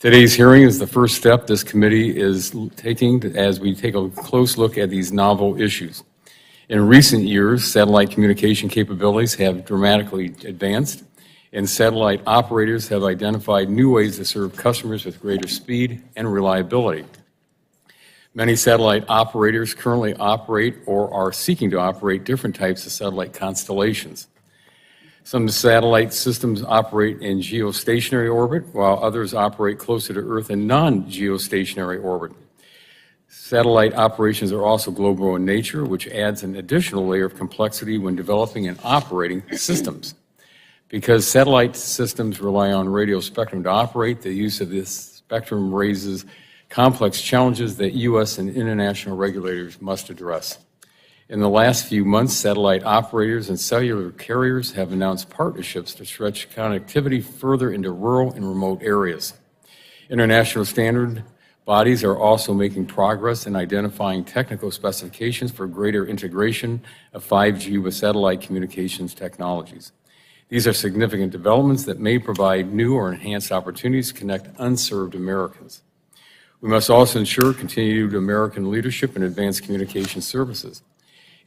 Today's hearing is the first step this committee is taking as we take a close look at these novel issues. In recent years, satellite communication capabilities have dramatically advanced, and satellite operators have identified new ways to serve customers with greater speed and reliability. Many satellite operators currently operate or are seeking to operate different types of satellite constellations. Some satellite systems operate in geostationary orbit, while others operate closer to Earth in non-geostationary orbit. Satellite operations are also global in nature, which adds an additional layer of complexity when developing and operating systems. Because satellite systems rely on radio spectrum to operate, the use of this spectrum raises complex challenges that U.S. and international regulators must address. In the last few months, satellite operators and cellular carriers have announced partnerships to stretch connectivity further into rural and remote areas. International standard bodies are also making progress in identifying technical specifications for greater integration of 5G with satellite communications technologies. These are significant developments that may provide new or enhanced opportunities to connect unserved Americans. We must also ensure continued American leadership in advanced communication services.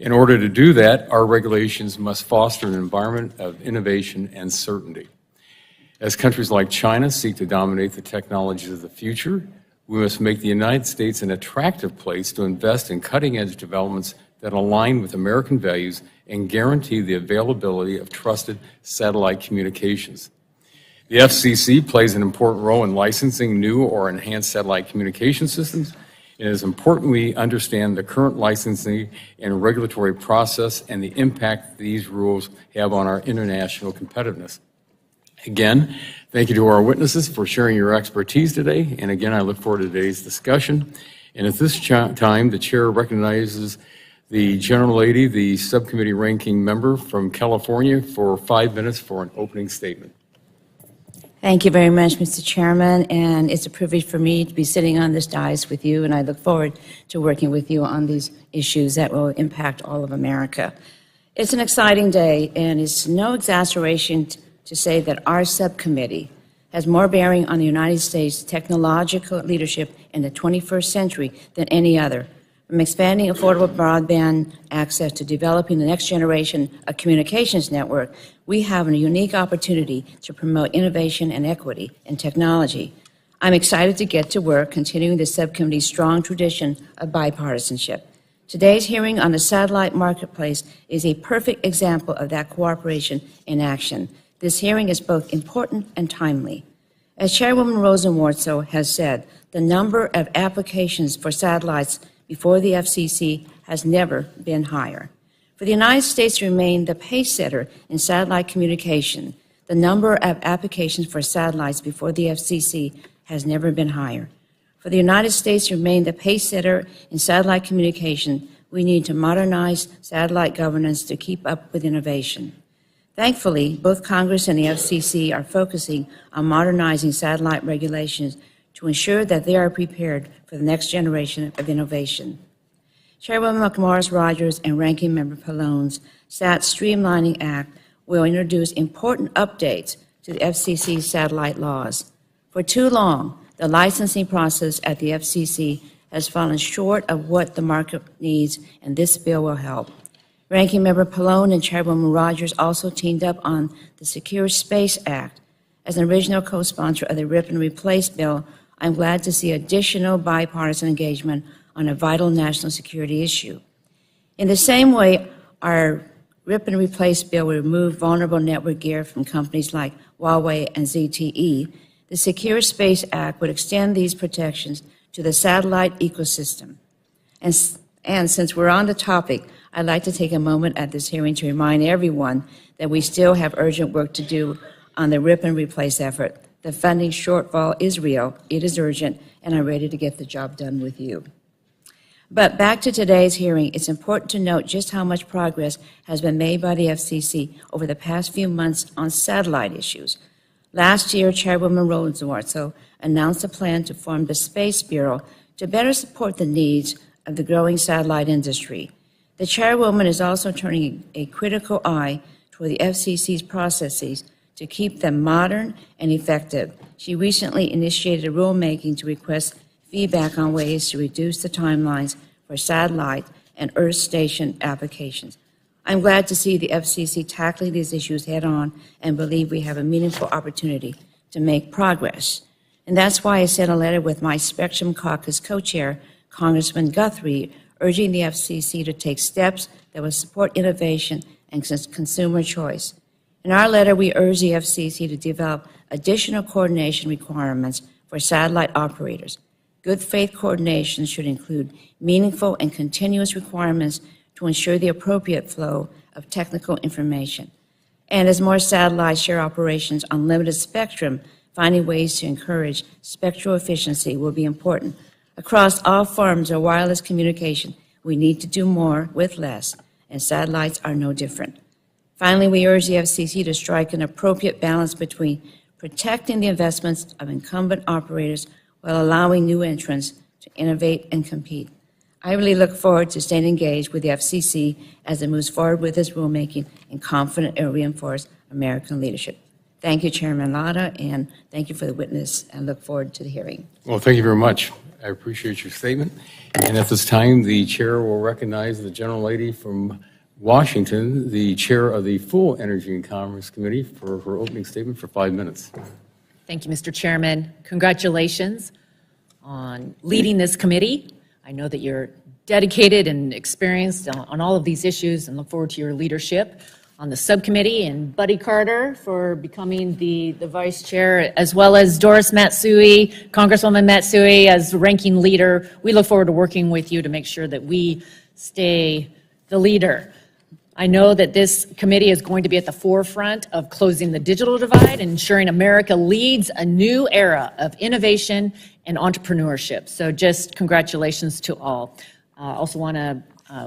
In order to do that, our regulations must foster an environment of innovation and certainty. As countries like China seek to dominate the technologies of the future, we must make the United States an attractive place to invest in cutting-edge developments that align with American values and guarantee the availability of trusted satellite communications. The FCC plays an important role in licensing new or enhanced satellite communication systems. It is important we understand the current licensing and regulatory process and the impact these rules have on our international competitiveness. Again, thank you to our witnesses for sharing your expertise today. And again, I look forward to today's discussion. And at this time, the chair recognizes the gentlelady, the subcommittee ranking member from California, for 5 minutes for an opening statement. Thank you very much, Mr. Chairman, and it's a privilege for me to be sitting on this dais with you, and I look forward to working with you on these issues that will impact all of America. It's an exciting day, and it's no exaggeration to say that our subcommittee has more bearing on the United States' technological leadership in the 21st century than any other. From expanding affordable broadband access to developing the next generation of communications network, we have a unique opportunity to promote innovation and equity in technology. I'm excited to get to work continuing the subcommittee's strong tradition of bipartisanship. Today's hearing on the satellite marketplace is a perfect example of that cooperation in action. This hearing is both important and timely. As Chairwoman Rosenworcel has said, the number of applications for satellites before the FCC has never been higher. For the United States to remain the pace setter in satellite communication, the number of applications for satellites before the FCC has never been higher. For the United States to remain the pace setter in satellite communication, we need to modernize satellite governance to keep up with innovation. Thankfully, both Congress and the FCC are focusing on modernizing satellite regulations to ensure that they are prepared for the next generation of innovation. Chairwoman McMorris-Rodgers and Ranking Member Pallone's SAT Streamlining Act will introduce important updates to the FCC's satellite laws. For too long, the licensing process at the FCC has fallen short of what the market needs, and this bill will help. Ranking Member Pallone and Chairwoman Rodgers also teamed up on the Secure Space Act. As an original co-sponsor of the Rip and Replace bill, I'm glad to see additional bipartisan engagement on a vital national security issue. In the same way, our Rip and Replace bill will remove vulnerable network gear from companies like Huawei and ZTE. The Secure Space Act would extend these protections to the satellite ecosystem. And since we're on the topic, I'd like to take a moment at this hearing to remind everyone that we still have urgent work to do on the Rip and Replace effort. The funding shortfall is real, it is urgent, and I'm ready to get the job done with you. But back to today's hearing, it's important to note just how much progress has been made by the FCC over the past few months on satellite issues. Last year, Chairwoman Rosenworcel announced a plan to form the Space Bureau to better support the needs of the growing satellite industry. The Chairwoman is also turning a critical eye toward the FCC's processes to keep them modern and effective. She recently initiated rulemaking to request feedback on ways to reduce the timelines for satellite and Earth station applications. I'm glad to see the FCC tackling these issues head-on and believe we have a meaningful opportunity to make progress. And that's why I sent a letter with my Spectrum Caucus co-chair, Congressman Guthrie, urging the FCC to take steps that will support innovation and consumer choice. In our letter, we urge the FCC to develop additional coordination requirements for satellite operators. Good faith coordination should include meaningful and continuous requirements to ensure the appropriate flow of technical information. And as more satellites share operations on limited spectrum, finding ways to encourage spectral efficiency will be important. Across all forms of wireless communication, we need to do more with less, and satellites are no different. Finally, we urge the FCC to strike an appropriate balance between protecting the investments of incumbent operators while allowing new entrants to innovate and compete. I really look forward to staying engaged with the FCC as it moves forward with this rulemaking and confident it will reinforce American leadership. Thank you, Chairman Lada, and thank you for the witness, and look forward to the hearing. Well, thank you very much. I appreciate your statement. And at this time, the chair will recognize the gentlelady from Washington, the chair of the Full Energy and Commerce Committee, for her opening statement for 5 minutes. Thank you, Mr. Chairman. Congratulations on leading this committee. I know that you're dedicated and experienced on all of these issues, and look forward to your leadership on the subcommittee, and Buddy Carter for becoming the vice chair, as well as Doris Matsui, Congresswoman Matsui, as ranking leader. We look forward to working with you to make sure that we stay the leader. I know that this committee is going to be at the forefront of closing the digital divide and ensuring America leads a new era of innovation and entrepreneurship. So just congratulations to all. I also want to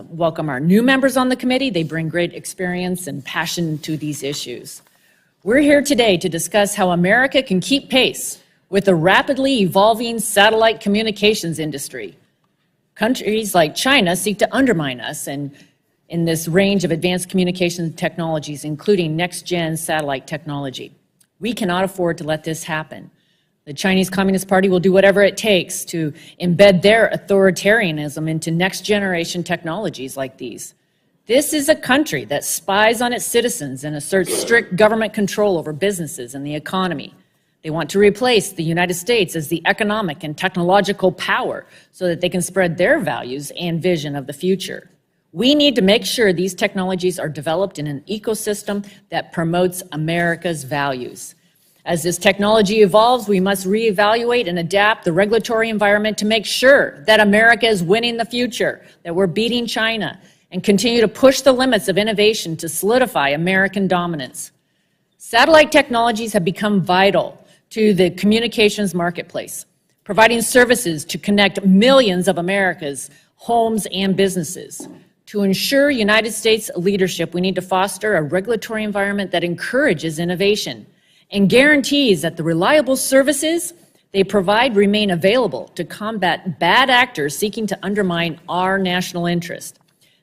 welcome our new members on the committee. They bring great experience and passion to these issues. We're here today to discuss how America can keep pace with the rapidly evolving satellite communications industry. Countries like China seek to undermine us and in this range of advanced communication technologies, including next-gen satellite technology. We cannot afford to let this happen. The Chinese Communist Party will do whatever it takes to embed their authoritarianism into next-generation technologies like these. This is a country that spies on its citizens and asserts strict government control over businesses and the economy. They want to replace the United States as the economic and technological power so that they can spread their values and vision of the future. We need to make sure these technologies are developed in an ecosystem that promotes America's values. As this technology evolves, we must reevaluate and adapt the regulatory environment to make sure that America is winning the future, that we're beating China, and continue to push the limits of innovation to solidify American dominance. Satellite technologies have become vital to the communications marketplace, providing services to connect millions of America's homes and businesses. To ensure United States leadership, we need to foster a regulatory environment that encourages innovation and guarantees that the reliable services they provide remain available to combat bad actors seeking to undermine our national interest.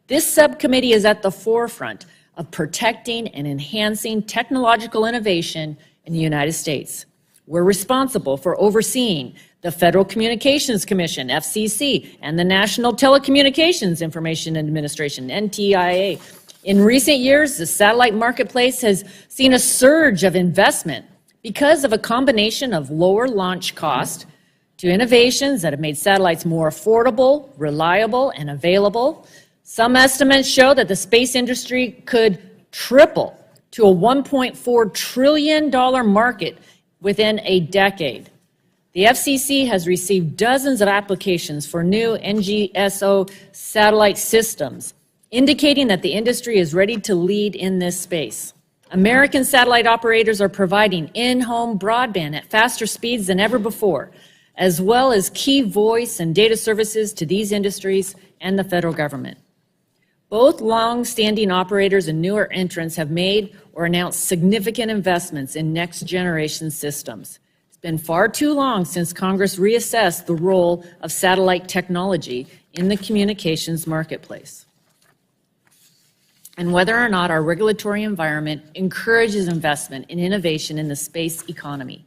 This subcommittee is at the forefront of protecting and enhancing technological innovation in the United States. We're responsible for overseeing the Federal Communications Commission, FCC, and the National Telecommunications Information Administration, NTIA. In recent years, the satellite marketplace has seen a surge of investment because of a combination of lower launch cost to innovations that have made satellites more affordable, reliable, and available. Some estimates show that the space industry could triple to a $1.4 trillion market within a decade. The FCC has received dozens of applications for new NGSO satellite systems, indicating that the industry is ready to lead in this space. American satellite operators are providing in-home broadband at faster speeds than ever before, as well as key voice and data services to these industries and the federal government. Both long-standing operators and newer entrants have made or announced significant investments in next-generation systems. It's been far too long since Congress reassessed the role of satellite technology in the communications marketplace. and whether or not our regulatory environment encourages investment in innovation in the space economy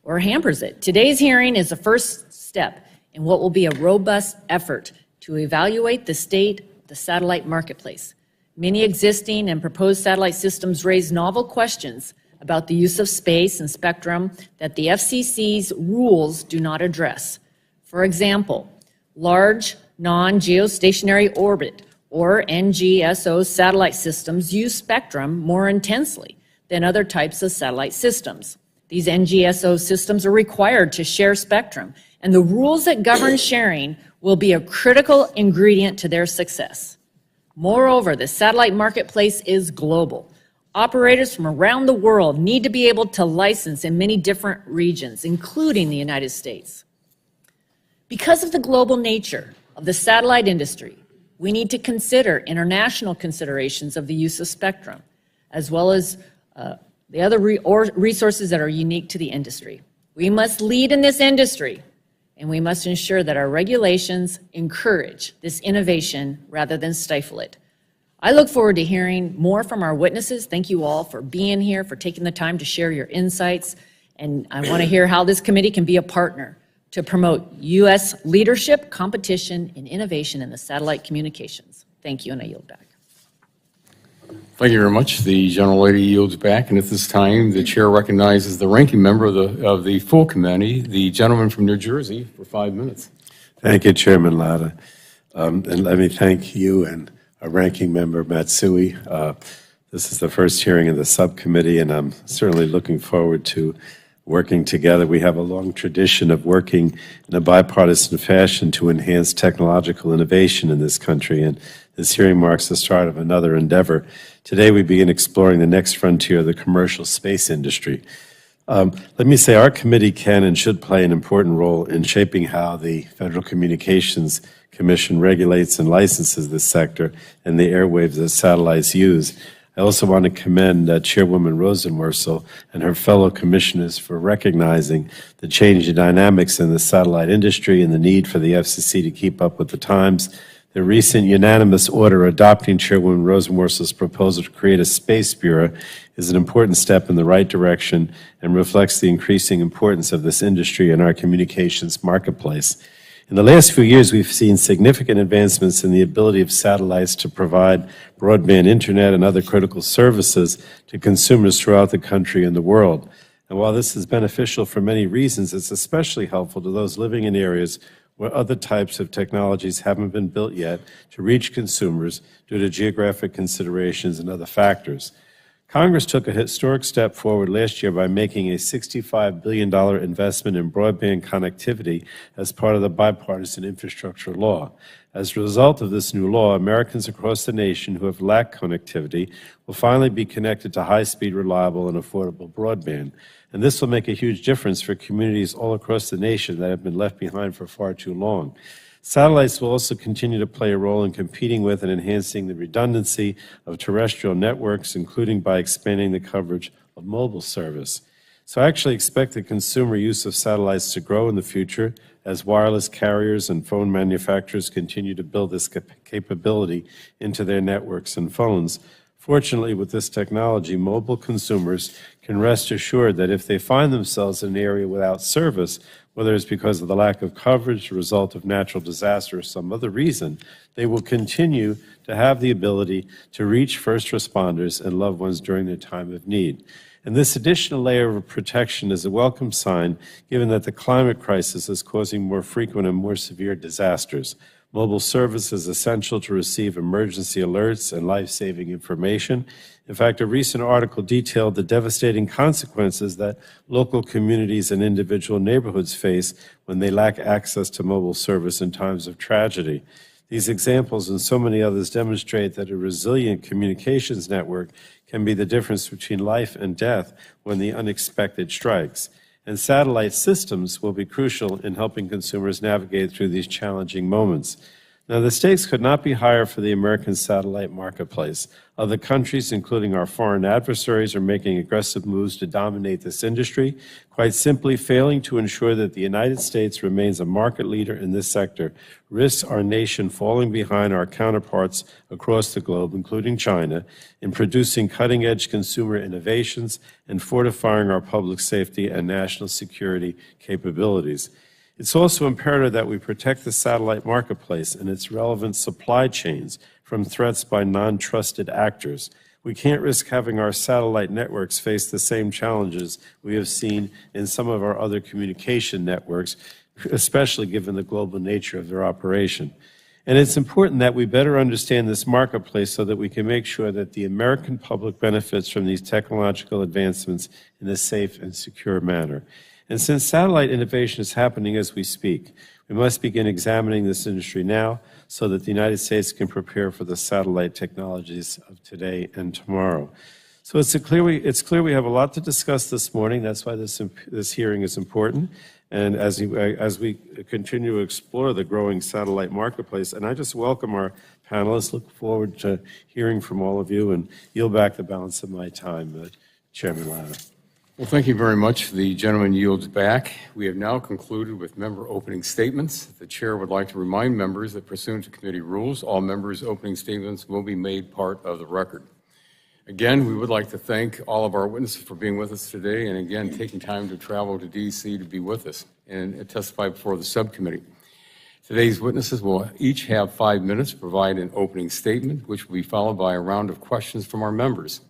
or hampers it. Today's hearing is the first step in what will be a robust effort to evaluate the state of the satellite marketplace. Many existing and proposed satellite systems raise novel questions about the use of space and spectrum that the FCC's rules do not address. For example, large non-geostationary orbit or NGSO satellite systems use spectrum more intensely than other types of satellite systems. These NGSO systems are required to share spectrum, and the rules that govern sharing will be a critical ingredient to their success. Moreover, the satellite marketplace is global. Operators from around the world need to be able to license in many different regions, including the United States. Because of the global nature of the satellite industry, we need to consider international considerations of the use of spectrum, as well as the other resources that are unique to the industry. We must lead in this industry, and we must ensure that our regulations encourage this innovation rather than stifle it. I look forward to hearing more from our witnesses. Thank you all for being here, for taking the time to share your insights, and I want to hear how this committee can be a partner to promote U.S. leadership, competition, and innovation in the satellite communications. Thank you, and I yield back. Thank you very much. The gentlelady yields back, and at this time, the chair recognizes the ranking member of the full committee, the gentleman from New Jersey, for 5 minutes. Thank you, Chairman Latta. And let me thank you and our ranking member, Matsui. This is the first hearing in the subcommittee, and I'm certainly looking forward to working together. We have a long tradition of working in a bipartisan fashion to enhance technological innovation in this country, and this hearing marks the start of another endeavor. Today, we begin exploring the next frontier of the commercial space industry. Let me say our committee can and should play an important role in shaping how the Federal Communications Commission regulates and licenses this sector and the airwaves that satellites use. I also want to commend Chairwoman Rosenworcel and her fellow commissioners for recognizing the changing dynamics in the satellite industry and the need for the FCC to keep up with the times. The recent unanimous order adopting Chairwoman Rosenworcel's proposal to create a Space Bureau is an important step in the right direction and reflects the increasing importance of this industry in our communications marketplace. In the last few years, we've seen significant advancements in the ability of satellites to provide broadband internet and other critical services to consumers throughout the country and the world. And while this is beneficial for many reasons, it's especially helpful to those living in areas where other types of technologies haven't been built yet to reach consumers due to geographic considerations and other factors. Congress took a historic step forward last year by making a $65 billion investment in broadband connectivity as part of the bipartisan infrastructure law. As a result of this new law, Americans across the nation who have lacked connectivity will finally be connected to high-speed, reliable, and affordable broadband. And this will make a huge difference for communities all across the nation that have been left behind for far too long. Satellites will also continue to play a role in competing with and enhancing the redundancy of terrestrial networks, including by expanding the coverage of mobile service. So I actually expect the consumer use of satellites to grow in the future as wireless carriers and phone manufacturers continue to build this capability into their networks and phones. Fortunately, with this technology, mobile consumers can rest assured that if they find themselves in an area without service, whether it's because of the lack of coverage, the result of natural disaster, or some other reason, they will continue to have the ability to reach first responders and loved ones during their time of need. And this additional layer of protection is a welcome sign, given that the climate crisis is causing more frequent and more severe disasters. Mobile service is essential to receive emergency alerts and life-saving information. In fact, a recent article detailed the devastating consequences that local communities and individual neighborhoods face when they lack access to mobile service in times of tragedy. These examples and so many others demonstrate that a resilient communications network can be the difference between life and death when the unexpected strikes. And satellite systems will be crucial in helping consumers navigate through these challenging moments. Now, the stakes could not be higher for the American satellite marketplace. Other countries, including our foreign adversaries, are making aggressive moves to dominate this industry, quite simply failing to ensure that the United States remains a market leader in this sector risks our nation falling behind our counterparts across the globe, including China, in producing cutting-edge consumer innovations and fortifying our public safety and national security capabilities. It's also imperative that we protect the satellite marketplace and its relevant supply chains from threats by non-trusted actors. We can't risk having our satellite networks face the same challenges we have seen in some of our other communication networks, especially given the global nature of their operation. And it's important that we better understand this marketplace so that we can make sure that the American public benefits from these technological advancements in a safe and secure manner. And since satellite innovation is happening as we speak, we must begin examining this industry now so that the United States can prepare for the satellite technologies of today and tomorrow. So it's clear we have a lot to discuss this morning. That's why this hearing is important. And as we continue to explore the growing satellite marketplace, and I just welcome our panelists, look forward to hearing from all of you, and yield back the balance of my time, Chairman Latta. Well, thank you very much. The gentleman yields back. We have now concluded with member opening statements. The chair would like to remind members that pursuant to committee rules, all members' opening statements will be made part of the record. Again, we would like to thank all of our witnesses for being with us today and again, taking time to travel to D.C. to be with us and testify before the subcommittee. Today's witnesses will each have 5 minutes to provide an opening statement, which will be followed by a round of questions from our members.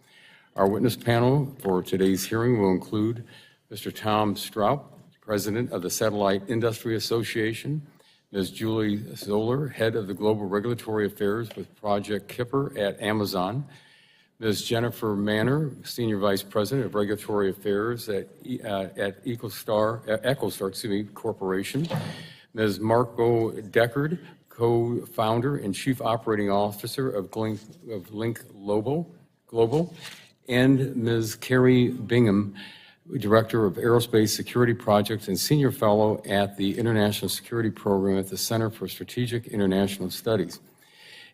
Our witness panel for today's hearing will include Mr. Tom Stroup, President of the Satellite Industry Association, Ms. Julie Zoller, Head of the Global Regulatory Affairs with Project Kipper at Amazon, Ms. Jennifer Manner, Senior Vice President of Regulatory Affairs at EchoStar Corporation, Ms. Marco Deckard, Co-Founder and Chief Operating Officer of Link Global, and Ms. Carrie Bingham, Director of Aerospace Security Projects and Senior Fellow at the International Security Program at the Center for Strategic International Studies.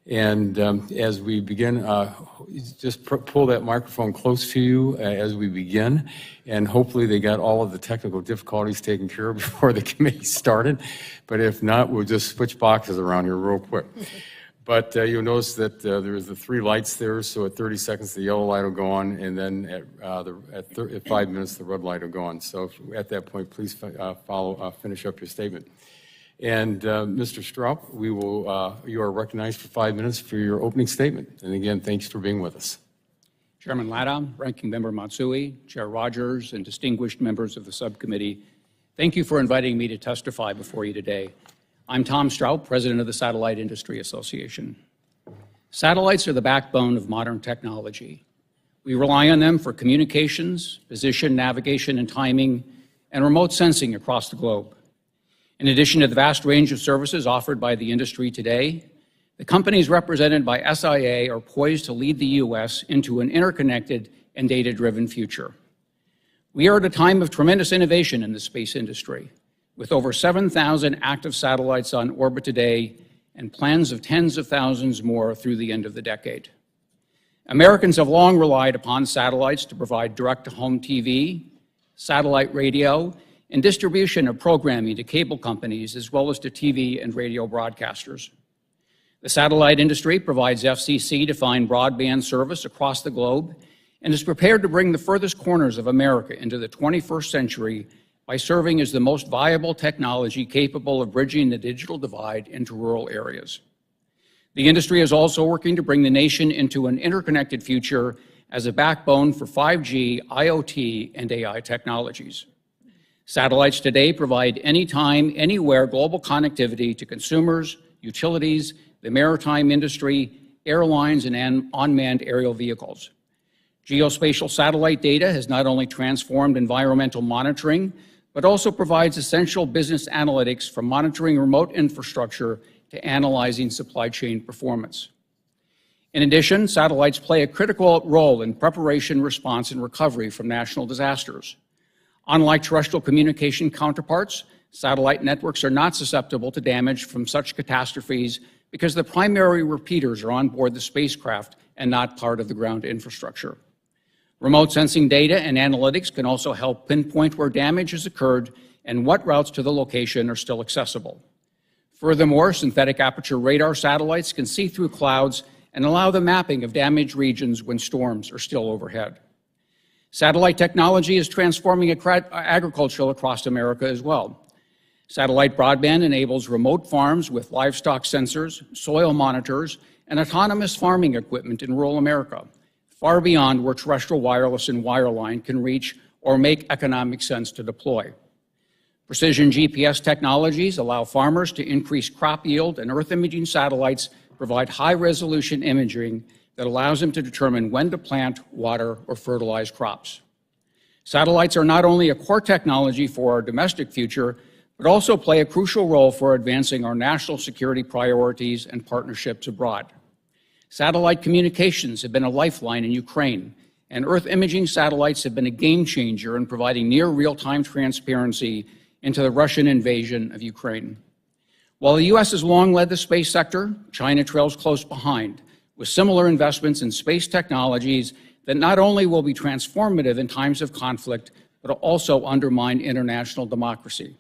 And as we begin, just pull that microphone close to you as we begin, and hopefully they got all of the technical difficulties taken care of before the committee started. But if not, we'll just switch boxes around here real quick. But you'll notice that there's the 3 lights there, so at 30 seconds the yellow light will go on, and then at 5 minutes the red light will go on. So at that point, please finish up your statement. And Mr. Stroup, you are recognized for 5 minutes for your opening statement. And again, thanks for being with us. Chairman Latta, Ranking Member Matsui, Chair Rogers, and distinguished members of the subcommittee, thank you for inviting me to testify before you today. I'm Tom Stroup, President of the Satellite Industry Association. Satellites are the backbone of modern technology. We rely on them for communications, position, navigation, and timing, and remote sensing across the globe. In addition to the vast range of services offered by the industry today, the companies represented by SIA are poised to lead the U.S. into an interconnected and data-driven future. We are at a time of tremendous innovation in the space industry, with over 7,000 active satellites on orbit today and plans of tens of thousands more through the end of the decade. Americans have long relied upon satellites to provide direct-to-home TV, satellite radio, and distribution of programming to cable companies as well as to TV and radio broadcasters. The satellite industry provides FCC-defined broadband service across the globe and is prepared to bring the furthest corners of America into the 21st century by serving as the most viable technology capable of bridging the digital divide into rural areas. The industry is also working to bring the nation into an interconnected future as a backbone for 5G, IoT, and AI technologies. Satellites today provide anytime, anywhere global connectivity to consumers, utilities, the maritime industry, airlines, and unmanned aerial vehicles. Geospatial satellite data has not only transformed environmental monitoring, but also provides essential business analytics from monitoring remote infrastructure to analyzing supply chain performance. In addition, satellites play a critical role in preparation, response, and recovery from national disasters. Unlike terrestrial communication counterparts, satellite networks are not susceptible to damage from such catastrophes because the primary repeaters are on board the spacecraft and not part of the ground infrastructure. Remote sensing data and analytics can also help pinpoint where damage has occurred and what routes to the location are still accessible. Furthermore, synthetic aperture radar satellites can see through clouds and allow the mapping of damaged regions when storms are still overhead. Satellite technology is transforming agriculture across America as well. Satellite broadband enables remote farms with livestock sensors, soil monitors, and autonomous farming equipment in rural America, far beyond where terrestrial wireless and wireline can reach or make economic sense to deploy. Precision GPS technologies allow farmers to increase crop yield, and Earth imaging satellites provide high-resolution imaging that allows them to determine when to plant, water, or fertilize crops. Satellites are not only a core technology for our domestic future, but also play a crucial role for advancing our national security priorities and partnerships abroad. Satellite communications have been a lifeline in Ukraine, and Earth imaging satellites have been a game changer in providing near real-time transparency into the Russian invasion of Ukraine. While the U.S. has long led the space sector, China trails close behind, with similar investments in space technologies that not only will be transformative in times of conflict, but also undermine international democracy.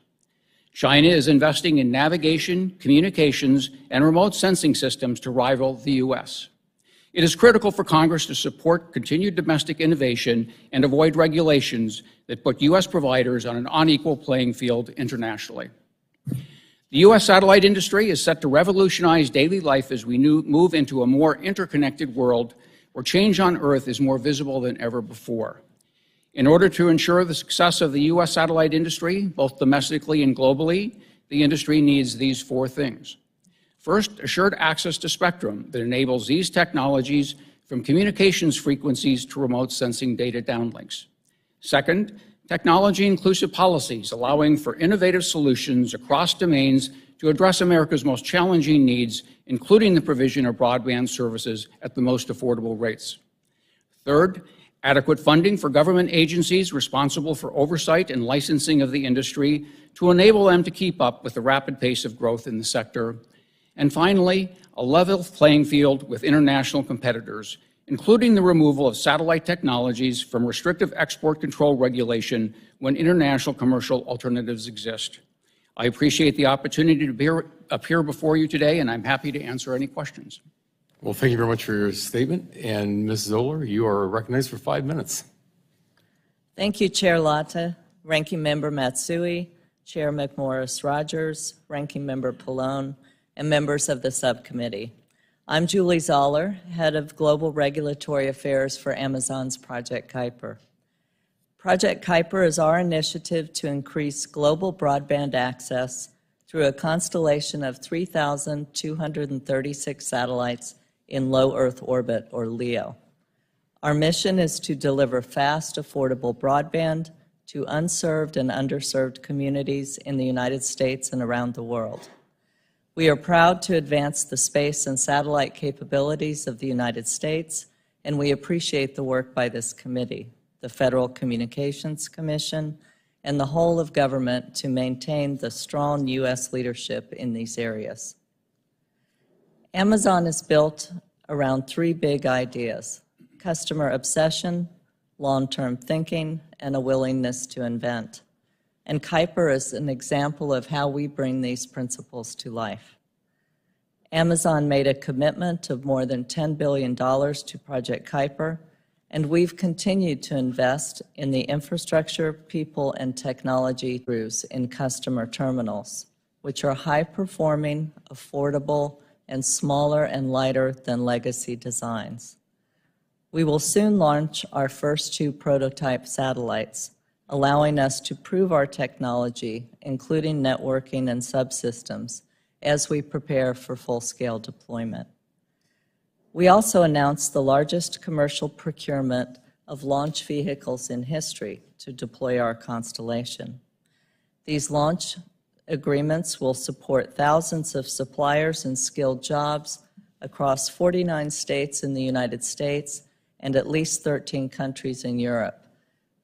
China is investing in navigation, communications, and remote sensing systems to rival the U.S. It is critical for Congress to support continued domestic innovation and avoid regulations that put U.S. providers on an unequal playing field internationally. The U.S. satellite industry is set to revolutionize daily life as we move into a more interconnected world where change on Earth is more visible than ever before. In order to ensure the success of the U.S. satellite industry, both domestically and globally, the industry needs these four things. First, assured access to spectrum that enables these technologies from communications frequencies to remote sensing data downlinks. Second, technology-inclusive policies allowing for innovative solutions across domains to address America's most challenging needs, including the provision of broadband services at the most affordable rates. Third, adequate funding for government agencies responsible for oversight and licensing of the industry to enable them to keep up with the rapid pace of growth in the sector. And finally, a level playing field with international competitors, including the removal of satellite technologies from restrictive export control regulation when international commercial alternatives exist. I appreciate the opportunity to appear before you today, and I'm happy to answer any questions. Well, thank you very much for your statement. And Ms. Zoller, you are recognized for 5 minutes. Thank you, Chair Latta, Ranking Member Matsui, Chair McMorris-Rogers, Ranking Member Pallone, and members of the subcommittee. I'm Julie Zoller, Head of Global Regulatory Affairs for Amazon's Project Kuiper. Project Kuiper is our initiative to increase global broadband access through a constellation of 3,236 satellites in low Earth orbit, or LEO. Our mission is to deliver fast, affordable broadband to unserved and underserved communities in the United States and around the world. We are proud to advance the space and satellite capabilities of the United States, and we appreciate the work by this committee, the Federal Communications Commission, and the whole of government to maintain the strong U.S. leadership in these areas. Amazon is built around three big ideas: customer obsession, long-term thinking, and a willingness to invent. And Kuiper is an example of how we bring these principles to life. Amazon made a commitment of more than $10 billion to Project Kuiper, and we've continued to invest in the infrastructure, people, and technology breakthroughs in customer terminals, which are high-performing, affordable, and smaller and lighter than legacy designs. We will soon launch our first 2 prototype satellites, allowing us to prove our technology, including networking and subsystems, as we prepare for full-scale deployment. We also announced the largest commercial procurement of launch vehicles in history to deploy our constellation. These launch agreements will support thousands of suppliers and skilled jobs across 49 states in the United States and at least 13 countries in Europe,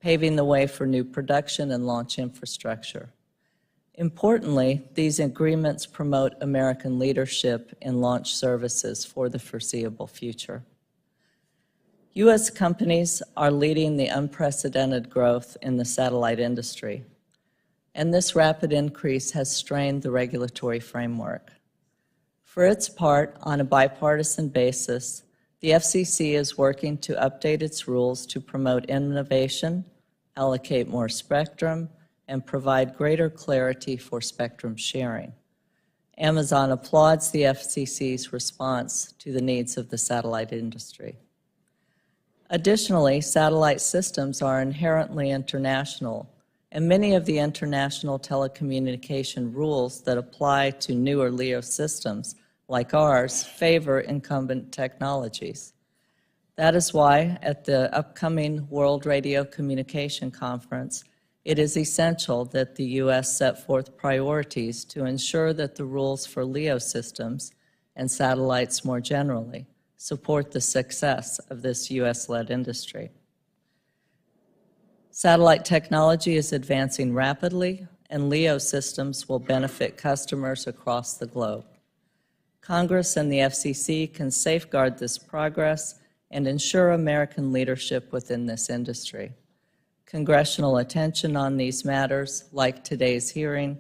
paving the way for new production and launch infrastructure. Importantly, these agreements promote American leadership in launch services for the foreseeable future. U.S. companies are leading the unprecedented growth in the satellite industry, and this rapid increase has strained the regulatory framework. For its part, on a bipartisan basis, the FCC is working to update its rules to promote innovation, allocate more spectrum, and provide greater clarity for spectrum sharing. Amazon applauds the FCC's response to the needs of the satellite industry. Additionally, satellite systems are inherently international, and many of the international telecommunication rules that apply to newer LEO systems, like ours, favor incumbent technologies. That is why, at the upcoming World Radio Communication Conference, it is essential that the U.S. set forth priorities to ensure that the rules for LEO systems and satellites more generally support the success of this U.S.-led industry. Satellite technology is advancing rapidly, and LEO systems will benefit customers across the globe. Congress and the FCC can safeguard this progress and ensure American leadership within this industry. Congressional attention on these matters, like today's hearing,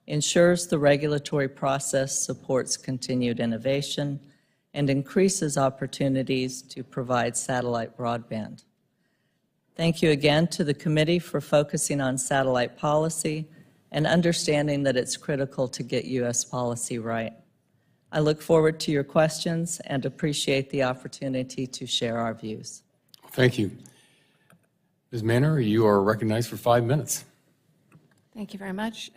ensures the regulatory process supports continued innovation and increases opportunities to provide satellite broadband. Thank you again to the committee for focusing on satellite policy and understanding that it's critical to get U.S. policy right. I look forward to your questions and appreciate the opportunity to share our views. Thank you. Ms. Manner, you are recognized for 5 minutes. Thank you very much.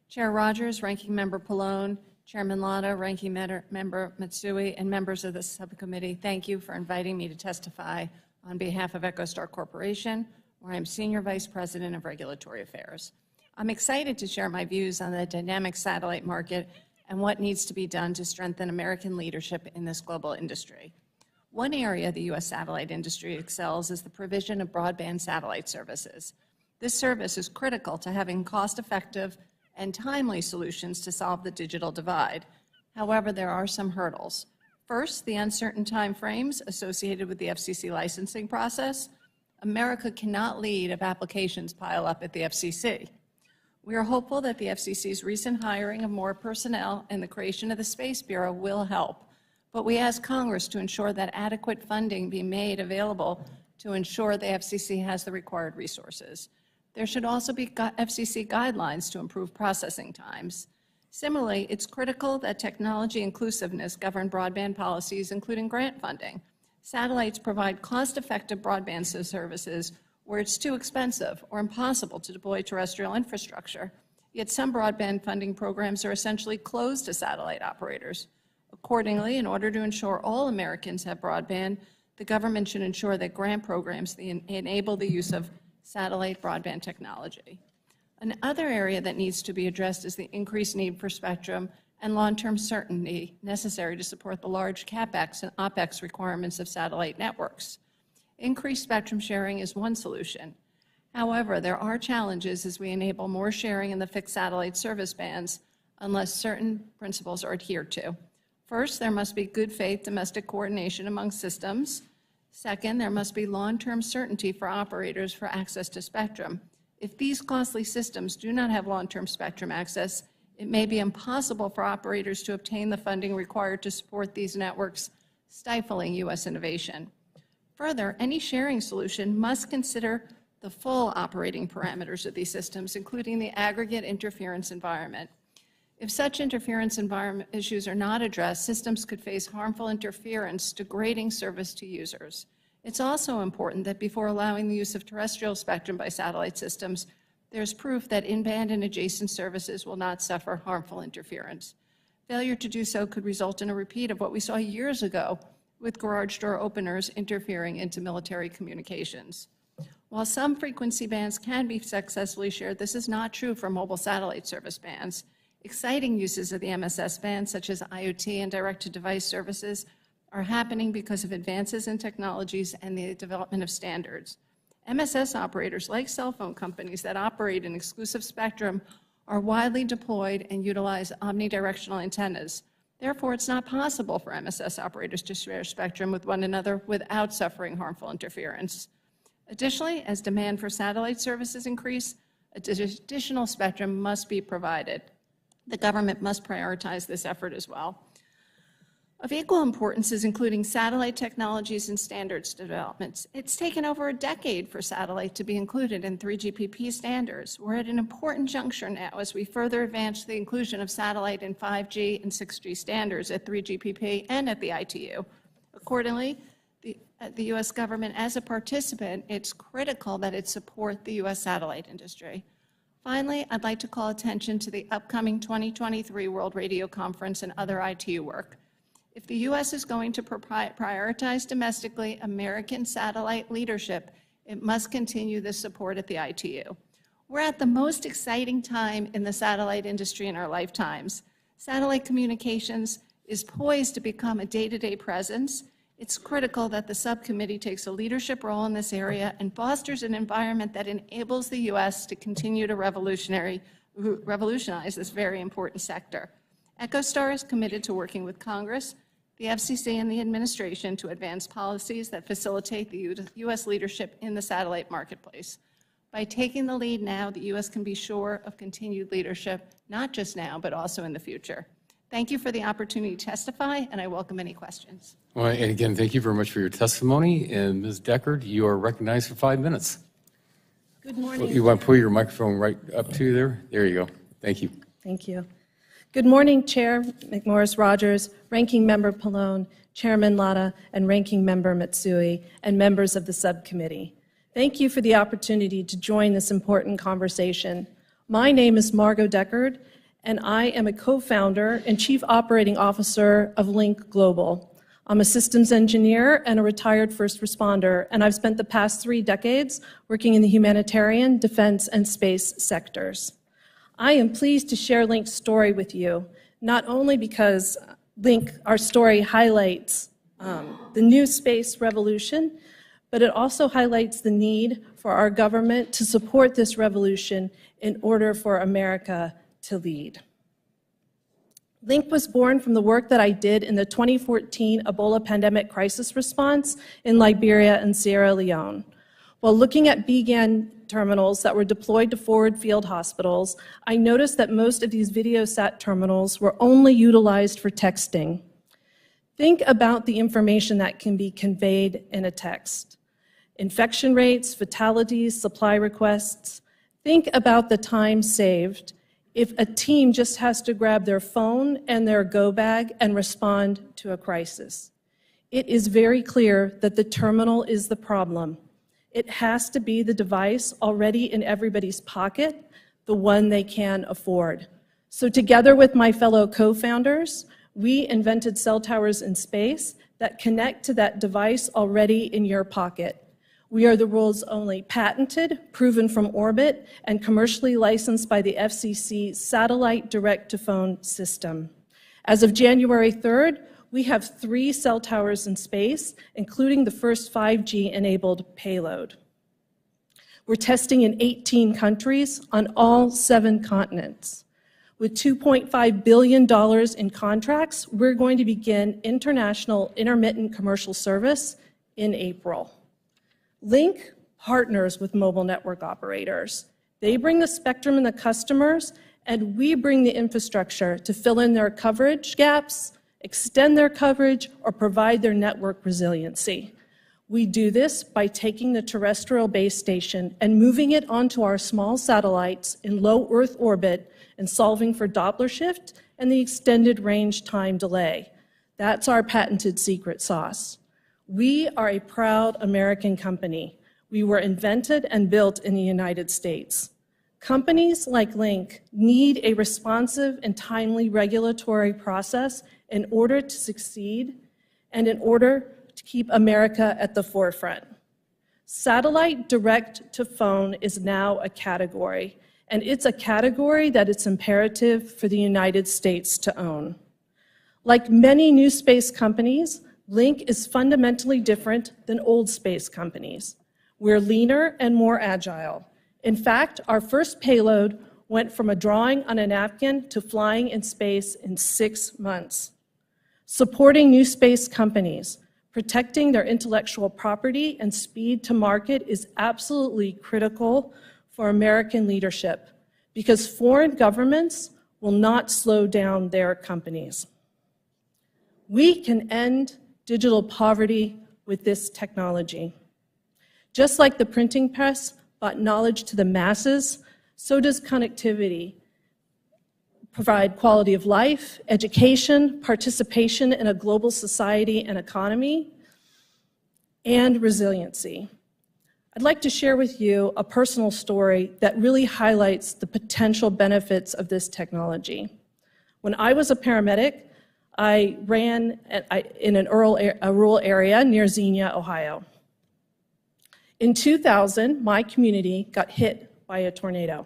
Chair Rogers, Ranking Member Pallone, Chairman Lada, Ranking Member Matsui, and members of the subcommittee, thank you for inviting me to testify on behalf of EchoStar Corporation, where I'm Senior Vice President of Regulatory Affairs. I'm excited to share my views on the dynamic satellite market and what needs to be done to strengthen American leadership in this global industry. One area the U.S. satellite industry excels is the provision of broadband satellite services. This service is critical to having cost-effective and timely solutions to solve the digital divide. However, there are some hurdles. First, the uncertain time frames associated with the FCC licensing process. America cannot lead if applications pile up at the FCC. We are hopeful that the FCC's recent hiring of more personnel and the creation of the Space Bureau will help, but we ask Congress to ensure that adequate funding be made available to ensure the FCC has the required resources. There should also be FCC guidelines to improve processing times. Similarly, it's critical that technology inclusiveness govern broadband policies, including grant funding. Satellites provide cost-effective broadband services where it's too expensive or impossible to deploy terrestrial infrastructure. Yet some broadband funding programs are essentially closed to satellite operators. Accordingly, in order to ensure all Americans have broadband, the government should ensure that grant programs enable the use of satellite broadband technology. Another area that needs to be addressed is the increased need for spectrum and long-term certainty necessary to support the large CapEx and OpEx requirements of satellite networks. Increased spectrum sharing is one solution. However, there are challenges as we enable more sharing in the fixed satellite service bands unless certain principles are adhered to. First, there must be good faith domestic coordination among systems. Second, there must be long-term certainty for operators for access to spectrum. If these costly systems do not have long-term spectrum access, it may be impossible for operators to obtain the funding required to support these networks, stifling U.S. innovation. Further, any sharing solution must consider the full operating parameters of these systems, including the aggregate interference environment. If such interference environment issues are not addressed, systems could face harmful interference, degrading service to users. It's also important that before allowing the use of terrestrial spectrum by satellite systems, there's proof that in-band and adjacent services will not suffer harmful interference. Failure to do so could result in a repeat of what we saw years ago with garage door openers interfering into military communications. While some frequency bands can be successfully shared, this is not true for mobile satellite service bands. Exciting uses of the MSS band, such as IoT and direct-to-device services, are happening because of advances in technologies and the development of standards. MSS operators, like cell phone companies that operate in exclusive spectrum, are widely deployed and utilize omnidirectional antennas. Therefore, it's not possible for MSS operators to share spectrum with one another without suffering harmful interference. Additionally, as demand for satellite services increase, additional spectrum must be provided. The government must prioritize this effort as well. Of equal importance is including satellite technologies and standards developments. It's taken over a decade for satellite to be included in 3GPP standards. We're at an important juncture now as we further advance the inclusion of satellite in 5G and 6G standards at 3GPP and at the ITU. Accordingly, the U.S. government, as a participant, it's critical that it support the U.S. satellite industry. Finally, I'd like to call attention to the upcoming 2023 World Radio Conference and other ITU work. If the U.S. is going to prioritize domestically American satellite leadership, it must continue this support at the ITU. We're at the most exciting time in the satellite industry in our lifetimes. Satellite communications is poised to become a day-to-day presence. It's critical that the subcommittee takes a leadership role in this area and fosters an environment that enables the U.S. to continue to revolutionize this very important sector. EchoStar is committed to working with Congress, the FCC, and the administration to advance policies that facilitate the U.S. leadership in the satellite marketplace. By taking the lead now, the U.S. can be sure of continued leadership, not just now, but also in the future. Thank you for the opportunity to testify, and I welcome any questions. Well, and again, thank you very much for your testimony. And Ms. Deckard, you are recognized for 5 minutes. Good morning. You want to pull your microphone right up to you there? There you go. Thank you. Thank you. Good morning, Chair McMorris-Rogers, Ranking Member Pallone, Chairman Latta, and Ranking Member Matsui, and members of the subcommittee. Thank you for the opportunity to join this important conversation. My name is Margot Deckard, and I am a co-founder and chief operating officer of Link Global. I'm a systems engineer and a retired first responder, and I've spent the past 3 decades working in the humanitarian, defense, and space sectors. I am pleased to share Link's story with you, not only because our story highlights the new space revolution, but it also highlights the need for our government to support this revolution in order for America to lead. Link was born from the work that I did in the 2014 Ebola pandemic crisis response in Liberia and Sierra Leone. While looking at BGAN terminals that were deployed to forward field hospitals, I noticed that most of these VideoSat terminals were only utilized for texting. Think about the information that can be conveyed in a text. Infection rates, fatalities, supply requests. Think about the time saved if a team just has to grab their phone and their go bag and respond to a crisis. It is very clear that the terminal is the problem. It has to be the device already in everybody's pocket, the one they can afford. So together with my fellow co-founders, we invented cell towers in space that connect to that device already in your pocket. We are the world's only patented, proven from orbit, and commercially licensed by the FCC satellite direct-to-phone system. As of January 3rd, we have 3 cell towers in space, including the first 5G-enabled payload. We're testing in 18 countries on all 7 continents. With $2.5 billion in contracts, we're going to begin international intermittent commercial service in April. Link partners with mobile network operators. They bring the spectrum and the customers, and we bring the infrastructure to fill in their coverage gaps, extend their coverage, or provide their network resiliency. We do this by taking the terrestrial base station and moving it onto our small satellites in low Earth orbit and solving for Doppler shift and the extended range time delay. That's our patented secret sauce. We are a proud American company. We were invented and built in the United States. Companies like Link need a responsive and timely regulatory process in order to succeed and in order to keep America at the forefront. Satellite direct-to-phone is now a category, and it's a category that it's imperative for the United States to own. Like many new space companies, Link is fundamentally different than old space companies. We're leaner and more agile. In fact, our first payload went from a drawing on a napkin to flying in space in 6 months. Supporting new space companies, protecting their intellectual property and speed to market is absolutely critical for American leadership because foreign governments will not slow down their companies. We can end digital poverty with this technology. Just like the printing press brought knowledge to the masses, so does connectivity provide quality of life, education, participation in a global society and economy, and resiliency. I'd like to share with you a personal story that really highlights the potential benefits of this technology. When I was a paramedic, I ran in a rural area near Xenia, Ohio. In 2000, my community got hit by a tornado,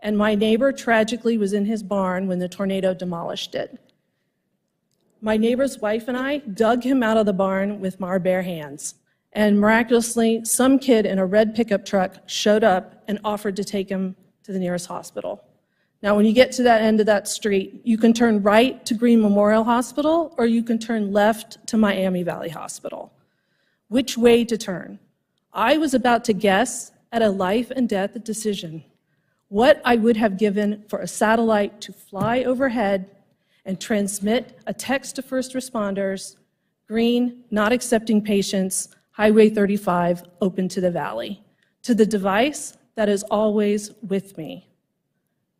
and my neighbor tragically was in his barn when the tornado demolished it. My neighbor's wife and I dug him out of the barn with our bare hands, and miraculously, some kid in a red pickup truck showed up and offered to take him to the nearest hospital. Now, when you get to that end of that street, you can turn right to Green Memorial Hospital, or you can turn left to Miami Valley Hospital. Which way to turn? I was about to guess at a life and death decision. What I would have given for a satellite to fly overhead and transmit a text to first responders, green, not accepting patients, Highway 35, open to the valley, to the device that is always with me.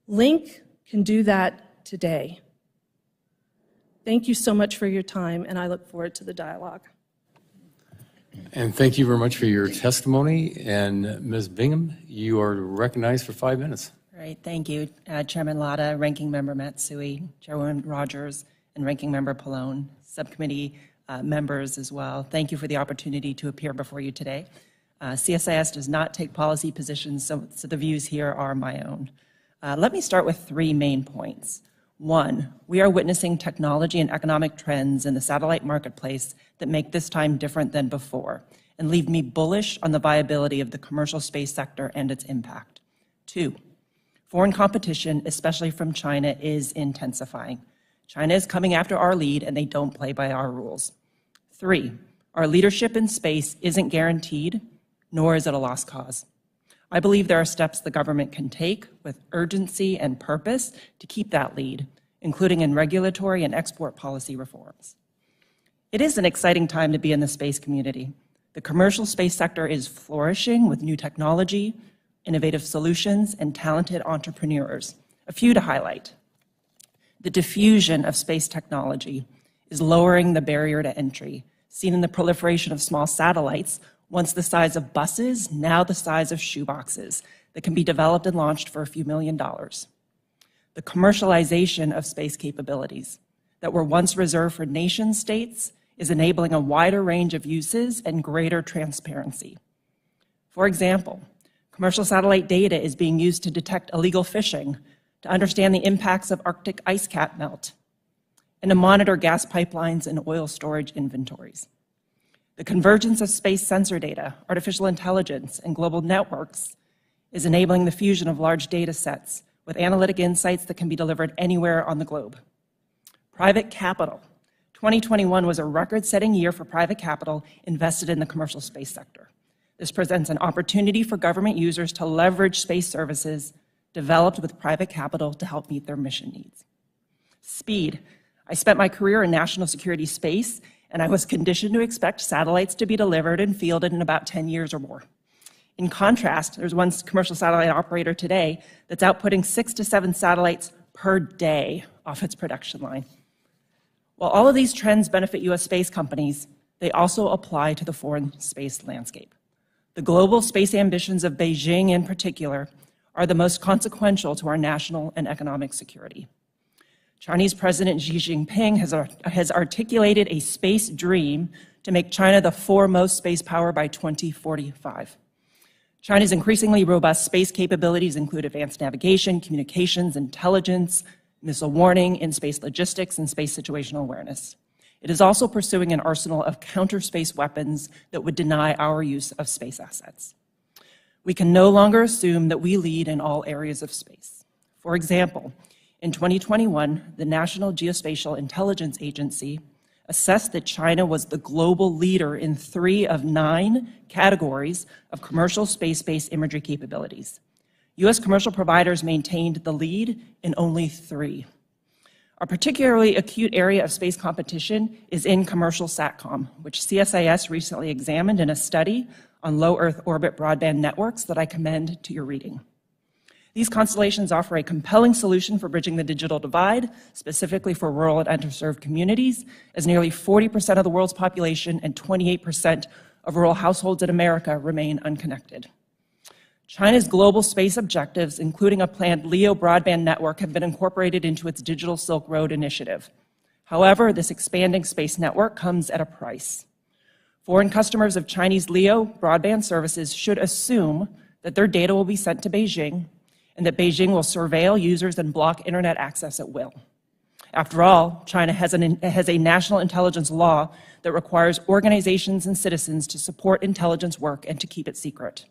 Link can do that today. Thank you so much for your time, and I look forward to the dialogue. And thank you very much for your testimony. And Ms. Bingham, you are recognized for 5 minutes. Great, thank you. Chairman Latta, Ranking Member Matsui, Chairwoman Rogers, and Ranking Member Pallone, subcommittee members as well. Thank you for the opportunity to appear before you today. CSIS does not take policy positions, so the views here are my own. Let me start with 3 main points. 1, we are witnessing technology and economic trends in the satellite marketplace that make this time different than before and leave me bullish on the viability of the commercial space sector and its impact. 2, foreign competition, especially from China, is intensifying. China is coming after our lead and they don't play by our rules. 3, our leadership in space isn't guaranteed, nor is it a lost cause. I believe there are steps the government can take with urgency and purpose to keep that lead, including in regulatory and export policy reforms. It is an exciting time to be in the space community. The commercial space sector is flourishing with new technology, innovative solutions, and talented entrepreneurs. A few to highlight. The diffusion of space technology is lowering the barrier to entry, seen in the proliferation of small satellites, once the size of buses, now the size of shoeboxes, that can be developed and launched for a few $1 million. The commercialization of space capabilities that were once reserved for nation states is enabling a wider range of uses and greater transparency. For example, commercial satellite data is being used to detect illegal fishing, to understand the impacts of Arctic ice cap melt, and to monitor gas pipelines and oil storage inventories. The convergence of space sensor data, artificial intelligence, and global networks is enabling the fusion of large data sets with analytic insights that can be delivered anywhere on the globe. Private capital. 2021 was a record-setting year for private capital invested in the commercial space sector. This presents an opportunity for government users to leverage space services developed with private capital to help meet their mission needs. Speed. I spent my career in national security space, and I was conditioned to expect satellites to be delivered and fielded in about 10 years or more. In contrast, there's one commercial satellite operator today that's outputting 6 to 7 satellites per day off its production line. While all of these trends benefit U.S. space companies, they also apply to the foreign space landscape. The global space ambitions of Beijing in particular are the most consequential to our national and economic security. Chinese President Xi Jinping has articulated a space dream to make China the foremost space power by 2045. China's increasingly robust space capabilities include advanced navigation, communications, intelligence, missile warning, in-space logistics, and space situational awareness. It is also pursuing an arsenal of counter-space weapons that would deny our use of space assets. We can no longer assume that we lead in all areas of space. For example, in 2021, the National Geospatial Intelligence Agency assessed that China was the global leader in 3 of 9 categories of commercial space-based imagery capabilities. U.S. commercial providers maintained the lead in only 3. A particularly acute area of space competition is in commercial SATCOM, which CSIS recently examined in a study on low Earth orbit broadband networks that I commend to your reading. These constellations offer a compelling solution for bridging the digital divide, specifically for rural and underserved communities, as nearly 40% of the world's population and 28% of rural households in America remain unconnected. China's global space objectives, including a planned LEO broadband network, have been incorporated into its Digital Silk Road initiative. However, this expanding space network comes at a price. Foreign customers of Chinese LEO broadband services should assume that their data will be sent to Beijing and that Beijing will surveil users and block internet access at will. After all, China has a national intelligence law that requires organizations and citizens to support intelligence work and to keep it secret.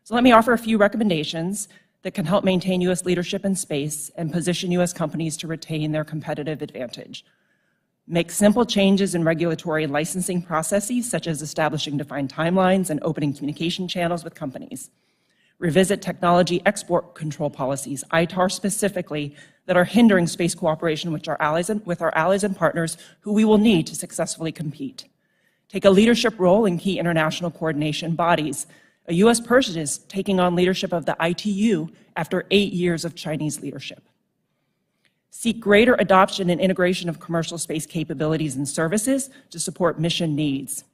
So let me offer a few recommendations that can help maintain U.S. leadership in space and position U.S. companies to retain their competitive advantage. Make simple changes in regulatory and licensing processes, such as establishing defined timelines and opening communication channels with companies. Revisit technology export control policies, ITAR specifically, that are hindering space cooperation with our allies and partners who we will need to successfully compete. Take a leadership role in key international coordination bodies. A U.S. person is taking on leadership of the ITU after 8 years of Chinese leadership. Seek greater adoption and integration of commercial space capabilities and services to support mission needs.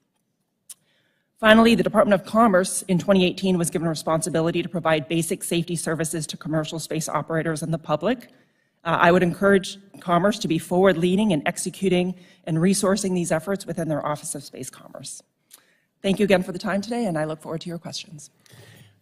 Finally, the Department of Commerce in 2018 was given responsibility to provide basic safety services to commercial space operators and the public. I would encourage Commerce to be forward-leaning in executing and resourcing these efforts within their Office of Space Commerce. Thank you again for the time today, and I look forward to your questions.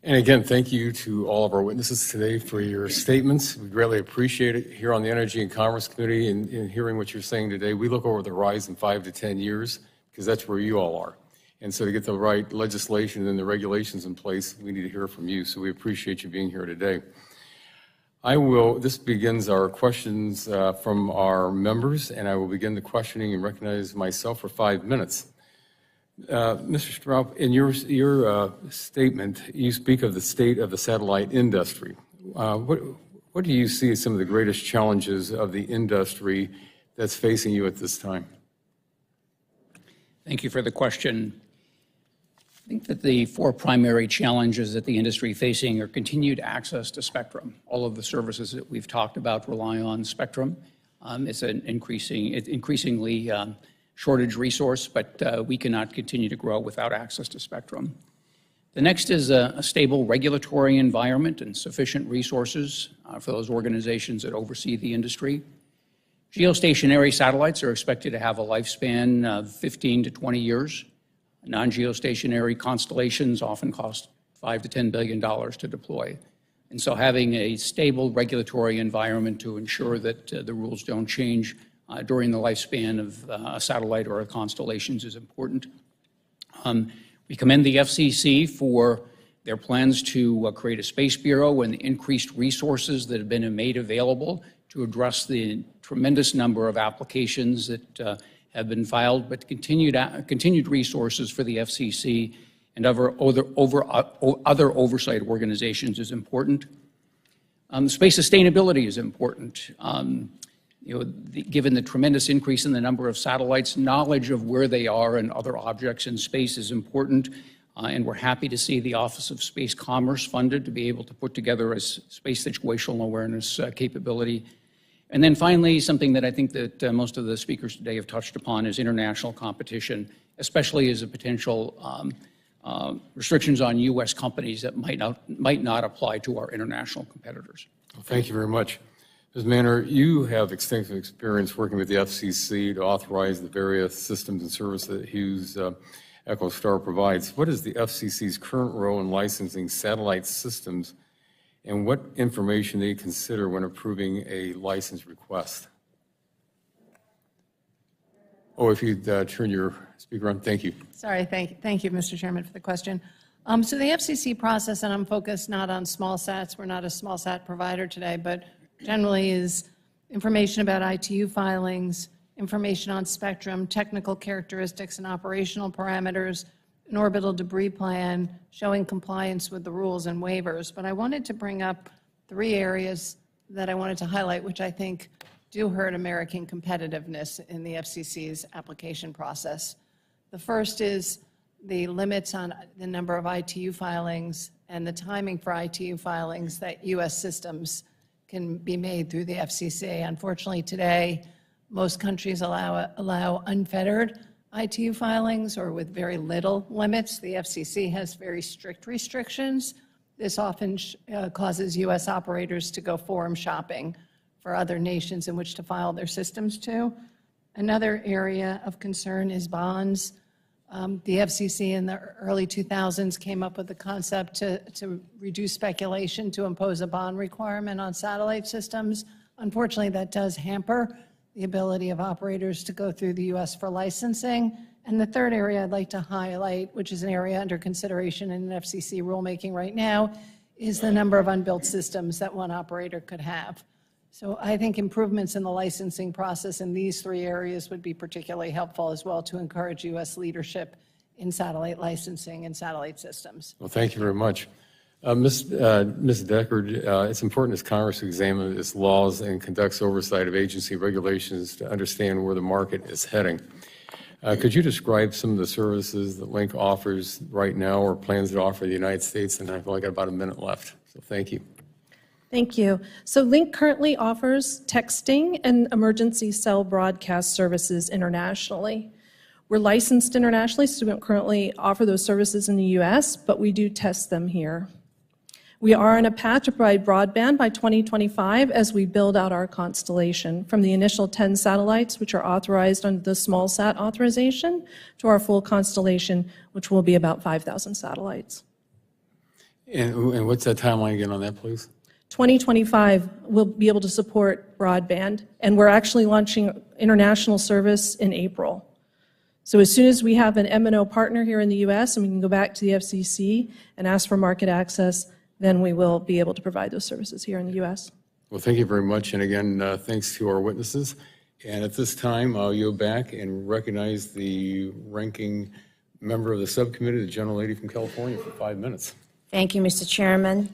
And again, thank you to all of our witnesses today for your statements. We greatly appreciate it here on the Energy and Commerce Committee and hearing what you're saying today. We look over the horizon 5 to 10 years because that's where you all are. And so to get the right legislation and the regulations in place, we need to hear from you. So we appreciate you being here today. This begins our questions from our members, and I will begin the questioning and recognize myself for 5 minutes. Mr. Straub, in your statement, you speak of the state of the satellite industry. What do you see as some of the greatest challenges of the industry that's facing you at this time? Thank you for the question. I think that the 4 primary challenges that the industry is facing are continued access to spectrum. All of the services that we've talked about rely on spectrum. It's an increasingly shortage resource, but we cannot continue to grow without access to spectrum. The next is a stable regulatory environment and sufficient resources for those organizations that oversee the industry. Geostationary satellites are expected to have a lifespan of 15 to 20 years. Non-geostationary constellations often cost $5 to $10 billion to deploy. And so having a stable regulatory environment to ensure that the rules don't change during the lifespan of a satellite or a constellations is important. We commend the FCC for their plans to create a space bureau and the increased resources that have been made available to address the tremendous number of applications that have been filed, but continued resources for the FCC and other oversight organizations is important. Space sustainability is important. Given the tremendous increase in the number of satellites, knowledge of where they are and other objects in space is important, and we're happy to see the Office of Space Commerce funded to be able to put together a space situational awareness capability. And then finally, something that I think that most of the speakers today have touched upon is international competition, especially as a potential restrictions on U.S. companies that might not apply to our international competitors. Well, thank you very much. Ms. Manner, you have extensive experience working with the FCC to authorize the various systems and services that Hughes EchoStar provides. What is the FCC's current role in licensing satellite systems, and what information they consider when approving a license request? Oh, if you'd turn your speaker on, thank you. Sorry, thank you, Mr. Chairman, for the question. So the FCC process, and I'm focused not on small sats, we're not a small sat provider today, but generally is information about ITU filings, information on spectrum, technical characteristics and operational parameters, an orbital debris plan showing compliance with the rules and waivers. But I wanted to bring up 3 areas that I wanted to highlight, which I think do hurt American competitiveness in the FCC's application process. The first is the limits on the number of ITU filings and the timing for ITU filings that U.S. systems can be made through the FCC. Unfortunately, today, most countries allow unfettered ITU filings or with very little limits. The FCC has very strict restrictions. This often causes U.S. operators to go forum shopping for other nations in which to file their systems to. Another area of concern is bonds. The FCC in the early 2000s came up with the concept to reduce speculation, to impose a bond requirement on satellite systems. Unfortunately, that does hamper the ability of operators to go through the U.S. for licensing. And the third area I'd like to highlight, which is an area under consideration in an FCC rulemaking right now, is the number of unbuilt systems that one operator could have. So I think improvements in the licensing process in these 3 areas would be particularly helpful as well to encourage U.S. leadership in satellite licensing and satellite systems. Well, thank you very much. Ms. Deckard, it's important as Congress examines its laws and conducts oversight of agency regulations to understand where the market is heading. Could you describe some of the services that Link offers right now or plans to offer in the United States? And I've only got about a minute left, so thank you. Thank you. So Link currently offers texting and emergency cell broadcast services internationally. We're licensed internationally, so we don't currently offer those services in the U.S., but we do test them here. We are on a path to provide broadband by 2025 as we build out our constellation, from the initial 10 satellites, which are authorized under the small sat authorization, to our full constellation, which will be about 5,000 satellites. And what's that timeline again on that, please? 2025, we'll be able to support broadband, and we're actually launching international service in April. So as soon as we have an MNO partner here in the U.S. and we can go back to the FCC and ask for market access, then we will be able to provide those services here in the U.S. Well, thank you very much. And again, thanks to our witnesses. And at this time, I'll yield back and recognize the ranking member of the subcommittee, the gentlelady from California, for 5 minutes. Thank you, Mr. Chairman.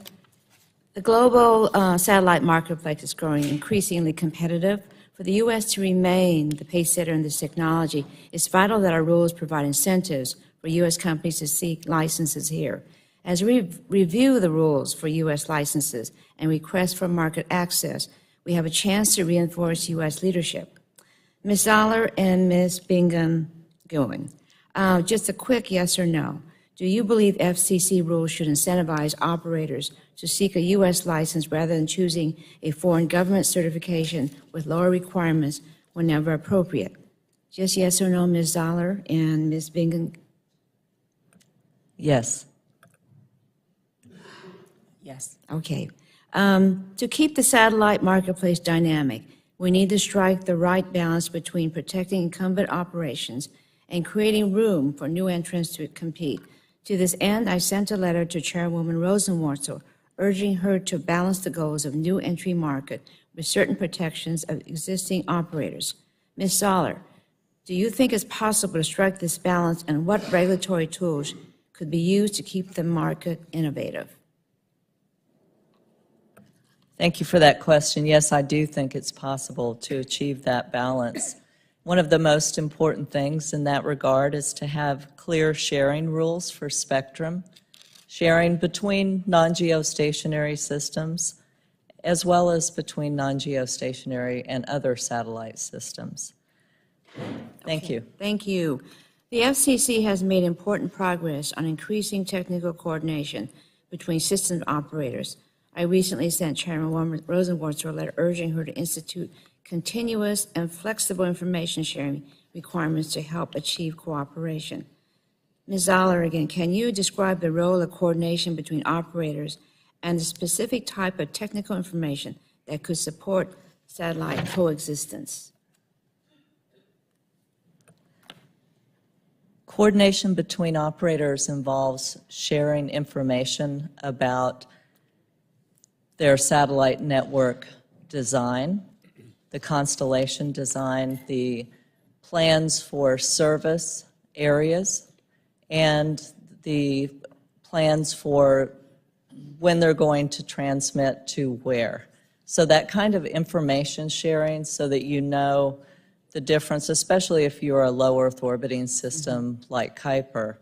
The global satellite marketplace is growing increasingly competitive. For the U.S. to remain the pace setter in this technology, it's vital that our rules provide incentives for U.S. companies to seek licenses here. As we review the rules for U.S. licenses and requests for market access, we have a chance to reinforce U.S. leadership. Ms. Zoller and Ms. Bingham-Gillen, just a quick yes or no. Do you believe FCC rules should incentivize operators to seek a U.S. license rather than choosing a foreign government certification with lower requirements whenever appropriate? Just yes or no, Ms. Zoller and Ms. Bingham? Yes. Yes. Okay. To keep the satellite marketplace dynamic, we need to strike the right balance between protecting incumbent operations and creating room for new entrants to compete. To this end, I sent a letter to Chairwoman Rosenworcel urging her to balance the goals of new entry market with certain protections of existing operators. Ms. Zoller, do you think it's possible to strike this balance, and what regulatory tools could be used to keep the market innovative? Thank you for that question. Yes, I do think it's possible to achieve that balance. One of the most important things in that regard is to have clear sharing rules for spectrum, sharing between non-geostationary systems, as well as between non-geostationary and other satellite systems. Thank you. Thank you. The FCC has made important progress on increasing technical coordination between system operators. I recently sent Chairwoman Rosenworcel a letter urging her to institute continuous and flexible information sharing requirements to help achieve cooperation. Ms. Zoller, again, can you describe the role of coordination between operators and the specific type of technical information that could support satellite coexistence? Coordination between operators involves sharing information about their satellite network design, the constellation design, the plans for service areas, and the plans for when they're going to transmit to where. So that kind of information sharing so that you know the difference, especially if you're a low Earth orbiting system like Kuiper,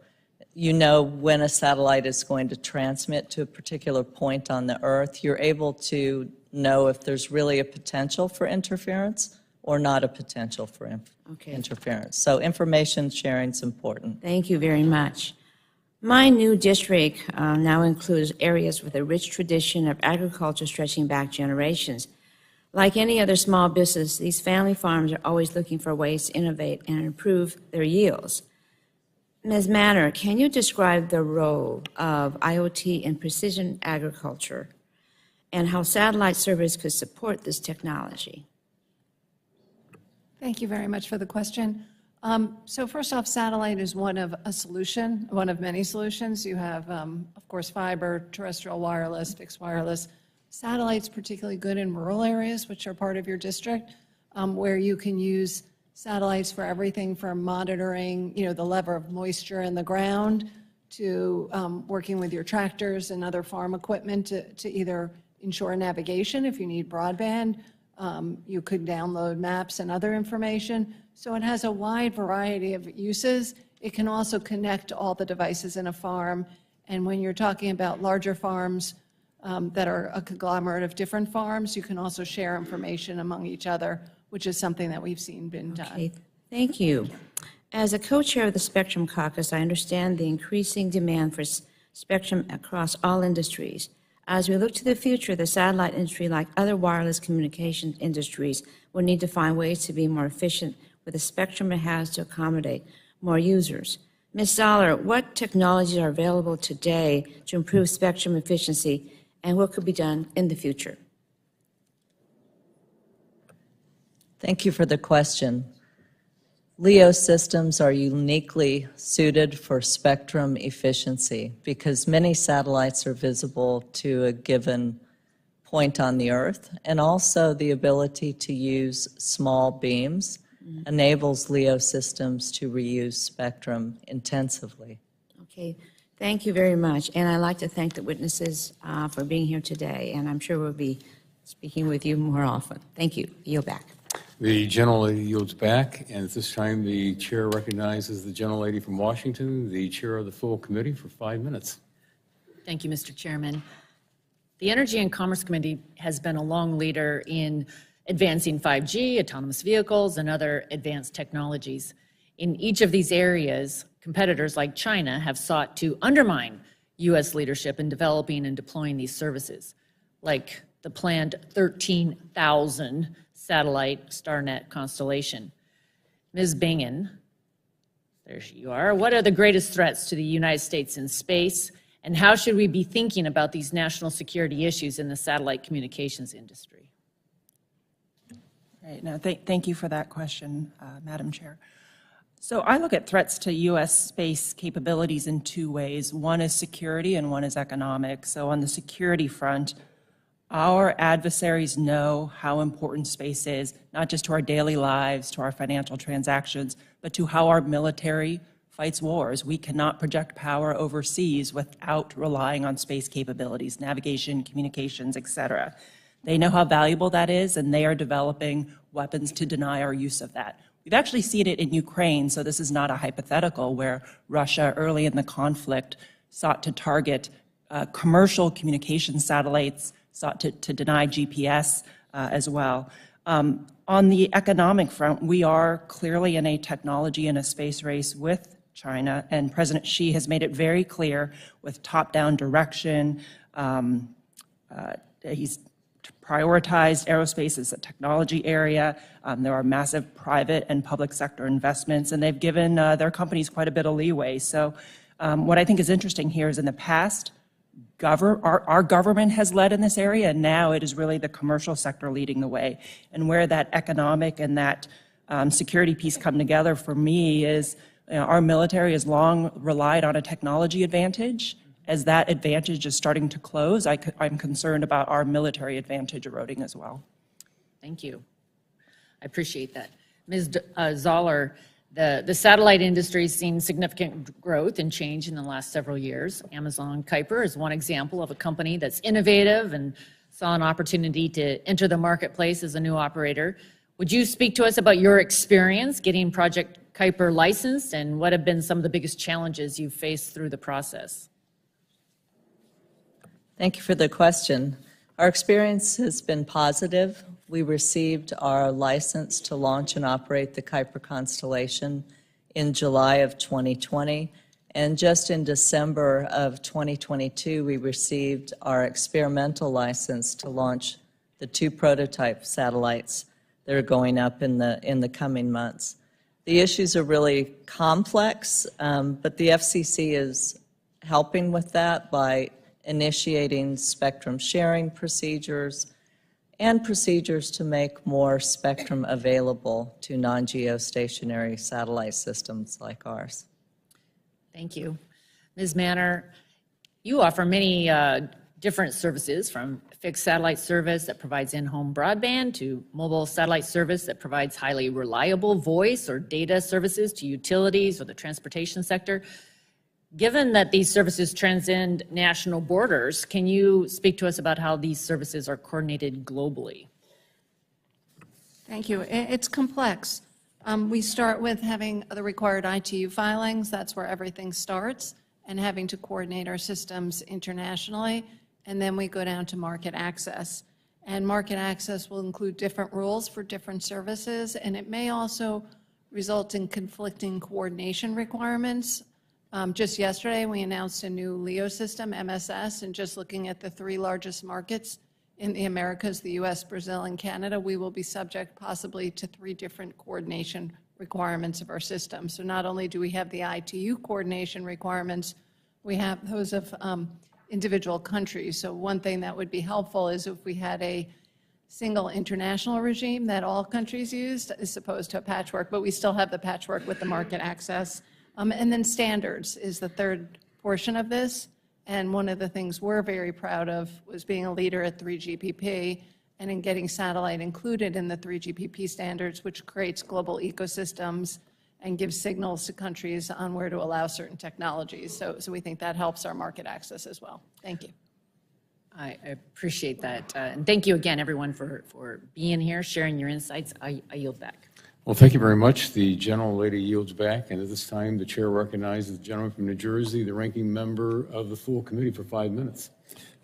you know when a satellite is going to transmit to a particular point on the Earth. You're able to know if there's really a potential for interference or not a potential for interference. So information sharing is important. Thank you very much. My new district now includes areas with a rich tradition of agriculture stretching back generations. Like any other small business, these family farms are always looking for ways to innovate and improve their yields. Ms. Manner, can you describe the role of IoT in precision agriculture and how satellite service could support this technology? Thank you very much for the question. So first off, satellite is one of many solutions. You have, of course, fiber, terrestrial wireless, fixed wireless. Satellite's particularly good in rural areas, which are part of your district, where you can use satellites for everything from monitoring, the level of moisture in the ground to working with your tractors and other farm equipment to either ensure navigation if you need broadband. You could download maps and other information. So it has a wide variety of uses. It can also connect all the devices in a farm. And when you're talking about larger farms that are a conglomerate of different farms, you can also share information among each other, which is something that we've seen been done. Okay, thank you. As a co-chair of the Spectrum Caucus, I understand the increasing demand for spectrum across all industries. As we look to the future, the satellite industry, like other wireless communication industries, will need to find ways to be more efficient with the spectrum it has to accommodate more users. Ms. Zoller, what technologies are available today to improve spectrum efficiency, and what could be done in the future? Thank you for the question. LEO systems are uniquely suited for spectrum efficiency because many satellites are visible to a given point on the Earth, and also the ability to use small beams enables LEO systems to reuse spectrum intensively. Okay, thank you very much. And I'd like to thank the witnesses for being here today, and I'm sure we'll be speaking with you more often. Thank you. Yield back. The gentlelady yields back, and at this time, the chair recognizes the gentlelady from Washington, the chair of the full committee, for 5 minutes. Thank you, Mr. Chairman. The Energy and Commerce Committee has been a long leader in advancing 5G, autonomous vehicles, and other advanced technologies. In each of these areas, competitors like China have sought to undermine U.S. leadership in developing and deploying these services, like the planned 13,000 satellite StarNet constellation. Ms. Bingen, there you are. What are the greatest threats to the United States in space, and how should we be thinking about these national security issues in the satellite communications industry? Right. No, thank you for that question, Madam Chair. So I look at threats to U.S. space capabilities in two ways. One is security and one is economic. So on the security front, our adversaries know how important space is, not just to our daily lives, to our financial transactions, but to how our military fights wars. We cannot project power overseas without relying on space capabilities, navigation, communications, etc. They know how valuable that is, and they are developing weapons to deny our use of that. We've actually seen it in Ukraine, so this is not a hypothetical, where Russia early in the conflict sought to target commercial communication satellites, sought to deny GPS as well. On the economic front, we are clearly in a technology and a space race with China, and President Xi has made it very clear with top-down direction. He's prioritized aerospace as a technology area. There are massive private and public sector investments, and they've given their companies quite a bit of leeway. So what I think is interesting here is in the past, our government has led in this area, and now it is really the commercial sector leading the way. And where that economic and that security piece come together for me is our military has long relied on a technology advantage. As that advantage is starting to close, I'm concerned about our military advantage eroding as well. Thank you. I appreciate that. Ms. Zoller, the satellite industry has seen significant growth and change in the last several years. Amazon Kuiper is one example of a company that's innovative and saw an opportunity to enter the marketplace as a new operator. Would you speak to us about your experience getting Project Kuiper licensed and what have been some of the biggest challenges you've faced through the process? Thank you for the question. Our experience has been positive. We received our license to launch and operate the Kuiper constellation in July of 2020. And just in December of 2022, we received our experimental license to launch the 2 prototype satellites that are going up in the coming months. The issues are really complex, but the FCC is helping with that by initiating spectrum sharing procedures and procedures to make more spectrum available to non-geostationary satellite systems like ours. Thank you. Ms. Manner, you offer many different services, from fixed satellite service that provides in-home broadband to mobile satellite service that provides highly reliable voice or data services to utilities or the transportation sector. Given that these services transcend national borders, can you speak to us about how these services are coordinated globally? Thank you. It's complex. We start with having the required ITU filings. That's where everything starts, and having to coordinate our systems internationally. And then we go down to market access. And market access will include different rules for different services, and it may also result in conflicting coordination requirements. Just yesterday, we announced a new LEO system, MSS, and just looking at the 3 largest markets in the Americas, the US, Brazil, and Canada, we will be subject possibly to 3 different coordination requirements of our system. So not only do we have the ITU coordination requirements, we have those of individual countries. So one thing that would be helpful is if we had a single international regime that all countries used, as opposed to a patchwork, but we still have the patchwork with the market access. And then standards is the third portion of this. And one of the things we're very proud of was being a leader at 3GPP and in getting satellite included in the 3GPP standards, which creates global ecosystems and gives signals to countries on where to allow certain technologies. So we think that helps our market access as well. Thank you. I appreciate that. And thank you again, everyone, for being here, sharing your insights. I yield back. Well, thank you very much. The gentlelady yields back, and at this time, the chair recognizes the gentleman from New Jersey, the ranking member of the full committee, for 5 minutes.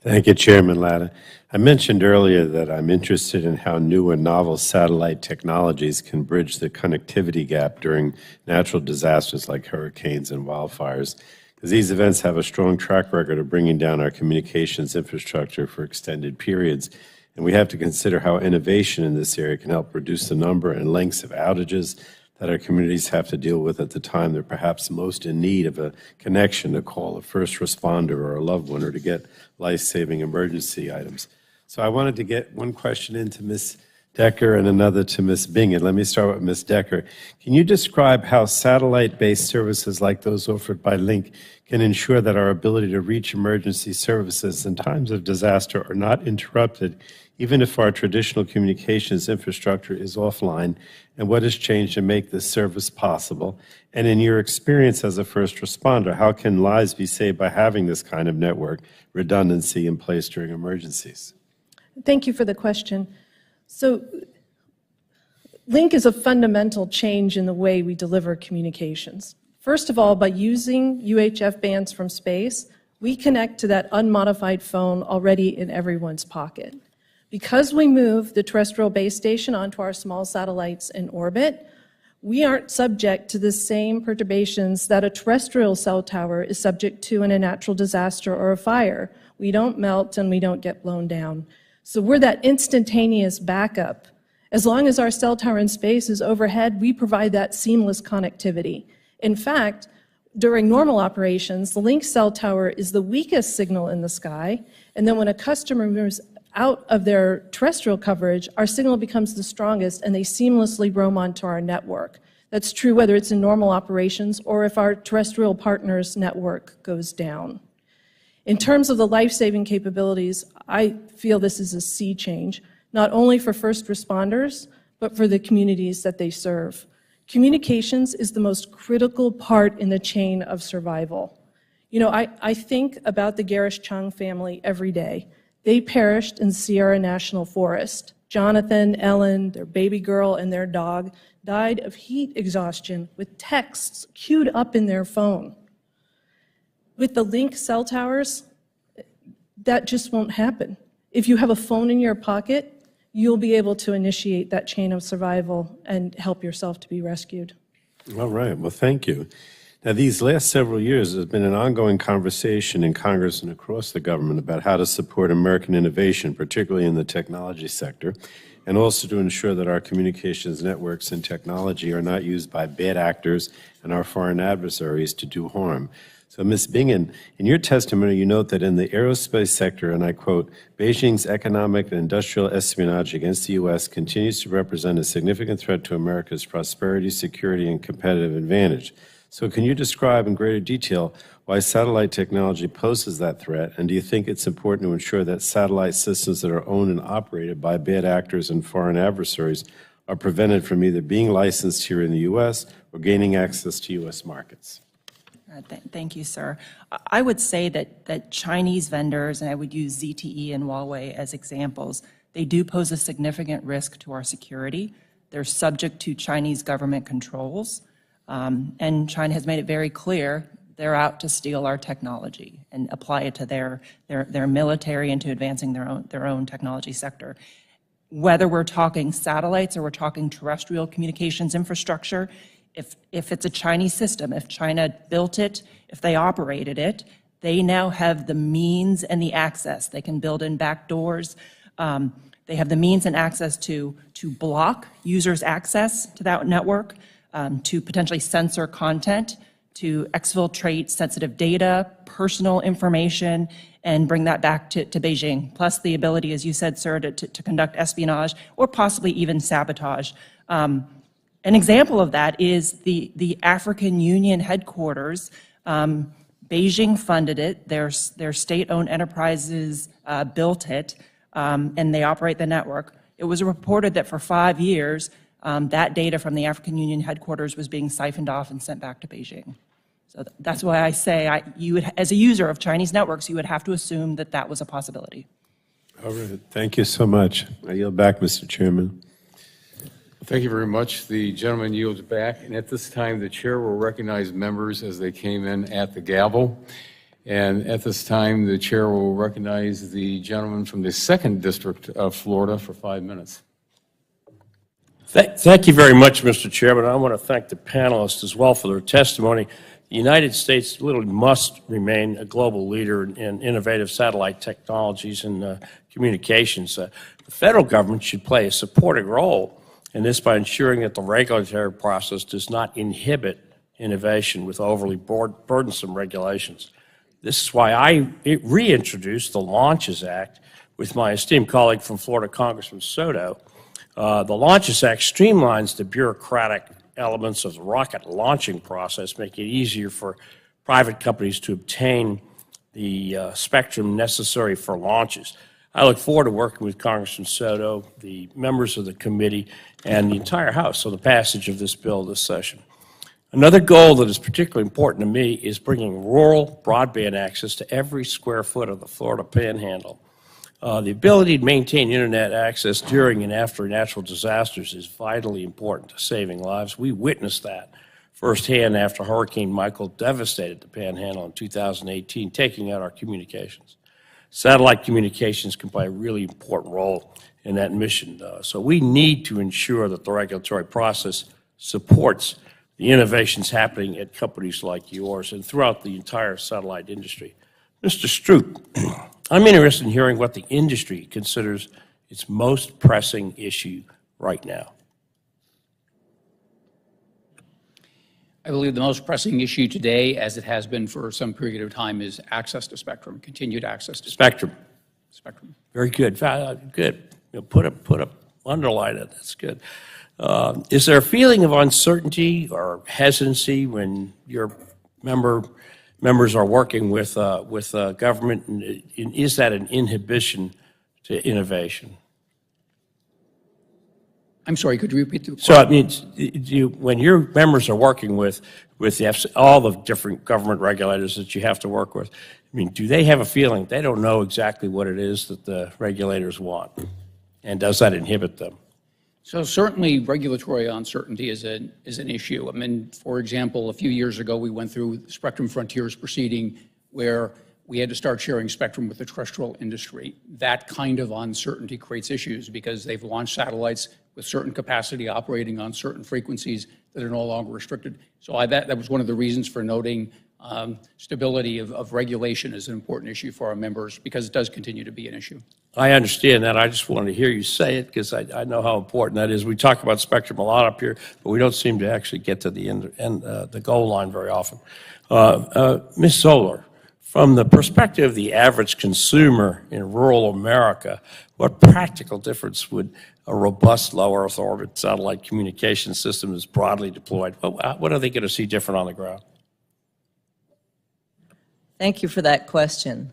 Thank you, Chairman Latta. I mentioned earlier that I'm interested in how new and novel satellite technologies can bridge the connectivity gap during natural disasters like hurricanes and wildfires, because these events have a strong track record of bringing down our communications infrastructure for extended periods. And we have to consider how innovation in this area can help reduce the number and lengths of outages that our communities have to deal with at the time they're perhaps most in need of a connection to call a first responder or a loved one, or to get life-saving emergency items. So I wanted to get one question into Ms. Decker and another to Ms. Bingen. Let me start with Ms. Decker. Can you describe how satellite-based services like those offered by Link can ensure that our ability to reach emergency services in times of disaster are not interrupted, even if our traditional communications infrastructure is offline, and what has changed to make this service possible? And in your experience as a first responder, how can lives be saved by having this kind of network redundancy in place during emergencies? Thank you for the question. So Link is a fundamental change in the way we deliver communications. First of all, by using UHF bands from space, we connect to that unmodified phone already in everyone's pocket. Because we move the terrestrial base station onto our small satellites in orbit, we aren't subject to the same perturbations that a terrestrial cell tower is subject to in a natural disaster or a fire. We don't melt and we don't get blown down. So we're that instantaneous backup. As long as our cell tower in space is overhead, we provide that seamless connectivity. In fact, during normal operations, the Link cell tower is the weakest signal in the sky, and then when a customer moves out of their terrestrial coverage, our signal becomes the strongest and they seamlessly roam onto our network. That's true whether it's in normal operations or if our terrestrial partner's network goes down. In terms of the life-saving capabilities, I feel this is a sea change. not only for first responders, but for the communities that they serve. Communications is the most critical part in the chain of survival. You know, I think about the Garish Chung family every day. They perished in Sierra National Forest. Jonathan, Ellen, their baby girl, and their dog died of heat exhaustion with texts queued up in their phone. With the Link cell towers, that just won't happen. If you have a phone in your pocket, you'll be able to initiate that chain of survival and help yourself to be rescued. All right, well, thank you. Now, these last several years, there's been an ongoing conversation in Congress and across the government about how to support American innovation, particularly in the technology sector, and also to ensure that our communications networks and technology are not used by bad actors and our foreign adversaries to do harm. So, Ms. Bingen, in your testimony, you note that in the aerospace sector, and I quote, Beijing's economic and industrial espionage against the U.S. continues to represent a significant threat to America's prosperity, security, and competitive advantage. So can you describe in greater detail why satellite technology poses that threat, and do you think it's important to ensure that satellite systems that are owned and operated by bad actors and foreign adversaries are prevented from either being licensed here in the U.S. or gaining access to U.S. markets? Thank you, sir. I would say that Chinese vendors, and I would use ZTE and Huawei as examples, they do pose a significant risk to our security. They're subject to Chinese government controls. And China has made it very clear they're out to steal our technology and apply it to their military and to advancing their own technology sector. Whether we're talking satellites or we're talking terrestrial communications infrastructure, if it's a Chinese system, if China built it, if they operated it, they now have the means and the access. They can build in back doors. They have the means and access to block users' access to that network, to potentially censor content, to exfiltrate sensitive data, personal information, and bring that back to Beijing, plus the ability, as you said, sir, to conduct espionage or possibly even sabotage. An example of that is the African Union headquarters. Beijing funded it, their state-owned enterprises built it, and they operate the network. It was reported that for 5 years, that data from the African Union headquarters was being siphoned off and sent back to Beijing. So that's why I say, you would, as a user of Chinese networks, you would have to assume that that was a possibility. All right, thank you so much. I yield back, Mr. Chairman. Thank you very much. The gentleman yields back, and at this time, the chair will recognize members as they came in at the gavel. And at this time, the chair will recognize the gentleman from the 2nd District of Florida for 5 minutes. Thank you very much, Mr. Chairman. I want to thank the panelists as well for their testimony. The United States literally must remain a global leader in innovative satellite technologies and communications. The federal government should play a supporting role in this by ensuring that the regulatory process does not inhibit innovation with overly burdensome regulations. This is why I reintroduced the Launches Act with my esteemed colleague from Florida, Congressman Soto. The Launches Act streamlines the bureaucratic elements of the rocket launching process, making it easier for private companies to obtain the spectrum necessary for launches. I look forward to working with Congressman Soto, the members of the committee, and the entire House on the passage of this bill this session. Another goal that is particularly important to me is bringing rural broadband access to every square foot of the Florida Panhandle. The ability to maintain internet access during and after natural disasters is vitally important to saving lives. We witnessed that firsthand after Hurricane Michael devastated the Panhandle in 2018, taking out our communications. Satellite communications can play a really important role in that mission. So we need to ensure that the regulatory process supports the innovations happening at companies like yours and throughout the entire satellite industry. Mr. Stroop, I'm interested in hearing what the industry considers its most pressing issue right now. I believe the most pressing issue today, as it has been for some period of time, is access to spectrum, continued access to Spectrum. spectrum. Very good. Good. Put up, underline it. That's good. Is there a feeling of uncertainty or hesitancy when your members are working with government, and is that an inhibition to innovation? I'm sorry, could you repeat the So it means when your members are working with all the different government regulators that you have to work with, I mean, do they have a feeling they don't know exactly what it is that the regulators want? And does that inhibit them? So certainly regulatory uncertainty is an issue. I mean, for example, a few years ago, we went through Spectrum Frontiers proceeding where we had to start sharing spectrum with the terrestrial industry. That kind of uncertainty creates issues because they've launched satellites with certain capacity operating on certain frequencies that are no longer restricted. So that was one of the reasons for noting stability of regulation is an important issue for our members because it does continue to be an issue. I understand that. I just wanted to hear you say it because I know how important that is. We talk about spectrum a lot up here, but we don't seem to actually get to the the goal line very often. Ms. Zoller, from the perspective of the average consumer in rural America, what practical difference would a robust low Earth orbit satellite communication system that's broadly deployed, what are they going to see different on the ground? Thank you for that question.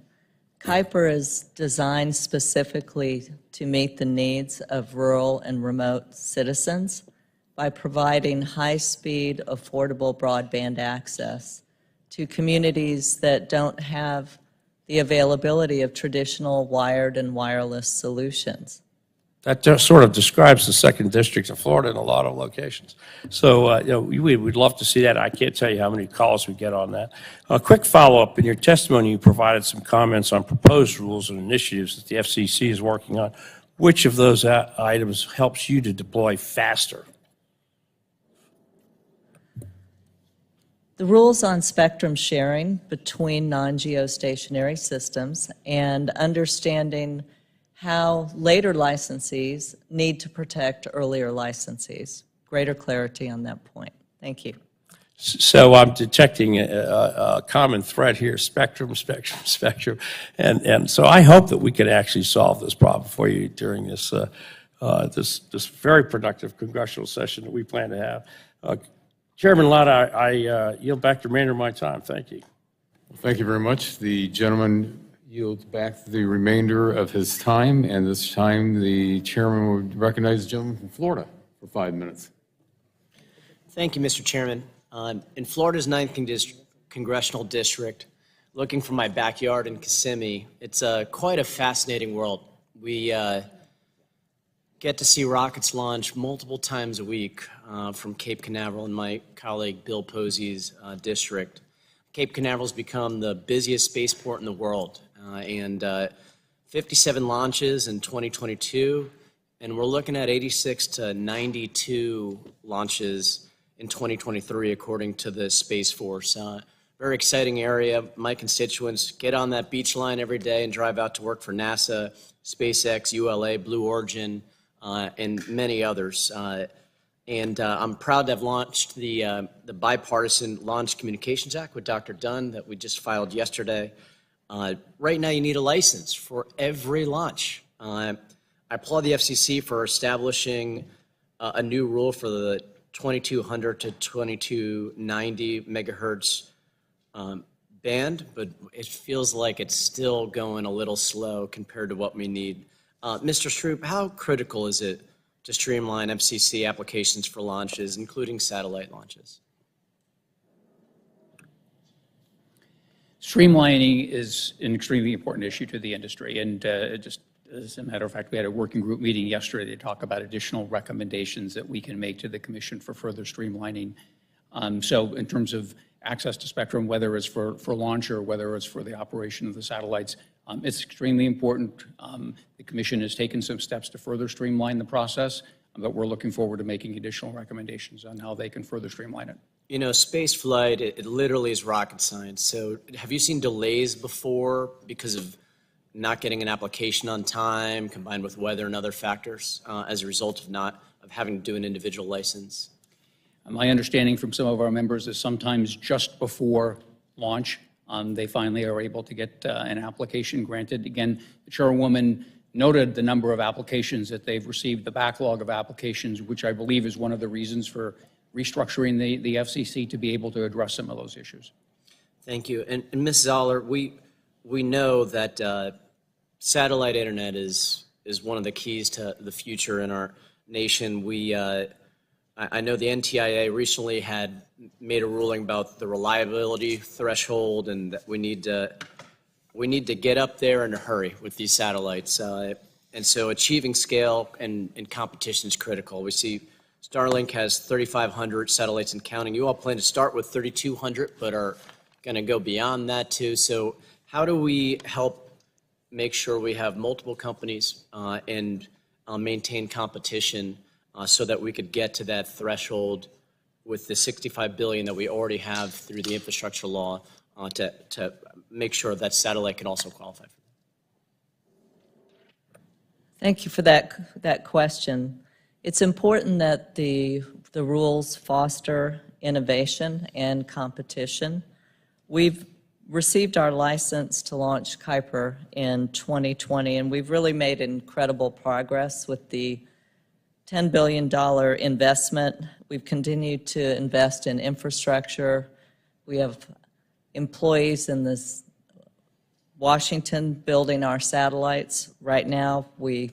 Kuiper is designed specifically to meet the needs of rural and remote citizens by providing high-speed, affordable broadband access to communities that don't have the availability of traditional wired and wireless solutions. That just sort of describes the 2nd District of Florida in a lot of locations. So, we'd love to see that. I can't tell you how many calls we get on that. A quick follow-up. In your testimony, you provided some comments on proposed rules and initiatives that the FCC is working on. Which of those items helps you to deploy faster? The rules on spectrum sharing between non-geostationary systems and understanding how later licensees need to protect earlier licensees. Greater clarity on that point. Thank you. So I'm detecting a common thread here, spectrum. And so I hope that we can actually solve this problem for you during this very productive congressional session that we plan to have. Chairman Latta, I yield back the remainder of my time. Thank you. Thank you very much. The gentleman yields back the remainder of his time, and this time the chairman would recognize the gentleman from Florida for 5 minutes. Thank you, Mr. Chairman. In Florida's 9th Congressional District, looking from my backyard in Kissimmee, it's quite a fascinating world. We get to see rockets launch multiple times a week from Cape Canaveral in my colleague Bill Posey's district. Cape Canaveral has become the busiest spaceport in the world, and 57 launches in 2022, and we're looking at 86 to 92 launches in 2023, according to the Space Force. Very exciting area. My constituents get on that beach line every day and drive out to work for NASA, SpaceX, ULA, Blue Origin, and many others. And I'm proud to have launched the Bipartisan Launch Communications Act with Dr. Dunn that we just filed yesterday. Right now, you need a license for every launch. I applaud the FCC for establishing a new rule for the 2200 to 2290 megahertz band, but it feels like it's still going a little slow compared to what we need. Mr. Stroop, how critical is it to streamline FCC applications for launches, including satellite launches? Streamlining is an extremely important issue to the industry, and just as a matter of fact, we had a working group meeting yesterday to talk about additional recommendations that we can make to the Commission for further streamlining. So in terms of access to spectrum, whether it's for launch or whether it's for the operation of the satellites, it's extremely important. The Commission has taken some steps to further streamline the process, but we're looking forward to making additional recommendations on how they can further streamline it. You know, space flight, it literally is rocket science. So have you seen delays before because of not getting an application on time, combined with weather and other factors, as a result of having to do an individual license? My understanding from some of our members is sometimes just before launch, they finally are able to get an application granted. Again, the chairwoman noted the number of applications that they've received, the backlog of applications, which I believe is one of the reasons for restructuring the FCC to be able to address some of those issues. Thank you. And Ms. Zoller, we know that satellite internet is one of the keys to the future in our nation. I know the NTIA recently had made a ruling about the reliability threshold, and that we need to get up there in a hurry with these satellites. And so achieving scale and competition is critical. We see Starlink has 3,500 satellites and counting. You all plan to start with 3,200, but are going to go beyond that too. So how do we help make sure we have multiple companies and maintain competition so that we could get to that threshold with the $65 billion that we already have through the infrastructure law to make sure that satellite can also qualify for that? Thank you for that question. It's important that the rules foster innovation and competition. We've received our license to launch Kuiper in 2020, and we've really made incredible progress with the $10 billion investment. We've continued to invest in infrastructure. We have employees in this Washington building our satellites. Right now, we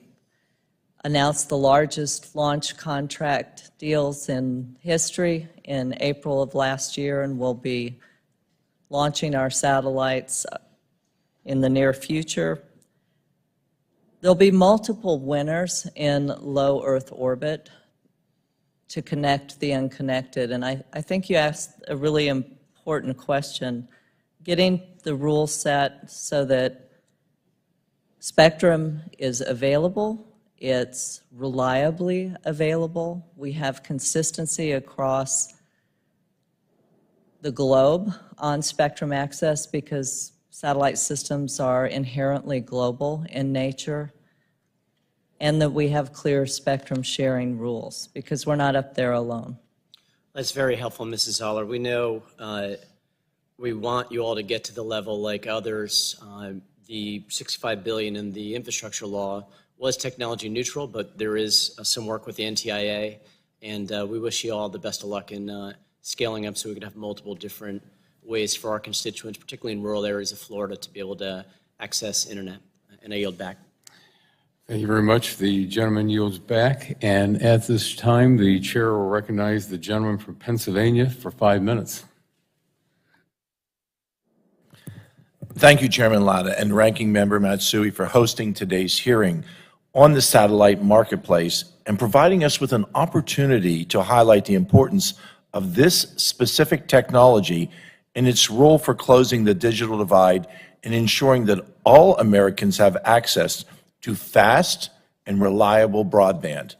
announced the largest launch contract deals in history in April of last year, and we'll be launching our satellites in the near future. There'll be multiple winners in low Earth orbit to connect the unconnected, and I think you asked a really important question. Getting the rules set so that spectrum is available, it's reliably available. We have consistency across the globe on spectrum access because satellite systems are inherently global in nature, and that we have clear spectrum sharing rules because we're not up there alone. That's very helpful, Mrs. Zoller. We know we want you all to get to the level like others. The $65 billion in the infrastructure law was technology neutral, but there is some work with the NTIA, and we wish you all the best of luck in scaling up so we could have multiple different ways for our constituents, particularly in rural areas of Florida, to be able to access internet. And I yield back. Thank you very much. The gentleman yields back, and at this time, the chair will recognize the gentleman from Pennsylvania for 5 minutes. Thank you, Chairman Latta and Ranking Member Matsui, for hosting today's hearing on the satellite marketplace and providing us with an opportunity to highlight the importance of this specific technology and its role for closing the digital divide and ensuring that all Americans have access to fast and reliable broadband.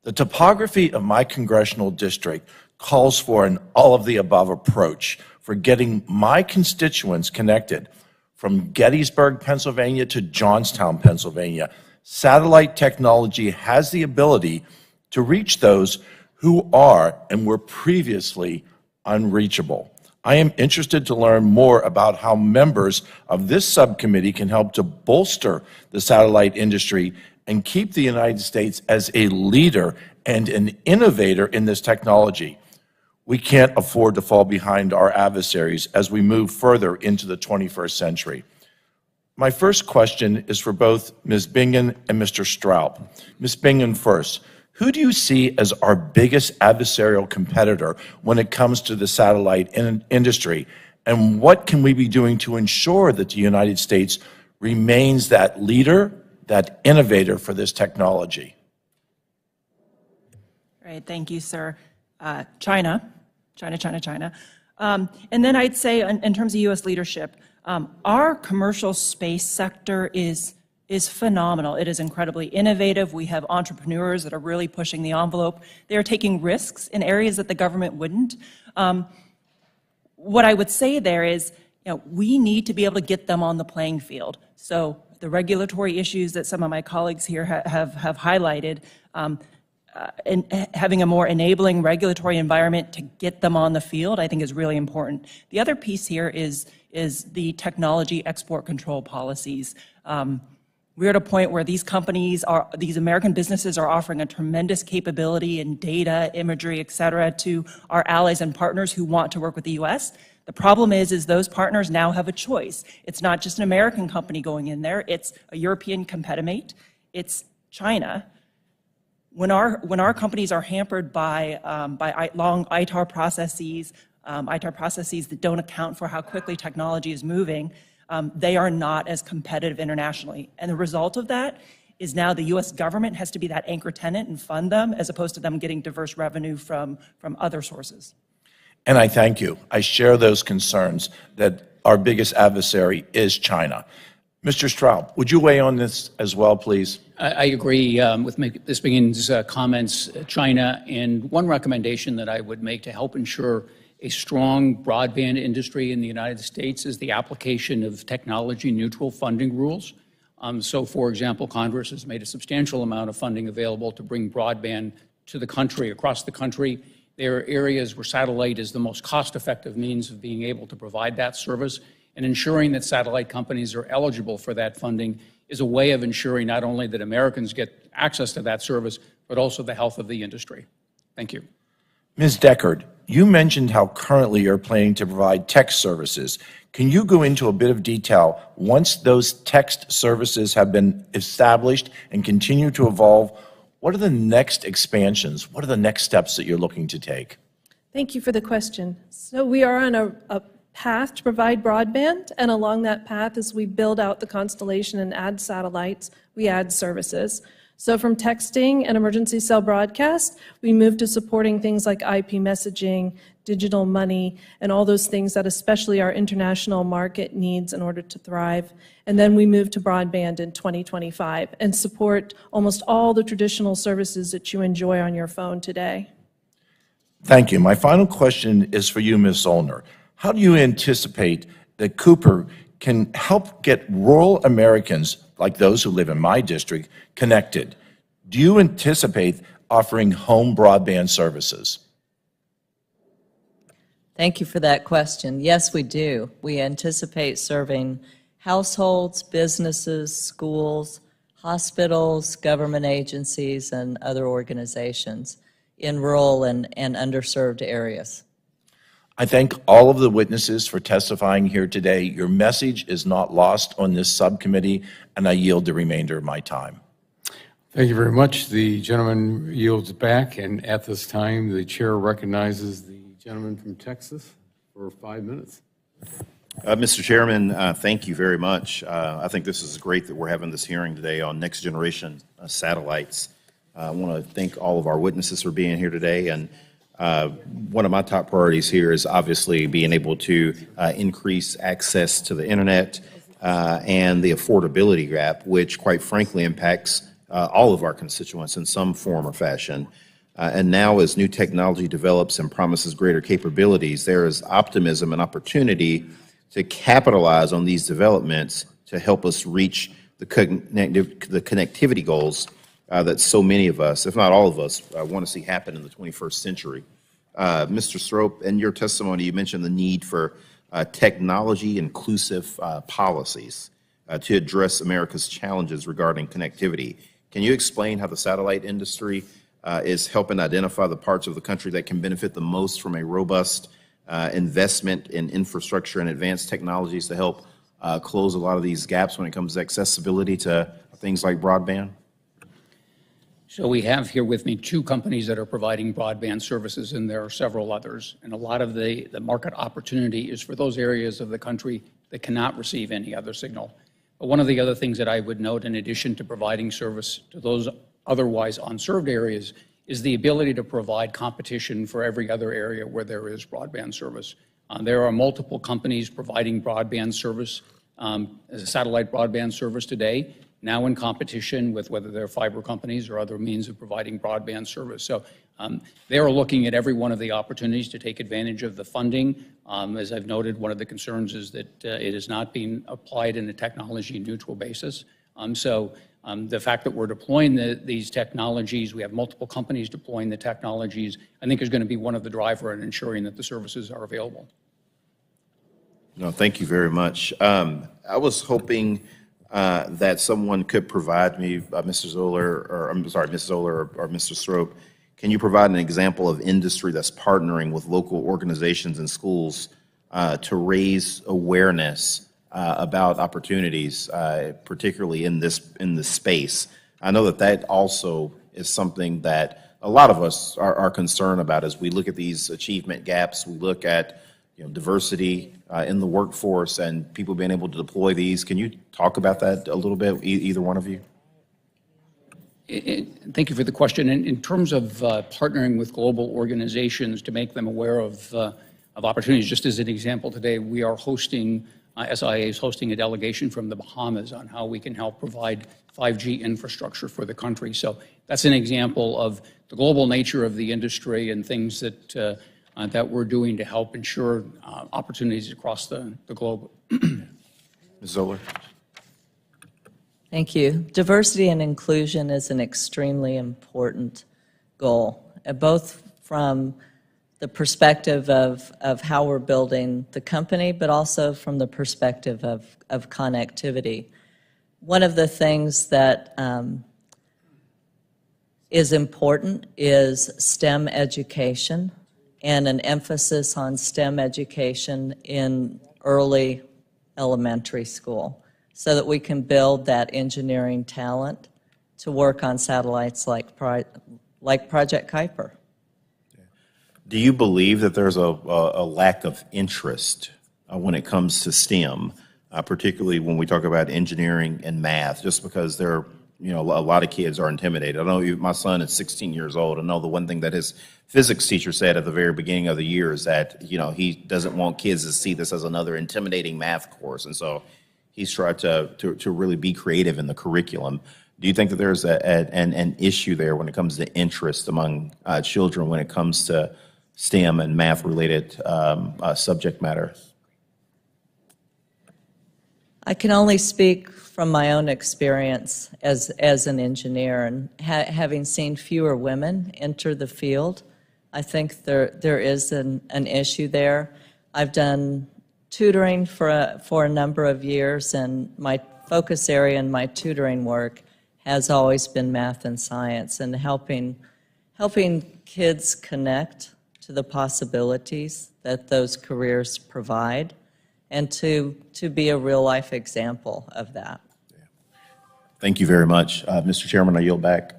The topography of my congressional district calls for an all-of-the-above approach for getting my constituents connected. From Gettysburg, Pennsylvania to Johnstown, Pennsylvania, satellite technology has the ability to reach those who are and were previously unreachable. I am interested to learn more about how members of this subcommittee can help to bolster the satellite industry and keep the United States as a leader and an innovator in this technology. We can't afford to fall behind our adversaries as we move further into the 21st century. My first question is for both Ms. Bingen and Mr. Straub. Ms. Bingen first. Who do you see as our biggest adversarial competitor when it comes to the satellite industry? And what can we be doing to ensure that the United States remains that leader, that innovator for this technology? Right, thank you, sir. China. And then I'd say in terms of U.S. leadership, our commercial space sector is phenomenal. It is incredibly innovative. We have entrepreneurs that are really pushing the envelope. They are taking risks in areas that the government wouldn't. What I would say there is, we need to be able to get them on the playing field. So the regulatory issues that some of my colleagues here have highlighted, and having a more enabling regulatory environment to get them on the field, I think is really important. The other piece here is the technology export control policies. We're at a point where these American businesses are offering a tremendous capability in data, imagery, et cetera, to our allies and partners who want to work with the U.S. The problem is those partners now have a choice. It's not just an American company going in there, it's a European competitor, it's China. When our companies are hampered by long ITAR processes that don't account for how quickly technology is moving, they are not as competitive internationally. And the result of that is now the U.S. government has to be that anchor tenant and fund them, as opposed to them getting diverse revenue from other sources. And I thank you. I share those concerns that our biggest adversary is China. Mr. Straub, would you weigh on this as well, please? I agree with Ms. McGinn's comments, China, and one recommendation that I would make to help ensure a strong broadband industry in the United States is the application of technology-neutral funding rules. So, for example, Congress has made a substantial amount of funding available to bring broadband to the country, across the country. There are areas where satellite is the most cost-effective means of being able to provide that service, and ensuring that satellite companies are eligible for that funding is a way of ensuring not only that Americans get access to that service, but also the health of the industry. Thank you. Ms. Deckard, you mentioned how currently you're planning to provide text services. Can you go into a bit of detail once those text services have been established and continue to evolve? What are the next expansions? What are the next steps that you're looking to take? Thank you for the question. So we are on a path to provide broadband, and along that path, as we build out the constellation and add satellites, we add services. So from texting and emergency cell broadcast, we move to supporting things like IP messaging, digital money, and all those things that especially our international market needs in order to thrive. And then we move to broadband in 2025 and support almost all the traditional services that you enjoy on your phone today. Thank you. My final question is for you, Ms. Zollner. How do you anticipate that Cooper can help get rural Americans, like those who live in my district, connected? Do you anticipate offering home broadband services? Thank you for that question. Yes, we do. We anticipate serving households, businesses, schools, hospitals, government agencies, and other organizations in rural and underserved areas. I thank all of the witnesses for testifying here today. Your message is not lost on this subcommittee, and I yield the remainder of my time. Thank you very much. The gentleman yields back, and at this time, the chair recognizes the gentleman from Texas for 5 minutes. Mr. Chairman, thank you very much. I think this is great that we're having this hearing today on next generation satellites. I want to thank all of our witnesses for being here today, and one of my top priorities here is obviously being able to increase access to the internet and the affordability gap, which quite frankly impacts all of our constituents in some form or fashion. And now as new technology develops and promises greater capabilities, there is optimism and opportunity to capitalize on these developments to help us reach the connectivity goals that so many of us, if not all of us, want to see happen in the 21st century. Mr. Strope, in your testimony, you mentioned the need for technology-inclusive policies to address America's challenges regarding connectivity. Can you explain how the satellite industry is helping identify the parts of the country that can benefit the most from a robust investment in infrastructure and advanced technologies to help close a lot of these gaps when it comes to accessibility to things like broadband? So we have here with me two companies that are providing broadband services, and there are several others. And a lot of the market opportunity is for those areas of the country that cannot receive any other signal. But one of the other things that I would note, in addition to providing service to those otherwise unserved areas, is the ability to provide competition for every other area where there is broadband service. There are multiple companies providing broadband service, satellite broadband service today, now in competition with whether they're fiber companies or other means of providing broadband service. So they are looking at every one of the opportunities to take advantage of the funding. As I've noted, one of the concerns is that it is not being applied in a technology-neutral basis. The fact that we're deploying these technologies, we have multiple companies deploying the technologies, I think is going to be one of the driver in ensuring that the services are available. No, thank you very much. I was hoping that someone could provide me, Mr. Zoller, or I'm sorry, Ms. Zoller or Mr. Strope, can you provide an example of industry that's partnering with local organizations and schools to raise awareness about opportunities, particularly in this space? I know that also is something that a lot of us are concerned about as we look at these achievement gaps. We look at diversity in the workforce and people being able to deploy these. Can you talk about that a little bit, either one of you? Thank you for the question. In terms of partnering with global organizations to make them aware of opportunities, just as an example, today we are hosting, SIA is hosting a delegation from the Bahamas on how we can help provide 5G infrastructure for the country. So that's an example of the global nature of the industry and things that that we're doing to help ensure opportunities across the globe. Ms. Zoller? Thank you. Diversity and inclusion is an extremely important goal, both from the perspective of how we're building the company, but also from the perspective of connectivity. One of the things that is important is STEM education and an emphasis on STEM education in early elementary school, so that we can build that engineering talent to work on satellites like Project Kuiper. Do you believe that there's a lack of interest when it comes to STEM, particularly when we talk about engineering and math, just because a lot of kids are intimidated? I know my son is 16 years old. I know the one thing that his physics teacher said at the very beginning of the year is that, he doesn't want kids to see this as another intimidating math course. And so he's tried to really be creative in the curriculum. Do you think that there's an issue there when it comes to interest among children when it comes to STEM and math-related subject matter? I can only speak from my own experience as an engineer, and having seen fewer women enter the field, I think there is an issue there. I've done tutoring for a number of years, and my focus area in my tutoring work has always been math and science, and helping kids connect to the possibilities that those careers provide, and to be a real-life example of that. Thank you very much. Mr. Chairman, I yield back.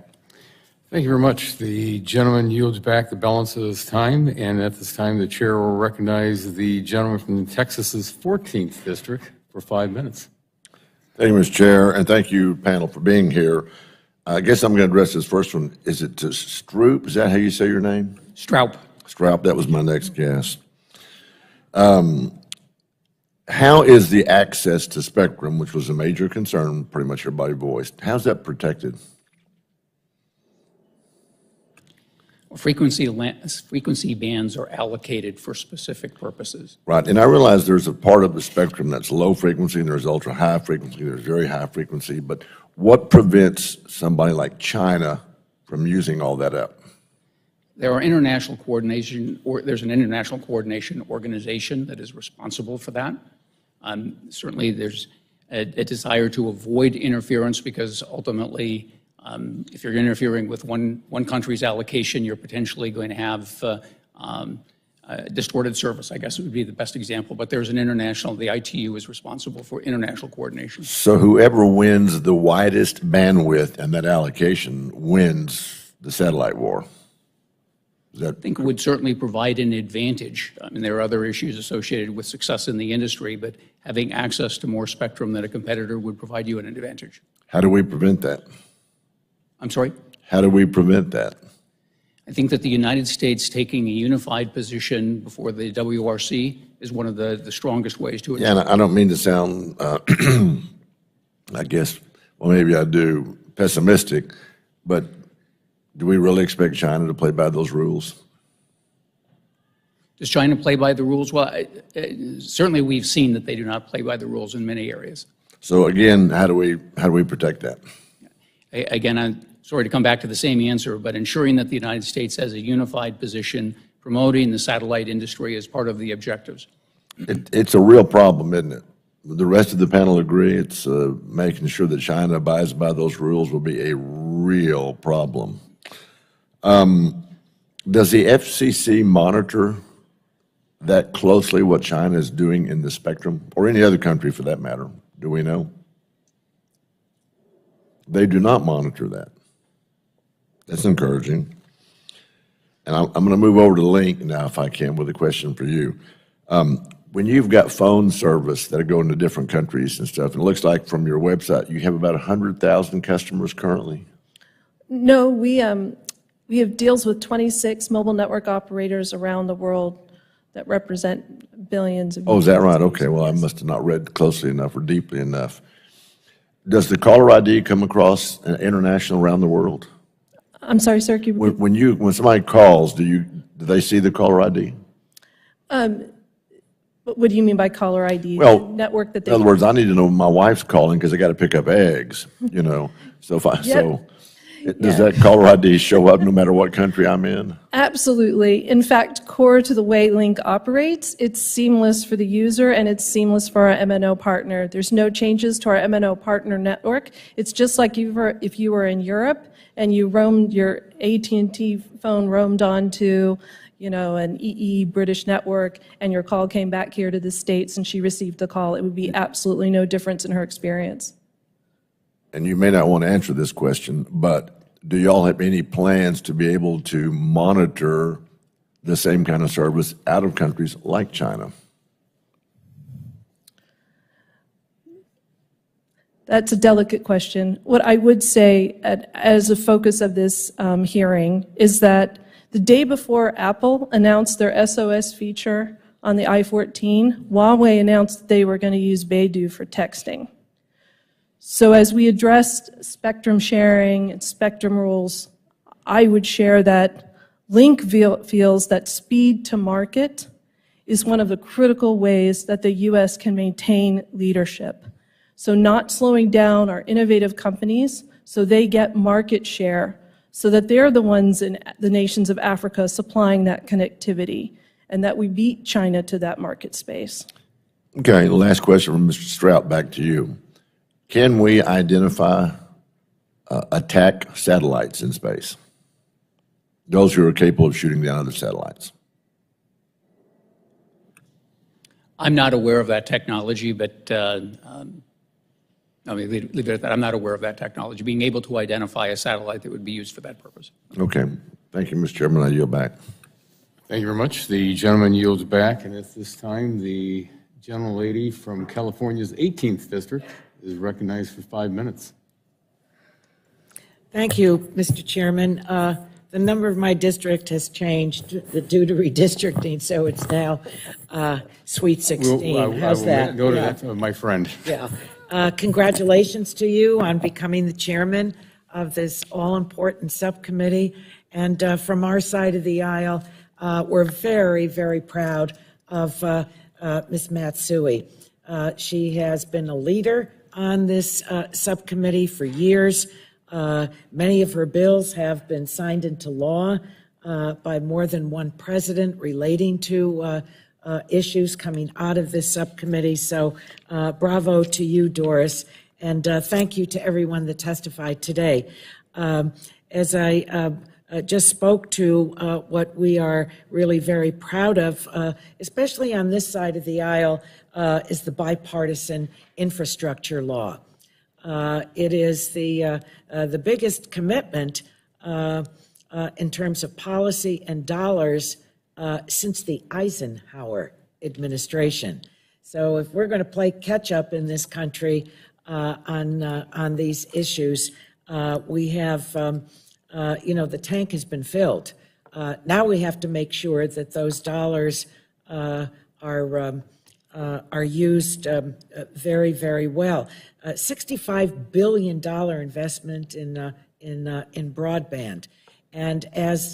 Thank you very much. The gentleman yields back the balance of his time, and at this time, the chair will recognize the gentleman from Texas's 14th District for 5 minutes. Thank you, Mr. Chair, and thank you, panel, for being here. I guess I'm going to address this first one. Is it to Stroop? Is that how you say your name? Straub. Straub, that was my next guess. How is the access to spectrum, which was a major concern pretty much everybody voiced, how's that protected? Frequency bands are allocated for specific purposes. Right, and I realize there's a part of the spectrum that's low frequency and there's ultra high frequency, there's very high frequency, but what prevents somebody like China from using all that up? There are international coordination, or there's an international coordination organization that is responsible for that. Certainly there's a desire to avoid interference, because ultimately, if you're interfering with one country's allocation, you're potentially going to have distorted service, I guess would be the best example. But there's an international, the ITU is responsible for international coordination. So whoever wins the widest bandwidth and that allocation wins the satellite war? I think it would certainly provide an advantage. I mean, there are other issues associated with success in the industry, but having access to more spectrum than a competitor would provide you an advantage. How do we prevent that? I'm sorry? How do we prevent that? I think that the United States taking a unified position before the WRC is one of the strongest ways to achieve. Yeah, and I don't mean to sound, I guess, well, maybe I do, pessimistic, but do we really expect China to play by those rules? Does China play by the rules? Well, certainly we've seen that they do not play by the rules in many areas. So again, how do we protect that? Again, I'm sorry to come back to the same answer, but ensuring that the United States has a unified position, promoting the satellite industry as part of the objectives. It's a real problem, isn't it? The rest of the panel agree. It's making sure that China abides by those rules will be a real problem. Does the FCC monitor that closely what China is doing in the spectrum, or any other country for that matter? Do we know? They do not monitor that. That's encouraging. And I'm going to move over to Link now, if I can, with a question for you. When you've got phone service that are going to different countries and stuff, and it looks like from your website, you have about 100,000 customers currently? No, we have deals with 26 mobile network operators around the world that represent billions of Oh, is that right? users. Okay, well, I must have not read closely enough or deeply enough. Does the caller ID come across international around the world? I'm sorry, sir, could you repeat? When somebody calls, do they see the caller ID? What do you mean by caller ID? Well, The network that they in other words, I need to know when my wife's calling because I got to pick up eggs, you know. So does that caller ID show up no matter what country I'm in? Absolutely. In fact, core to the way Link operates, it's seamless for the user and it's seamless for our MNO partner. There's no changes to our MNO partner network. It's just like if you were in Europe and you roamed your AT&T phone roamed onto, you know, an EE British network, and your call came back here to the States and she received the call, it would be absolutely no difference in her experience. And you may not want to answer this question, but do y'all have any plans to be able to monitor the same kind of service out of countries like China? That's a delicate question. What I would say as a focus of this hearing is that the day before Apple announced their SOS feature on the iPhone, Huawei announced that they were going to use Beidou for texting. So as we addressed spectrum sharing and spectrum rules, I would share that Link feels that speed to market is one of the critical ways that the U.S. can maintain leadership. So not slowing down our innovative companies so they get market share, so that they're the ones in the nations of Africa supplying that connectivity, and that we beat China to that market space. Okay, last question from Mr. Strout, back to you. Can we identify attack satellites in space? Those who are capable of shooting down other satellites? I'm not aware of that technology, but leave it at that. I'm not aware of that technology, being able to identify a satellite that would be used for that purpose. Okay. Thank you, Mr. Chairman. I yield back. Thank you very much. The gentleman yields back, and at this time, the gentlelady from California's 18th District is recognized for 5 minutes. Thank you, Mr. Chairman. The number of my district has changed due to redistricting, so it's now Sweet 16. How's that? Go to that, my friend. Yeah. Congratulations to you on becoming the chairman of this all-important subcommittee. And from our side of the aisle, we're very, very proud of Ms. Matsui. She has been a leader on this subcommittee for years. Many of her bills have been signed into law by more than one president relating to issues coming out of this subcommittee. So bravo to you, Doris, and thank you to everyone that testified today. As I just spoke to, what we are really very proud of, especially on this side of the aisle, is the bipartisan infrastructure law. It is the biggest commitment in terms of policy and dollars since the Eisenhower administration. So if we're going to play catch up in this country on these issues, we have, the tank has been filled. Now we have to make sure that those dollars are used very, very well. $65 billion investment in broadband, and as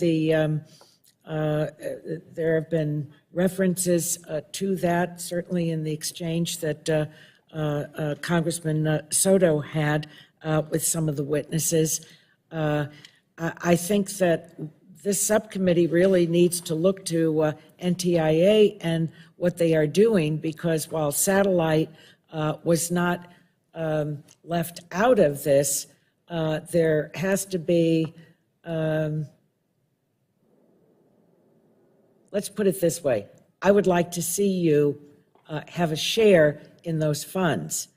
there have been references to that, certainly in the exchange that Congressman Soto had with some of the witnesses. I think that this subcommittee really needs to look to NTIA and what they are doing, because while satellite was not left out of this, there has to be, let's put it this way, I would like to see you have a share in those funds,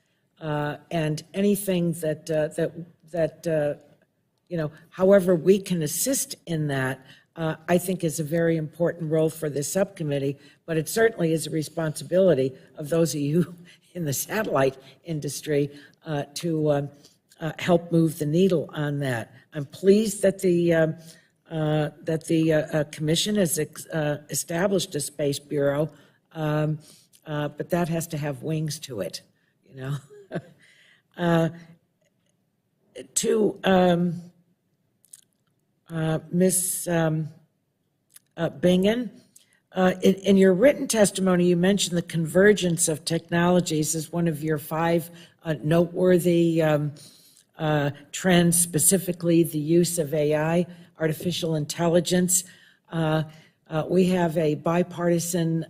and anything that however we can assist in that, I think is a very important role for this subcommittee, but it certainly is a responsibility of those of you in the satellite industry to help move the needle on that. I'm pleased that the commission has established a space bureau, but that has to have wings to it, to Ms. Bingen, in your written testimony, you mentioned the convergence of technologies as one of your 5 noteworthy trends, specifically the use of AI, artificial intelligence. We have a bipartisan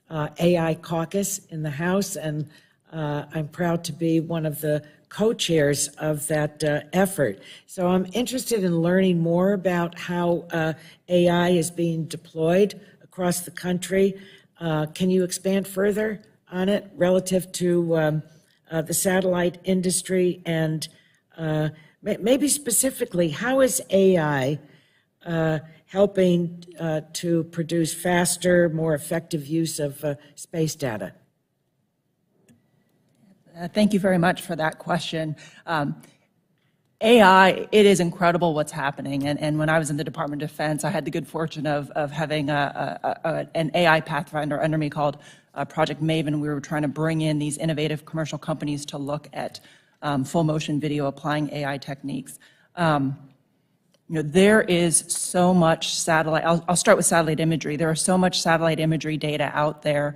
AI caucus in the House, and I'm proud to be one of the co-chairs of that effort. So I'm interested in learning more about how AI is being deployed across the country. Can you expand further on it relative to the satellite industry, and maybe specifically, how is AI helping to produce faster, more effective use of space data? Thank you very much for that question. AI, it is incredible what's happening. And when I was in the Department of Defense, I had the good fortune of having an AI pathfinder under me called Project Maven. We were trying to bring in these innovative commercial companies to look at full motion video applying AI techniques. There is so much satellite, I'll start with satellite imagery. There is so much satellite imagery data out there.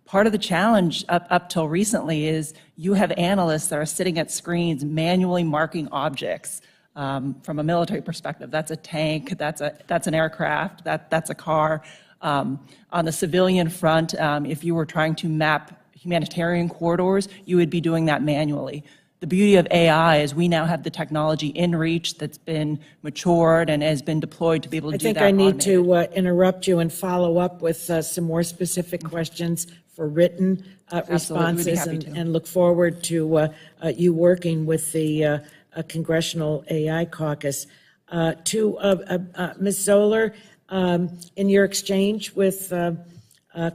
Part of the challenge up till recently is you have analysts that are sitting at screens manually marking objects. From a military perspective, that's a tank, that's an aircraft, that's a car. On the civilian front, if you were trying to map humanitarian corridors, you would be doing that manually. The beauty of AI is we now have the technology in reach that's been matured and has been deployed to be able to do that. I think I need to interrupt you and follow up with some more specific questions for written responses, and look forward to you working with the Congressional AI Caucus. To Ms. Zoller, in your exchange with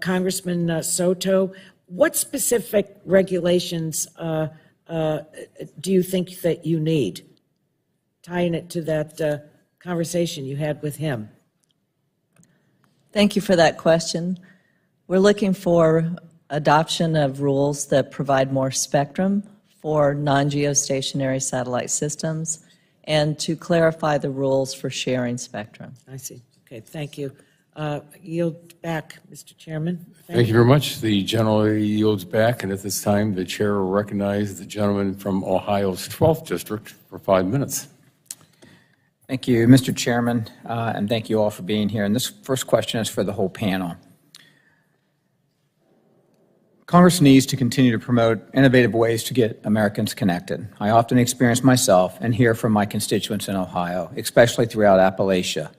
Congressman Soto, what specific regulations do you think that you need, tying it to that conversation you had with him? Thank you for that question. We're looking for adoption of rules that provide more spectrum for non-geostationary satellite systems and to clarify the rules for sharing spectrum. I see. Okay, thank you. Yield back, Mr. Chairman. Thank you very much. The gentleman yields back, and at this time, the chair will recognize the gentleman from Ohio's 12th District for 5 minutes. Thank you, Mr. Chairman, and thank you all for being here. And this first question is for the whole panel. Congress needs to continue to promote innovative ways to get Americans connected. I often experience myself and hear from my constituents in Ohio, especially throughout Appalachia,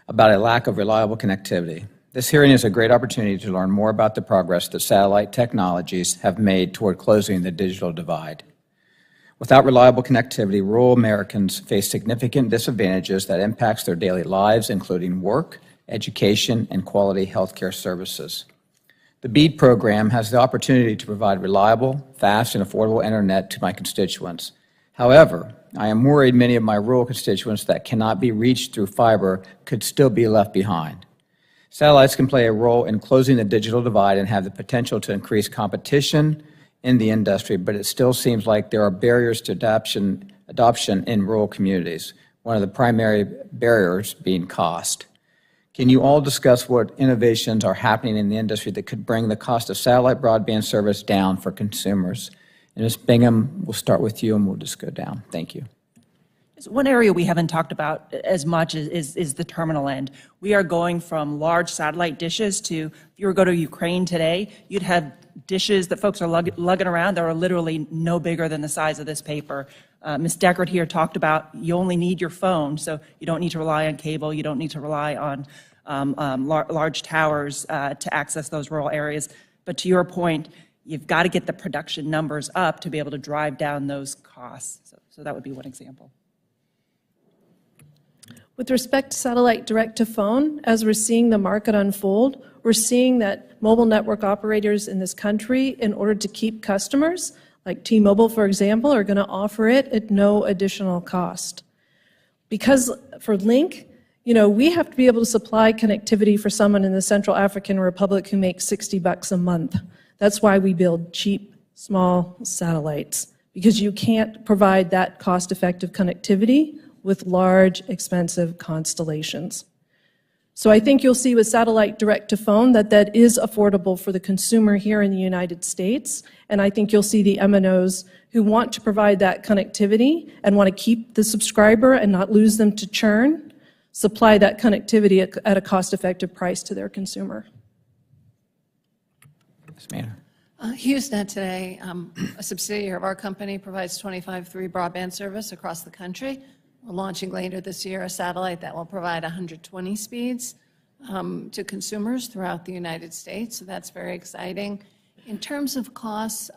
about a lack of reliable connectivity. This hearing is a great opportunity to learn more about the progress that satellite technologies have made toward closing the digital divide. Without reliable connectivity, rural Americans face significant disadvantages that impacts their daily lives, including work, education, and quality health care services. The BEAD program has the opportunity to provide reliable, fast, and affordable internet to my constituents. However, I am worried many of my rural constituents that cannot be reached through fiber could still be left behind. Satellites can play a role in closing the digital divide and have the potential to increase competition in the industry, but it still seems like there are barriers to adoption in rural communities, one of the primary barriers being cost. Can you all discuss what innovations are happening in the industry that could bring the cost of satellite broadband service down for consumers? And Ms. Bingham, we'll start with you and we'll just go down. Thank you. One area we haven't talked about as much is the terminal end. We are going from large satellite dishes to, if you were to go to Ukraine today, you'd have dishes that folks are lugging around that are literally no bigger than the size of this paper. Ms. Deckard here talked about you only need your phone, so you don't need to rely on cable, you don't need to rely on large towers to access those rural areas. But to your point, you've got to get the production numbers up to be able to drive down those costs. So that would be one example. With respect to satellite direct-to-phone, as we're seeing the market unfold, we're seeing that mobile network operators in this country, in order to keep customers, like T-Mobile, for example, are going to offer it at no additional cost. Because for Link, we have to be able to supply connectivity for someone in the Central African Republic who makes $60 a month. That's why we build cheap, small satellites, because you can't provide that cost-effective connectivity with large, expensive constellations. So I think you'll see with satellite direct-to-phone that is affordable for the consumer here in the United States, and I think you'll see the MNOs who want to provide that connectivity and want to keep the subscriber and not lose them to churn, supply that connectivity at a cost-effective price to their consumer. Ms. Manor. HughesNet today, a subsidiary of our company, provides 25/3 broadband service across the country. We're launching later this year a satellite that will provide 120 speeds to consumers throughout the United States, so that's very exciting. In terms of costs,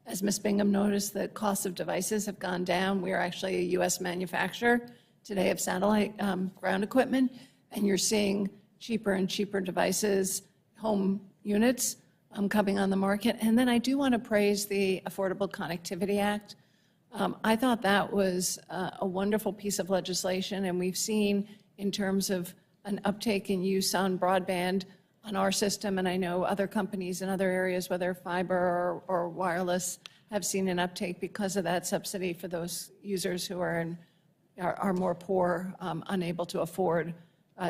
as Ms. Bingham noticed, the cost of devices have gone down. We are actually a U.S. manufacturer today of satellite ground equipment, and you're seeing cheaper and cheaper devices, home units, coming on the market. And then I do want to praise the Affordable Connectivity Act. I thought that was a wonderful piece of legislation, and we've seen in terms of an uptake in use on broadband on our system, and I know other companies in other areas, whether fiber or wireless, have seen an uptake because of that subsidy for those users who are more poor, unable to afford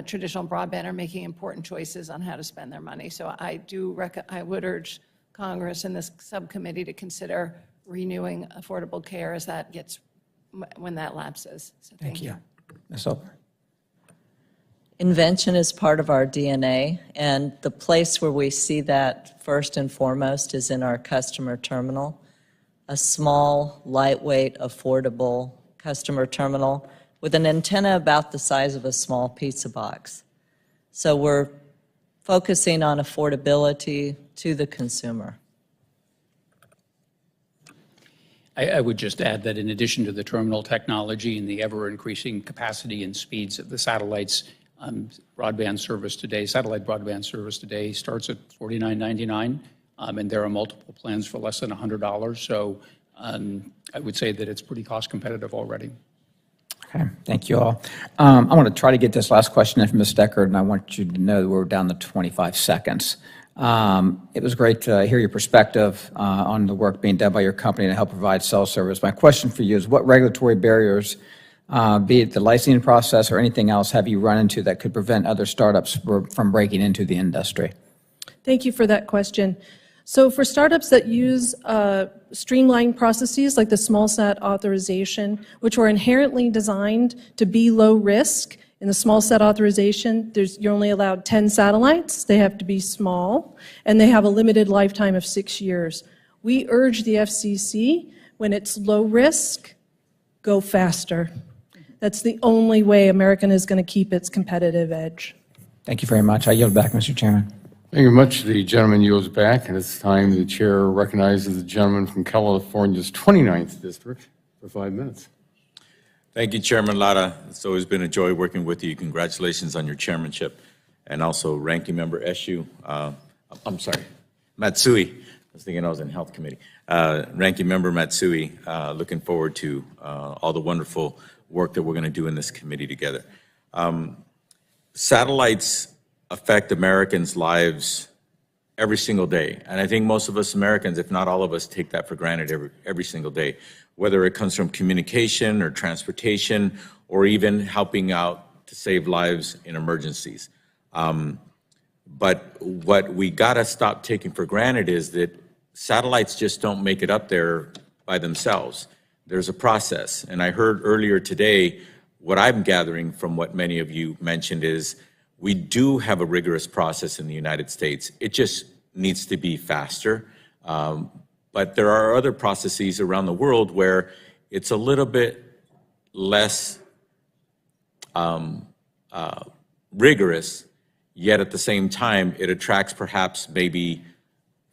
traditional broadband, or making important choices on how to spend their money. So I would urge Congress and this subcommittee to consider renewing Affordable Care as that gets, when that lapses. So thank you. Ms. Soper. Invention is part of our DNA, and the place where we see that first and foremost is in our customer terminal. A small, lightweight, affordable customer terminal with an antenna about the size of a small pizza box. So we're focusing on affordability to the consumer. I would just add that in addition to the terminal technology and the ever-increasing capacity and speeds of the satellites, broadband service today, satellite broadband service today starts at $49.99, and there are multiple plans for less than $100. So I would say that it's pretty cost competitive already. Okay, thank you all. I want to try to get this last question in from Ms. Deckard, and I want you to know that we're down to 25 seconds. It was great to hear your perspective on the work being done by your company to help provide cell service. My question for you is, what regulatory barriers, be it the licensing process or anything else, have you run into that could prevent other startups from breaking into the industry? Thank you for that question. So for startups that use streamlined processes like the small-sat authorization, which were inherently designed to be low risk, in the small-sat authorization, you're only allowed 10 satellites. They have to be small, and they have a limited lifetime of 6 years. We urge the FCC, when it's low risk, go faster. That's the only way American is going to keep its competitive edge. Thank you very much. I yield back, Mr. Chairman. Thank you very much. The gentleman yields back, and it's time the chair recognizes the gentleman from California's 29th District for 5 minutes. Thank you, Chairman Lara. It's always been a joy working with you. Congratulations on your chairmanship. And also Ranking Member Matsui. I was thinking I was in Health Committee. Ranking Member Matsui, looking forward to all the wonderful work that we're going to do in this committee together. Satellites affect Americans' lives every single day. And I think most of us Americans, if not all of us, take that for granted every single day, whether it comes from communication or transportation or even helping out to save lives in emergencies. But what we gotta stop taking for granted is that satellites just don't make it up there by themselves. There's a process. And I heard earlier today, what I'm gathering from what many of you mentioned is we do have a rigorous process in the United States. It just needs to be faster. But there are other processes around the world where it's a little bit less rigorous, yet at the same time, it attracts perhaps maybe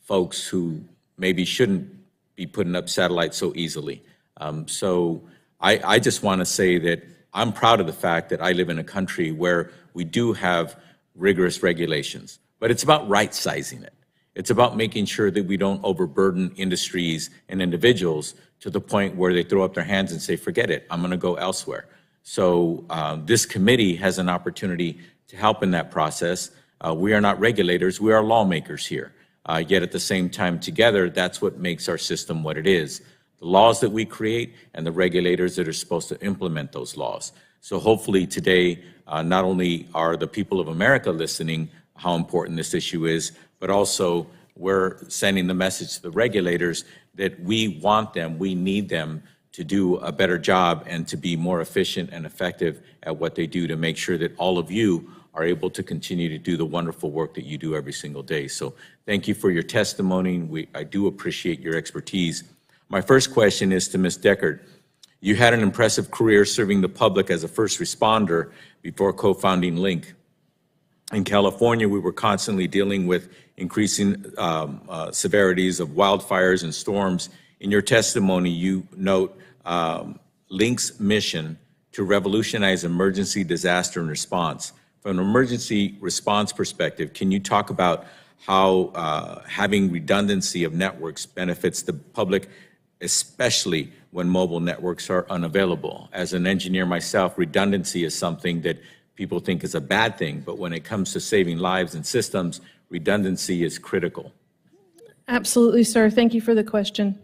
folks who maybe shouldn't be putting up satellites so easily. So I just want to say that I'm proud of the fact that I live in a country where we do have rigorous regulations, but it's about right-sizing it. It's about making sure that we don't overburden industries and individuals to the point where they throw up their hands and say, forget it, I'm going to go elsewhere. So this committee has an opportunity to help in that process. We are not regulators, we are lawmakers here. Yet at the same time, together, that's what makes our system what it is. The laws that we create and the regulators that are supposed to implement those laws. So hopefully today, not only are the people of America listening how important this issue is, but also we're sending the message to the regulators that we want them, we need them to do a better job and to be more efficient and effective at what they do to make sure that all of you are able to continue to do the wonderful work that you do every single day. So thank you for your testimony. I do appreciate your expertise. My first question is to Ms. Deckard. You had an impressive career serving the public as a first responder before co-founding Link. In California, we were constantly dealing with increasing severities of wildfires and storms. In your testimony, you note Link's mission to revolutionize emergency disaster and response. From an emergency response perspective, can you talk about how having redundancy of networks benefits the public, especially when mobile networks are unavailable? As an engineer myself, redundancy is something that people think is a bad thing, but when it comes to saving lives and systems, redundancy is critical. Absolutely, sir. Thank you for the question.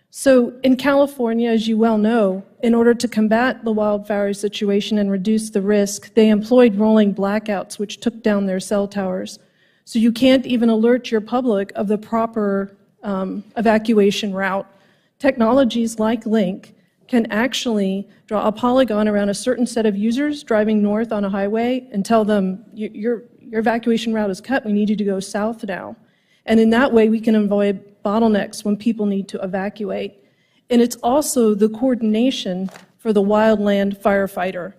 So in California, as you well know, in order to combat the wildfire situation and reduce the risk, they employed rolling blackouts, which took down their cell towers. So you can't even alert your public of the proper evacuation route. Technologies like Link can actually draw a polygon around a certain set of users driving north on a highway and tell them, your evacuation route is cut, we need you to go south now. And in that way, we can avoid bottlenecks when people need to evacuate. And it's also the coordination for the wildland firefighter.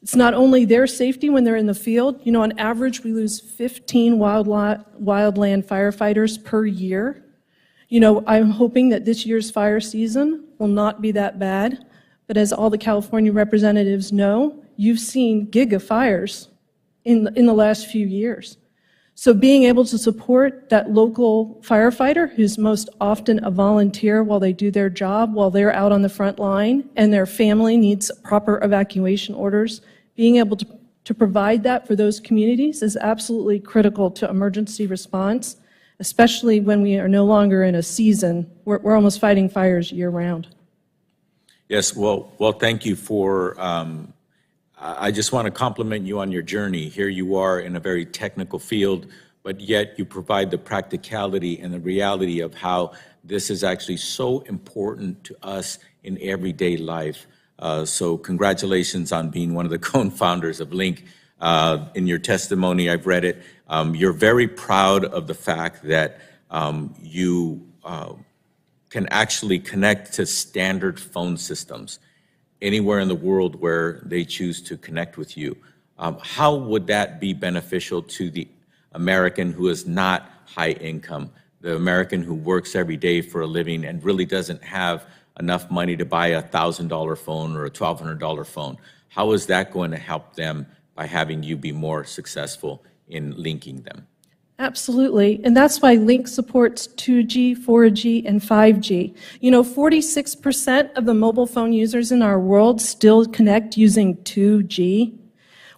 It's not only their safety when they're in the field. You know, on average, we lose 15 wildland firefighters per year. You know, I'm hoping that this year's fire season will not be that bad, but as all the California representatives know, you've seen gigafires in the last few years. So being able to support that local firefighter, who's most often a volunteer while they do their job, while they're out on the front line, and their family needs proper evacuation orders, being able to provide that for those communities is absolutely critical to emergency response, especially when we are no longer in a season. We're almost fighting fires year-round. Yes, well, thank you for, I just want to compliment you on your journey. Here you are in a very technical field, but yet you provide the practicality and the reality of how this is actually so important to us in everyday life. So congratulations on being one of the co-founders of Link. In your testimony, I've read it. You're very proud of the fact that you can actually connect to standard phone systems anywhere in the world where they choose to connect with you. How would that be beneficial to the American who is not high income, the American who works every day for a living and really doesn't have enough money to buy a $1,000 phone or a $1,200 phone? How is that going to help them by having you be more successful in linking them? Absolutely, and that's why Link supports 2G, 4G, and 5G. You know, 46% of the mobile phone users in our world still connect using 2G.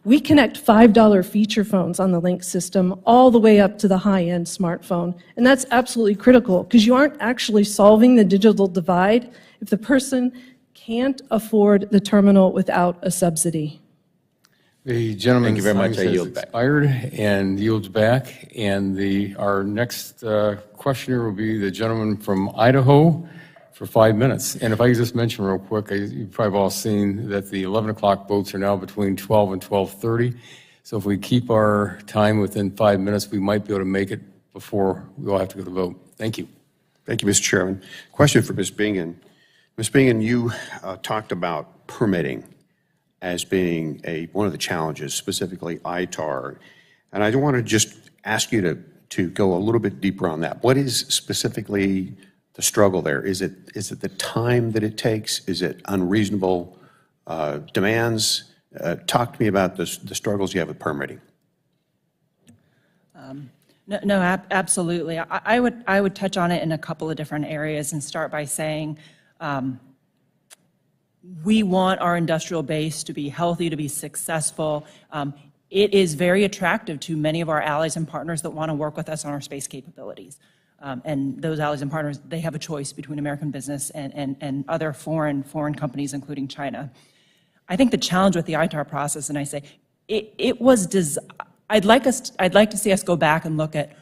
We connect $5 feature phones on the Link system all the way up to the high-end smartphone, and that's absolutely critical because you aren't actually solving the digital divide if the person can't afford the terminal without a subsidy. The gentleman's very much. time I has yield back. expired and yields back. And our next questioner will be the gentleman from Idaho for 5 minutes. And if I could just mention real quick, you've probably all seen that the 11 o'clock votes are now between 12 and 12:30. So if we keep our time within 5 minutes, we might be able to make it before we all have to go to vote. Thank you. Thank you, Mr. Chairman. Question for Ms. Bingen. Ms. Bingen, you talked about permitting as being one of the challenges, specifically ITAR. And I want to just ask you to go a little bit deeper on that. What is specifically the struggle there? Is it the time that it takes? Is it unreasonable demands? Talk to me about the struggles you have with permitting. No, absolutely. I would touch on it in a couple of different areas and start by saying we want our industrial base to be healthy, to be successful. It is very attractive to many of our allies and partners that want to work with us on our space capabilities. And those allies and partners, they have a choice between American business and other foreign companies, including China. I think the challenge with the ITAR process, and I say, I'd like to see us go back and look at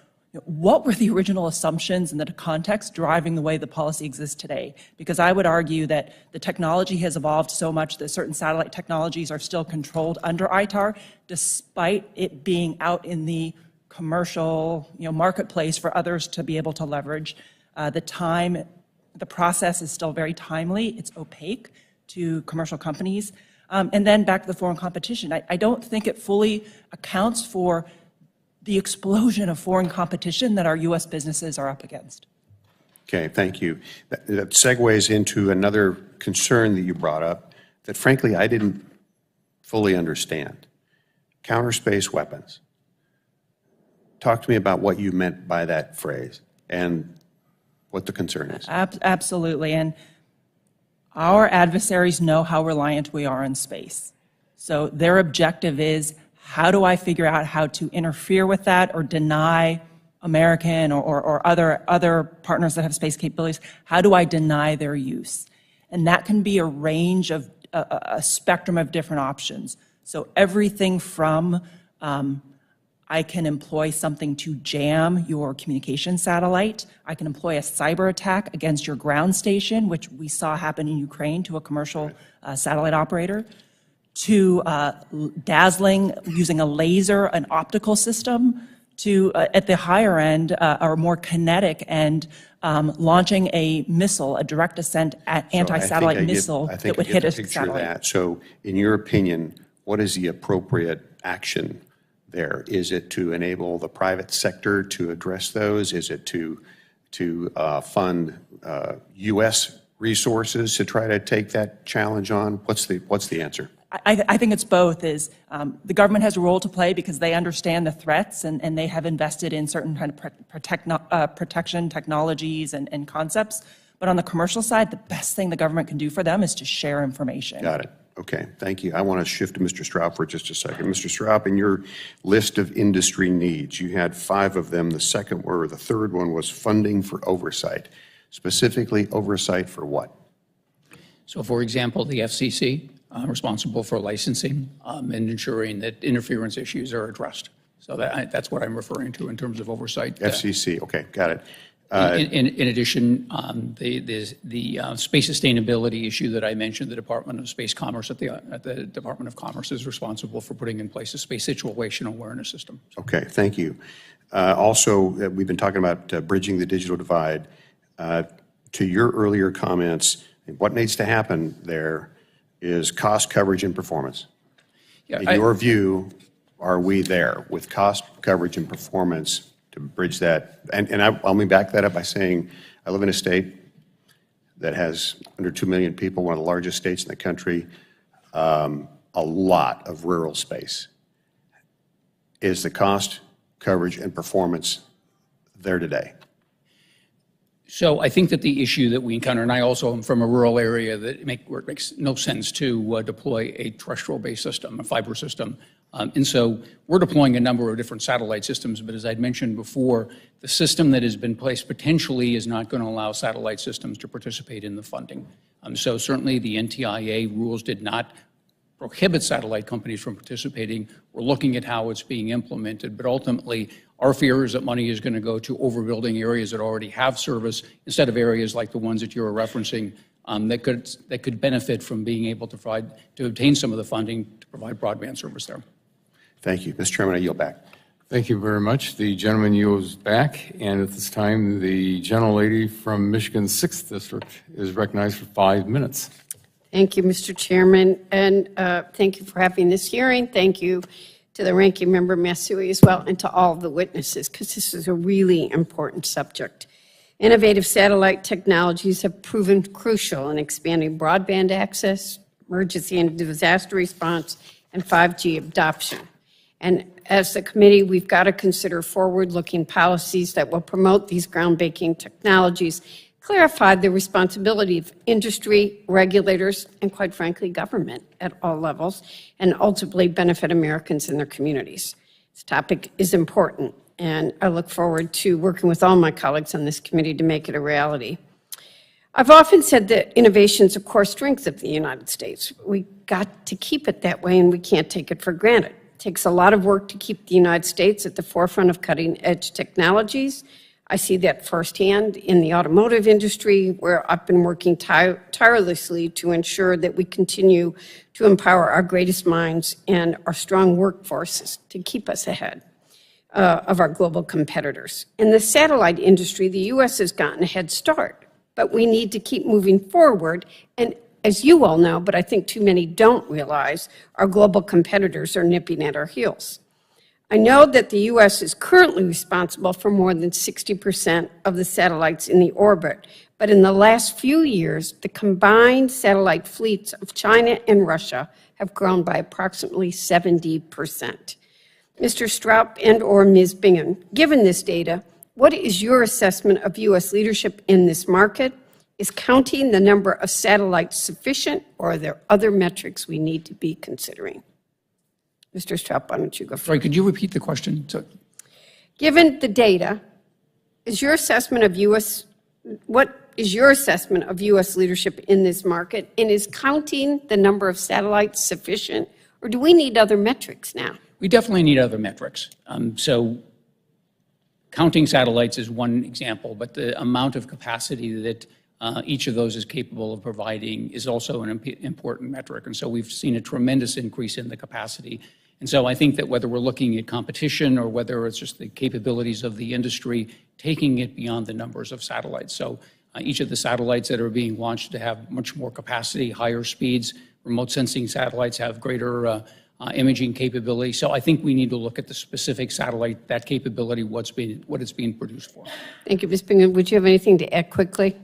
what were the original assumptions and the context driving the way the policy exists today? Because I would argue that the technology has evolved so much that certain satellite technologies are still controlled under ITAR, despite it being out in the commercial marketplace for others to be able to leverage. The process is still very timely. It's opaque to commercial companies. And then back to the foreign competition. I don't think it fully accounts for the explosion of foreign competition that our U.S. businesses are up against. Okay, thank you. That segues into another concern that you brought up that frankly I didn't fully understand. Counter-space weapons. Talk to me about what you meant by that phrase and what the concern is. Absolutely. And our adversaries know how reliant we are on space. So their objective is, how do I figure out how to interfere with that or deny American or other partners that have space capabilities? How do I deny their use? And that can be a range of a spectrum of different options. So everything from I can employ something to jam your communication satellite. I can employ a cyber attack against your ground station, which we saw happen in Ukraine to a commercial satellite operator, to dazzling using a laser, an optical system, to, at the higher end, or more kinetic end, launching a missile, a direct ascent anti-satellite missile that would hit a satellite. So in your opinion, what is the appropriate action there? Is it to enable the private sector to address those? Is it to fund U.S. resources to try to take that challenge on? What's the answer? I think it's both. The government has a role to play because they understand the threats and they have invested in certain kind of protection technologies and concepts. But on the commercial side, the best thing the government can do for them is to share information. Got it. Okay, thank you. I want to shift to Mr. Straub for just a second. Mr. Straub, in your list of industry needs, you had 5 of them. The third one was funding for oversight. Specifically, oversight for what? So, for example, the FCC, responsible for licensing and ensuring that interference issues are addressed. So that's what I'm referring to in terms of oversight. FCC, okay, got it. In addition, the space sustainability issue that I mentioned, the Department of Space Commerce at the Department of Commerce is responsible for putting in place a space situational awareness system. Okay, thank you. Also, we've been talking about bridging the digital divide. To your earlier comments, what needs to happen there is cost, coverage, and performance. Yeah, in your view, are we there with cost, coverage, and performance to bridge that? And let me back that up by saying I live in a state that has under 2 million people, one of the largest states in the country, a lot of rural space. Is the cost, coverage, and performance there today? So I think that the issue that we encounter, and I also am from a rural area where it makes no sense to deploy a terrestrial-based system, a fiber system. And so we're deploying a number of different satellite systems, but as I'd mentioned before, the system that has been placed potentially is not going to allow satellite systems to participate in the funding. So certainly the NTIA rules did not prohibit satellite companies from participating. We're looking at how it's being implemented, but ultimately our fear is that money is going to go to overbuilding areas that already have service instead of areas like the ones that you were referencing that could benefit from being able to obtain some of the funding to provide broadband service there. Thank you. Mr. Chairman, I yield back. Thank you very much. The gentleman yields back, and at this time, the gentlelady from Michigan's 6th District is recognized for 5 minutes. Thank you, Mr. Chairman, and thank you for having this hearing. Thank you to the Ranking Member Matsui as well, and to all of the witnesses, because this is a really important subject. Innovative satellite technologies have proven crucial in expanding broadband access, emergency and disaster response, and 5G adoption. And as the committee, we've got to consider forward-looking policies that will promote these groundbreaking technologies, clarify the responsibility of industry, regulators, and quite frankly, government at all levels, and ultimately benefit Americans and their communities. This topic is important, and I look forward to working with all my colleagues on this committee to make it a reality. I've often said that innovation is a core strength of the United States. We've got to keep it that way, and we can't take it for granted. It takes a lot of work to keep the United States at the forefront of cutting-edge technologies. I see that firsthand in the automotive industry, where I've been working tirelessly to ensure that we continue to empower our greatest minds and our strong workforces to keep us ahead of our global competitors. In the satellite industry, the U.S. has gotten a head start, but we need to keep moving forward. And as you all know, but I think too many don't realize, our global competitors are nipping at our heels. I know that the U.S. is currently responsible for more than 60% of the satellites in the orbit, but in the last few years, the combined satellite fleets of China and Russia have grown by approximately 70%. Mr. Straub and/or Ms. Bingham, given this data, what is your assessment of U.S. leadership in this market? Is counting the number of satellites sufficient, or are there other metrics we need to be considering? Mr. Straub, why don't you go first? Sorry, could you repeat the question? Given the data, is your assessment of what is your assessment of U.S. leadership in this market, and is counting the number of satellites sufficient, or do we need other metrics now? We definitely need other metrics. So counting satellites is one example, but the amount of capacity that each of those is capable of providing is also an important metric. And so we've seen a tremendous increase in the capacity. And so I think that whether we're looking at competition or whether it's just the capabilities of the industry, taking it beyond the numbers of satellites. So each of the satellites that are being launched to have much more capacity, higher speeds, remote sensing satellites have greater imaging capability. So I think we need to look at the specific satellite, that capability, what it's being produced for. Thank you, Ms. Bingham. Would you have anything to add quickly?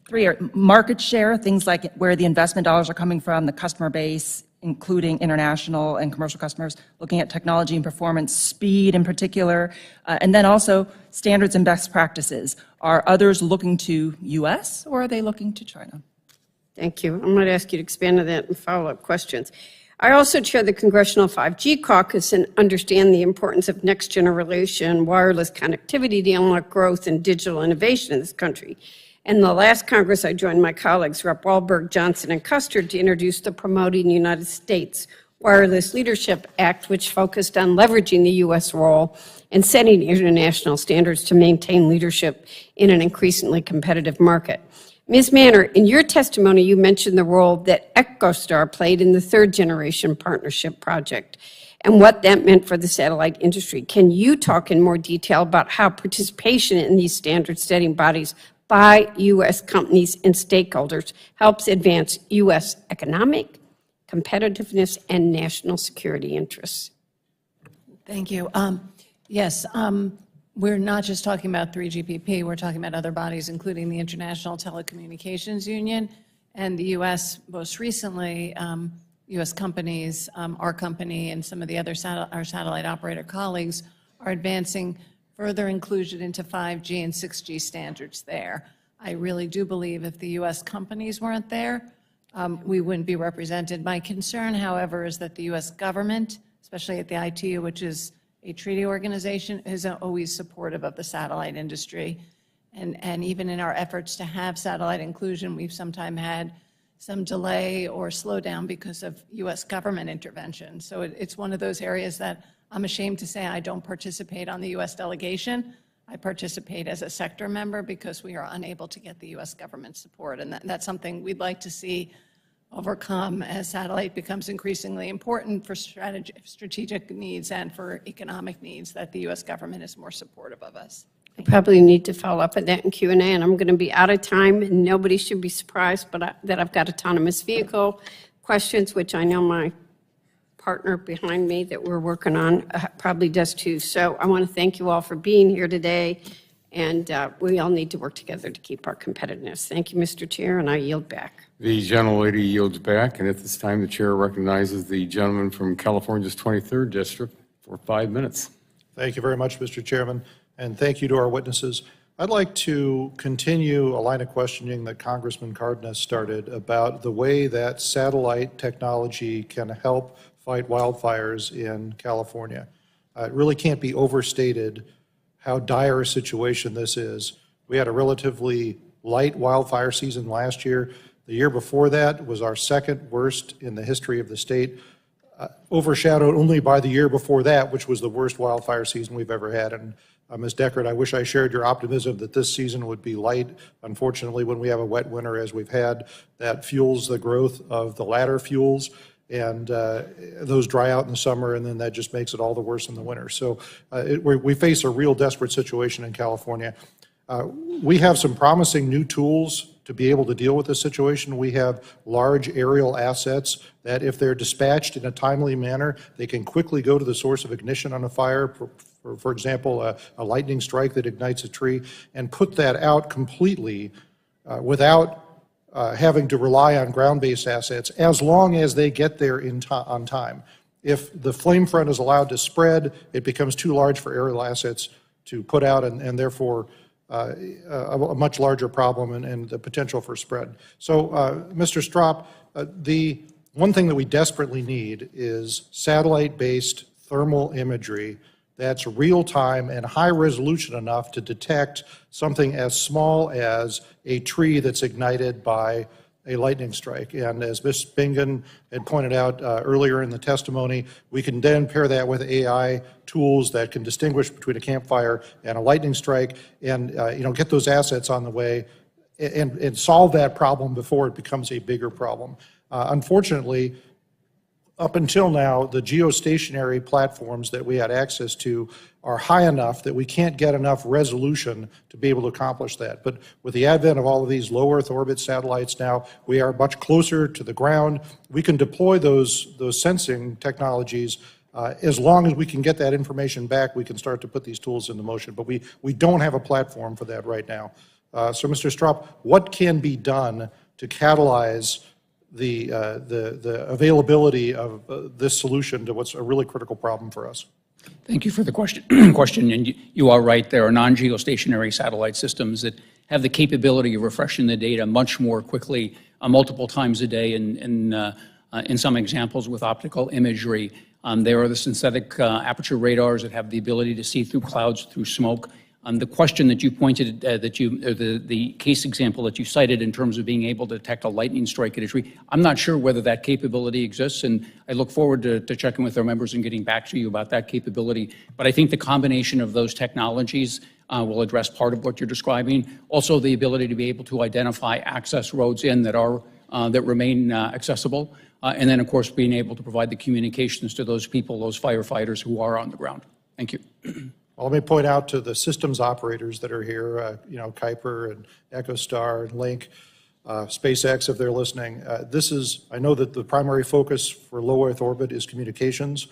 Three are market share, things like where the investment dollars are coming from, the customer base, including international and commercial customers, looking at technology and performance, speed in particular, and then also standards and best practices. Are others looking to U.S. or are they looking to China? Thank you. I'm going to ask you to expand on that in follow-up questions. I also chair the Congressional 5G Caucus and understand the importance of next-generation wireless connectivity to unlock growth and digital innovation in this country. In the last Congress, I joined my colleagues, Rep. Wahlberg, Johnson, and Custard, to introduce the Promoting the United States Wireless Leadership Act, which focused on leveraging the U.S. role and setting international standards to maintain leadership in an increasingly competitive market. Ms. Manner, in your testimony, you mentioned the role that EchoStar played in the third-generation partnership project and what that meant for the satellite industry. Can you talk in more detail about how participation in these standard-setting bodies by U.S. companies and stakeholders helps advance U.S. economic, competitiveness, and national security interests? Thank you. Yes, we're not just talking about 3GPP, we're talking about other bodies, including the International Telecommunications Union and the U.S. most recently, U.S. companies, our company, and some of the other our satellite operator colleagues are advancing further inclusion into 5G and 6G standards there. I really do believe if the U.S. companies weren't there, we wouldn't be represented. My concern, however, is that the U.S. government, especially at the ITU, which is a treaty organization, is always supportive of the satellite industry. And even in our efforts to have satellite inclusion, we've sometimes had some delay or slowdown because of U.S. government intervention. So it's one of those areas that I'm ashamed to say I don't participate on the U.S. delegation. I participate as a sector member because we are unable to get the U.S. government support. And that's something we'd like to see overcome as satellite becomes increasingly important for strategic needs and for economic needs, that the U.S. government is more supportive of us. I probably need to follow up on that in Q&A, and I'm going to be out of time, and nobody should be surprised that I've got autonomous vehicle questions, which I know my partner behind me that we're working on probably does too. So I want to thank you all for being here today and we all need to work together to keep our competitiveness. Thank you, Mr. Chair, and I yield back. The gentlelady yields back, and at this time, the chair recognizes the gentleman from California's 23rd District for 5 minutes. Thank you very much, Mr. Chairman, and thank you to our witnesses. I'd like to continue a line of questioning that Congressman Cardenas started about the way that satellite technology can help fight wildfires in California. It really can't be overstated how dire a situation this is. We had a relatively light wildfire season last year. The year before that was our second worst in the history of the state, overshadowed only by the year before that, which was the worst wildfire season we've ever had. And Ms. Deckard, I wish I shared your optimism that this season would be light. Unfortunately, when we have a wet winter as we've had, that fuels the growth of the latter fuels, and those dry out in the summer, and then that just makes it all the worse in the winter. So we face a real desperate situation in California. We have some promising new tools to be able to deal with this situation. We have large aerial assets that, if they're dispatched in a timely manner, they can quickly go to the source of ignition on a fire, for example, a lightning strike that ignites a tree, and put that out completely without having to rely on ground-based assets, as long as they get there on time. If the flame front is allowed to spread, it becomes too large for aerial assets to put out, and therefore a much larger problem and the potential for spread. So, Mr. Straup, the one thing that we desperately need is satellite-based thermal imagery that's real-time and high-resolution enough to detect something as small as a tree that's ignited by a lightning strike. And as Ms. Bingen had pointed out earlier in the testimony, we can then pair that with AI tools that can distinguish between a campfire and a lightning strike, and get those assets on the way and solve that problem before it becomes a bigger problem. Unfortunately, up until now, the geostationary platforms that we had access to are high enough that we can't get enough resolution to be able to accomplish that. But with the advent of all of these low Earth orbit satellites now, we are much closer to the ground. We can deploy those sensing technologies. As long as we can get that information back, we can start to put these tools into motion. But we don't have a platform for that right now. So, Mr. Straup, what can be done to catalyze the availability of this solution to what's a really critical problem for us? Thank you for the question. And you are right. There are non-geostationary satellite systems that have the capability of refreshing the data much more quickly, multiple times a day, in some examples with optical imagery. There are the synthetic aperture radars that have the ability to see through clouds, through smoke. The question that you pointed, the case example that you cited in terms of being able to detect a lightning strike at a tree, I'm not sure whether that capability exists, and I look forward to checking with our members and getting back to you about that capability. But I think the combination of those technologies will address part of what you're describing. Also, the ability to be able to identify access roads in that remain accessible, and then, of course, being able to provide the communications to those people, those firefighters who are on the ground. Thank you. Well, let me point out to the systems operators that are here, Kuiper and EchoStar and Link, SpaceX, if they're listening. I know that the primary focus for low Earth orbit is communications,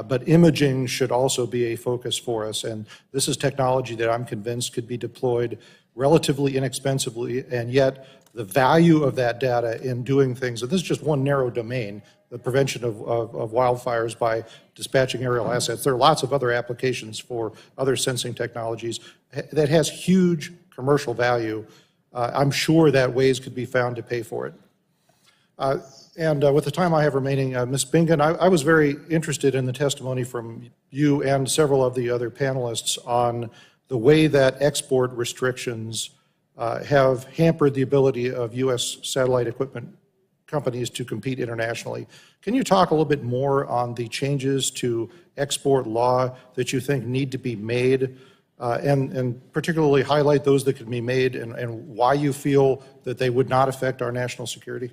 but imaging should also be a focus for us. And this is technology that I'm convinced could be deployed relatively inexpensively, and yet the value of that data in doing things, and this is just one narrow domain, the prevention of wildfires by dispatching aerial assets. There are lots of other applications for other sensing technologies that has huge commercial value. I'm sure that ways could be found to pay for it. And with the time I have remaining, Ms. Bingen, I was very interested in the testimony from you and several of the other panelists on the way that export restrictions have hampered the ability of U.S. satellite equipment companies to compete internationally. Can you talk a little bit more on the changes to export law that you think need to be made, and particularly highlight those that can be made and why you feel that they would not affect our national security?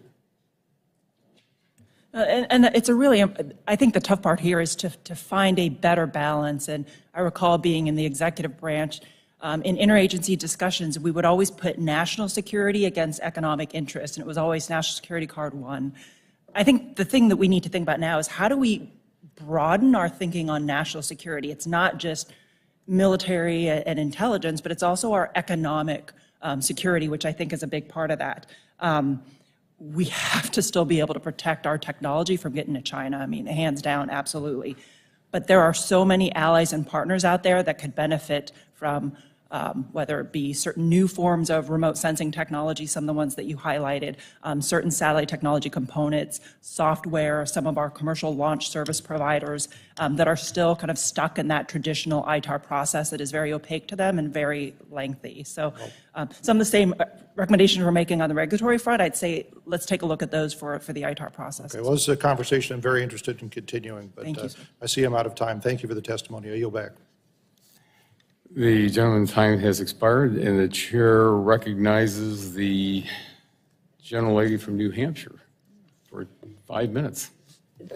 And it's a really, I think the tough part here is to find a better balance. And I recall being in the executive branch, in interagency discussions, we would always put national security against economic interest, and it was always national security card one. I think the thing that we need to think about now is how do we broaden our thinking on national security? It's not just military and intelligence, but it's also our economic security, which I think is a big part of that. We have to still be able to protect our technology from getting to China. I mean, hands down, absolutely. But there are so many allies and partners out there that could benefit from whether it be certain new forms of remote sensing technology, some of the ones that you highlighted, certain satellite technology components, software, some of our commercial launch service providers that are still kind of stuck in that traditional ITAR process that is very opaque to them and very lengthy. So some of the same recommendations we're making on the regulatory front, I'd say let's take a look at those for the ITAR process. Okay, well, this is a conversation I'm very interested in continuing, but Thank you, I see I'm out of time. Thank you for the testimony. I yield back. The gentleman's time has expired, and the chair recognizes the gentlelady from New Hampshire for 5 minutes.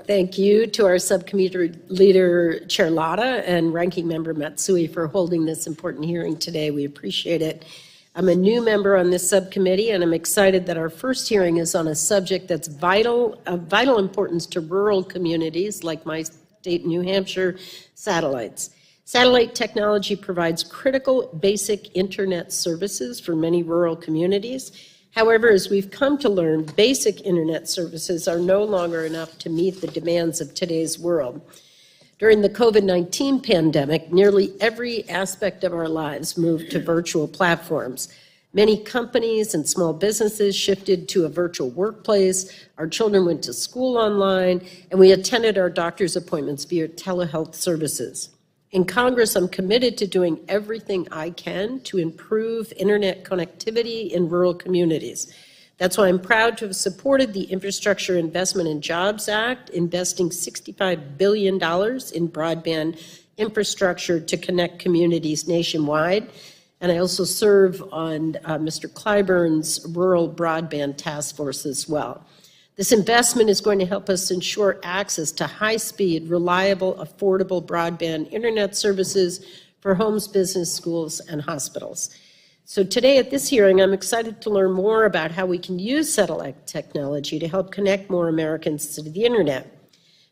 Thank you to our subcommittee leader, Chair Latta, and Ranking Member Matsui for holding this important hearing today. We appreciate it. I'm a new member on this subcommittee, and I'm excited that our first hearing is on a subject that's of vital importance to rural communities like my state, New Hampshire, satellites. Satellite technology provides critical basic internet services for many rural communities. However, as we've come to learn, basic internet services are no longer enough to meet the demands of today's world. During the COVID-19 pandemic, nearly every aspect of our lives moved to virtual platforms. Many companies and small businesses shifted to a virtual workplace. Our children went to school online, and we attended our doctor's appointments via telehealth services. In Congress, I'm committed to doing everything I can to improve internet connectivity in rural communities. That's why I'm proud to have supported the Infrastructure Investment and Jobs Act, investing $65 billion in broadband infrastructure to connect communities nationwide. And I also serve on Mr. Clyburn's Rural Broadband Task Force as well. This investment is going to help us ensure access to high-speed, reliable, affordable broadband internet services for homes, business, schools, and hospitals. So today at this hearing, I'm excited to learn more about how we can use satellite technology to help connect more Americans to the internet.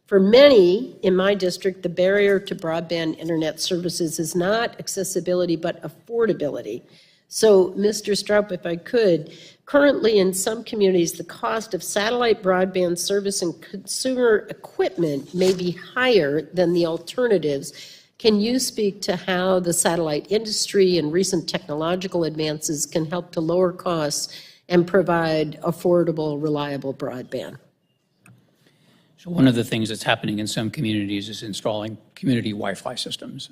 For many in my district, the barrier to broadband internet services is not accessibility, but affordability. So, Mr. Stroup, if I could, currently in some communities, the cost of satellite broadband service and consumer equipment may be higher than the alternatives. Can you speak to how the satellite industry and recent technological advances can help to lower costs and provide affordable, reliable broadband? So one of the things that's happening in some communities is installing community Wi-Fi systems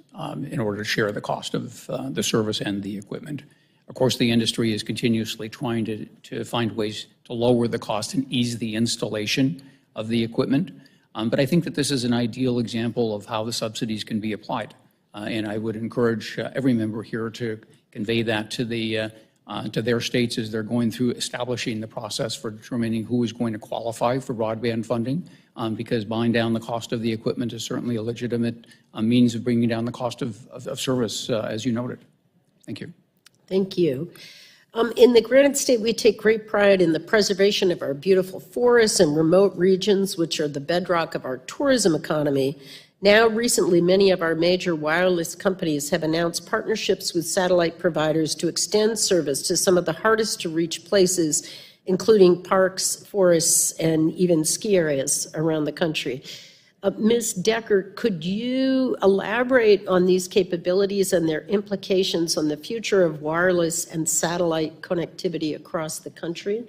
in order to share the cost of the service and the equipment. Of course, the industry is continuously trying to find ways to lower the cost and ease the installation of the equipment. But I think that this is an ideal example of how the subsidies can be applied. And I would encourage every member here to convey that to their states as they're going through establishing the process for determining who is going to qualify for broadband funding, because buying down the cost of the equipment is certainly a legitimate means of bringing down the cost of service, as you noted. Thank you. Thank you. In the Granite State, we take great pride in the preservation of our beautiful forests and remote regions, which are the bedrock of our tourism economy. Now, recently, many of our major wireless companies have announced partnerships with satellite providers to extend service to some of the hardest to reach places, including parks, forests, and even ski areas around the country. Ms. Decker, could you elaborate on these capabilities and their implications on the future of wireless and satellite connectivity across the country?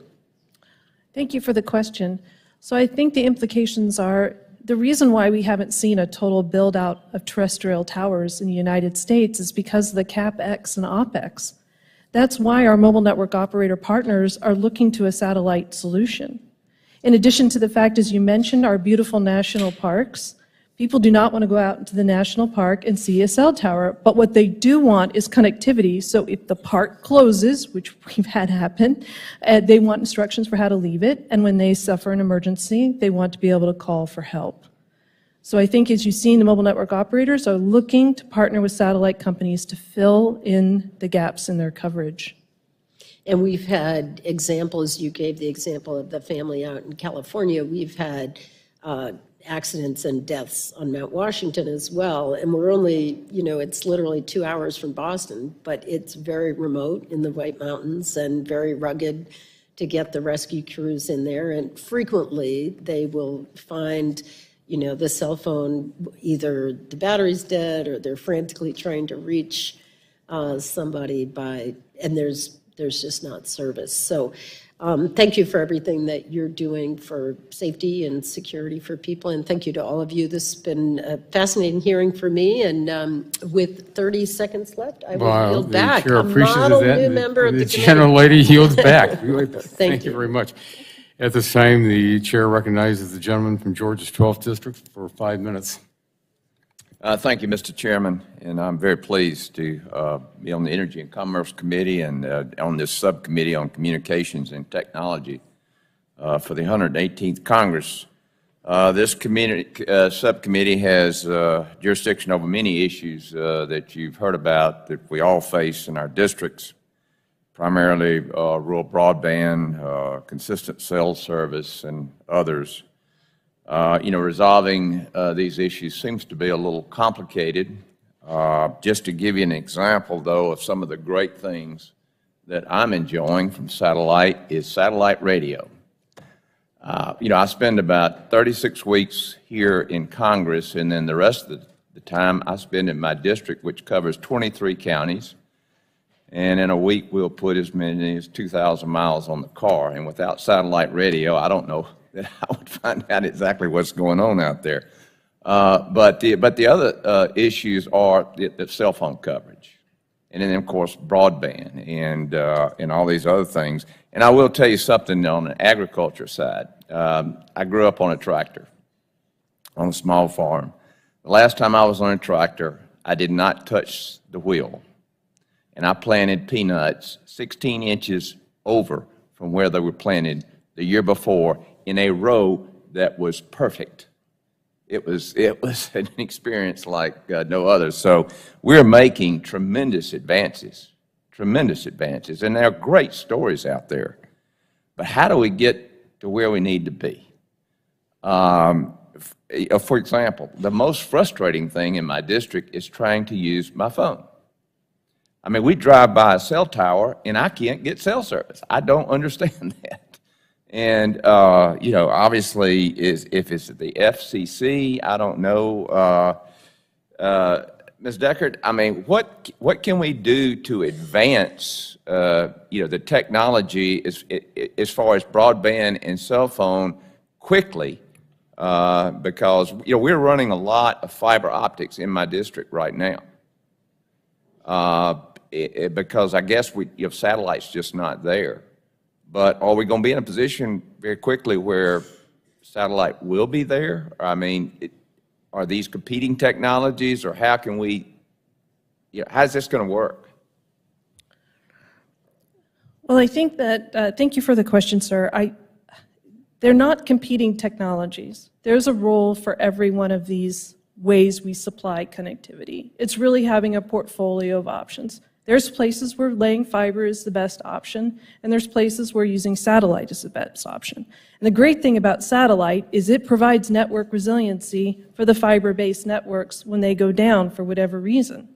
Thank you for the question. So I think the implications are the reason why we haven't seen a total build out of terrestrial towers in the United States is because of the CapEx and OpEx. That's why our mobile network operator partners are looking to a satellite solution. In addition to the fact, as you mentioned, our beautiful national parks, people do not want to go out into the national park and see a cell tower, but what they do want is connectivity. So if the park closes, which we've had happen, they want instructions for how to leave it, and when they suffer an emergency, they want to be able to call for help. So I think, as you've seen, the mobile network operators are looking to partner with satellite companies to fill in the gaps in their coverage. And we've had examples, you gave the example of the family out in California. We've had accidents and deaths on Mount Washington as well. And we're only, it's literally 2 hours from Boston, but it's very remote in the White Mountains and very rugged to get the rescue crews in there. And frequently they will find, the cell phone, either the battery's dead or they're frantically trying to reach somebody and there's just not service. So thank you for everything that you're doing for safety and security for people, and thank you to all of you. This has been a fascinating hearing for me, and with 30 seconds left, I will yield back. Chair A appreciates model that. new member of the The general lady yields back. Thank you very much. At this time, the chair recognizes the gentleman from Georgia's 12th District for 5 minutes. Thank you, Mr. Chairman, and I'm very pleased to be on the Energy and Commerce Committee and on this subcommittee on communications and technology for the 118th Congress. This subcommittee has jurisdiction over many issues that you've heard about that we all face in our districts, primarily rural broadband, consistent cell service, and others. Resolving these issues seems to be a little complicated. Just to give you an example, though, of some of the great things that I'm enjoying from satellite is satellite radio. I spend about 36 weeks here in Congress, and then the rest of the time I spend in my district, which covers 23 counties. And in a week, we'll put as many as 2,000 miles on the car. And without satellite radio, I don't know that I would find out exactly what's going on out there. But the other issues are the cell phone coverage, and then of course broadband and all these other things. And I will tell you something on the agriculture side. I grew up on a tractor, on a small farm. The last time I was on a tractor, I did not touch the wheel, and I planted peanuts 16 inches over from where they were planted the year before, in a row that was perfect. It was an experience like no other. So we're making tremendous advances, and there are great stories out there. But how do we get to where we need to be? For example, the most frustrating thing in my district is trying to use my phone. I mean, we drive by a cell tower, and I can't get cell service. I don't understand that. And, obviously, if it's the FCC, I don't know. Ms. Deckard, I mean, what can we do to advance, the technology as far as broadband and cell phone quickly? Because, we're running a lot of fiber optics in my district right now. Because I guess satellite's just not there. But are we going to be in a position very quickly where satellite will be there? I mean, are these competing technologies, or how can we, how's this going to work? Well, I think that, thank you for the question, sir. They're not competing technologies. There's a role for every one of these ways we supply connectivity. It's really having a portfolio of options. There's places where laying fiber is the best option, and there's places where using satellite is the best option. And the great thing about satellite is it provides network resiliency for the fiber-based networks when they go down for whatever reason.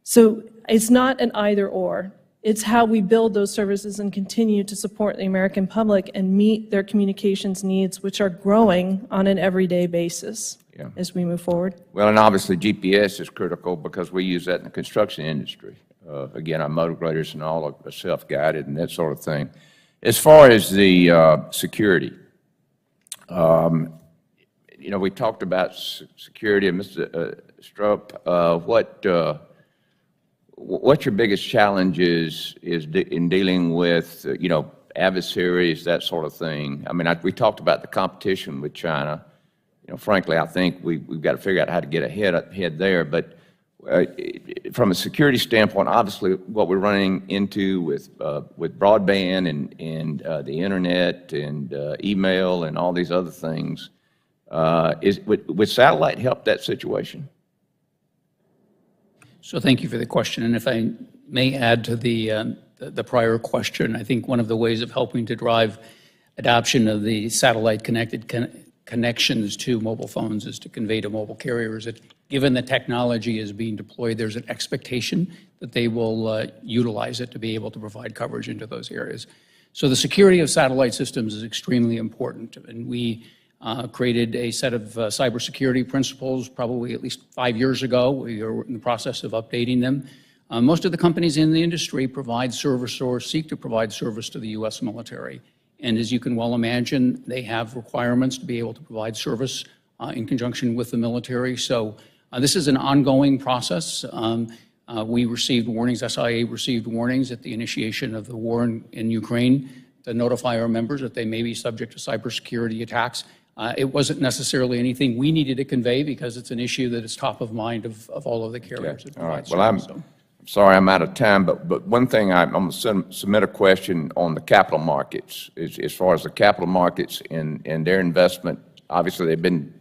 So it's not an either-or. It's how we build those services and continue to support the American public and meet their communications needs, which are growing on an everyday basis. Yeah. As we move forward? Well, and obviously GPS is critical because we use that in the construction industry. Again, our motor graders and all are self-guided and that sort of thing. As far as the security, we talked about security, and Mr. Stroop, what's your biggest challenges in dealing with, adversaries, that sort of thing? I mean, we talked about the competition with China. Frankly, I think we've got to figure out how to get ahead there. But from a security standpoint, obviously, what we're running into with broadband and the internet and email and all these other things, would satellite help that situation? So thank you for the question. And if I may add to the prior question, I think one of the ways of helping to drive adoption of the satellite-connected connections to mobile phones is to convey to mobile carriers that given the technology is being deployed, there's an expectation that they will utilize it to be able to provide coverage into those areas. So the security of satellite systems is extremely important, and we created a set of cybersecurity principles probably at least 5 years ago. We are in the process of updating them. Most of the companies in the industry provide service or seek to provide service to the U.S. military. And as you can well imagine, they have requirements to be able to provide service in conjunction with the military. So this is an ongoing process. We received warnings, SIA received warnings at the initiation of the war in Ukraine to notify our members that they may be subject to cybersecurity attacks. It wasn't necessarily anything we needed to convey because it's an issue that is top of mind of all of the carriers that provide service. Well, I'm sorry I'm out of time, but one thing I'm going to submit a question on the capital markets. As far as the capital markets and their investment, obviously they've been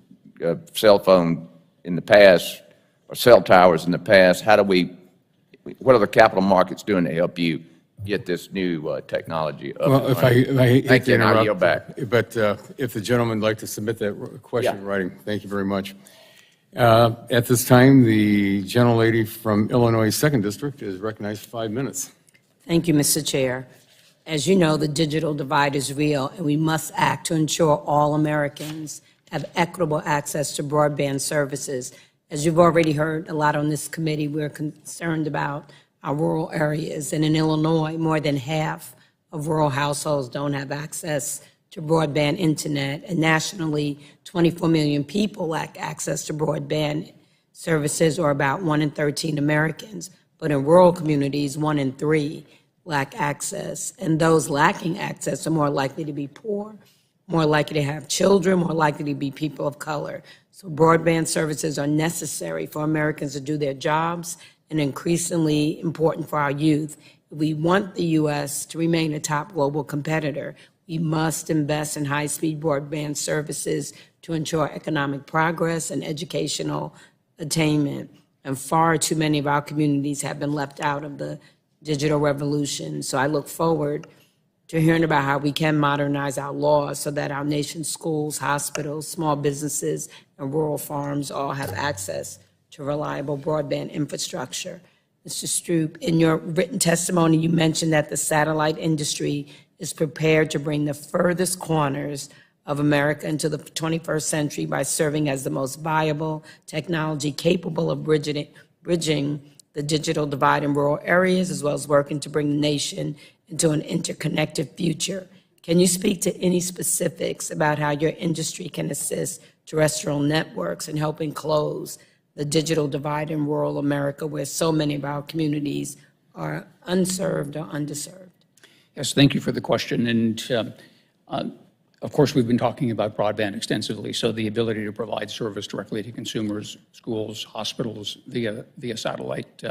cell phone in the past, or cell towers in the past. What are the capital markets doing to help you get this new technology up? Well, if I hate Thank to you, and I'll interrupt, yield back. but if the gentleman would like to submit that question in Yeah. writing, thank you very much. At this time, the gentlelady from Illinois 2nd District is recognized for 5 minutes. Thank you, Mr. Chair. As you know, the digital divide is real, and we must act to ensure all Americans have equitable access to broadband services. As you've already heard a lot on this committee, we're concerned about our rural areas. And in Illinois, more than half of rural households don't have access to broadband internet, and nationally, 24 million people lack access to broadband services, or about 1 in 13 Americans. But in rural communities, 1 in 3 lack access, and those lacking access are more likely to be poor, more likely to have children, more likely to be people of color. So broadband services are necessary for Americans to do their jobs and increasingly important for our youth. If we want the U.S. to remain a top global competitor, we must invest in high-speed broadband services to ensure economic progress and educational attainment. And far too many of our communities have been left out of the digital revolution. So I look forward to hearing about how we can modernize our laws so that our nation's schools, hospitals, small businesses, and rural farms all have access to reliable broadband infrastructure. Mr. Stroop, in your written testimony, you mentioned that the satellite industry is prepared to bring the furthest corners of America into the 21st century by serving as the most viable technology capable of bridging the digital divide in rural areas, as well as working to bring the nation into an interconnected future. Can you speak to any specifics about how your industry can assist terrestrial networks in helping close the digital divide in rural America, where so many of our communities are unserved or underserved? Yes, thank you for the question. And of course, we've been talking about broadband extensively, so the ability to provide service directly to consumers, schools, hospitals via satellite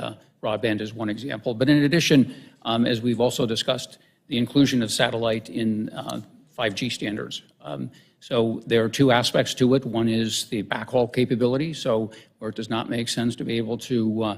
broadband is one example. But in addition, as we've also discussed, the inclusion of satellite in 5G standards. So there are two aspects to it. One is the backhaul capability, so where it does not make sense to be able to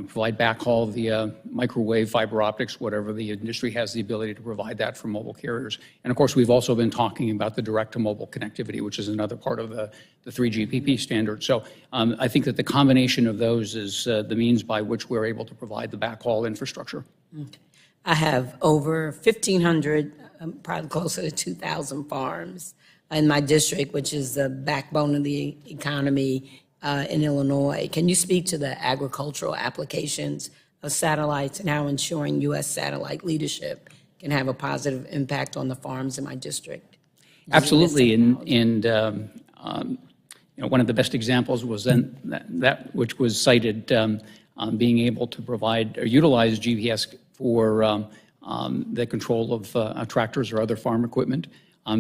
provide backhaul via microwave, fiber optics, whatever. The industry has the ability to provide that for mobile carriers. And of course, we've also been talking about the direct-to-mobile connectivity, which is another part of the 3GPP standard. So I think that the combination of those is the means by which we're able to provide the backhaul infrastructure. Okay. I have over 1,500, probably closer to 2,000 farms in my district, which is the backbone of the economy in Illinois. Can you speak to the agricultural applications of satellites and how ensuring U.S. satellite leadership can have a positive impact on the farms in my district? Absolutely, and one of the best examples was then that which was cited, being able to provide or utilize GPS for the control of tractors or other farm equipment,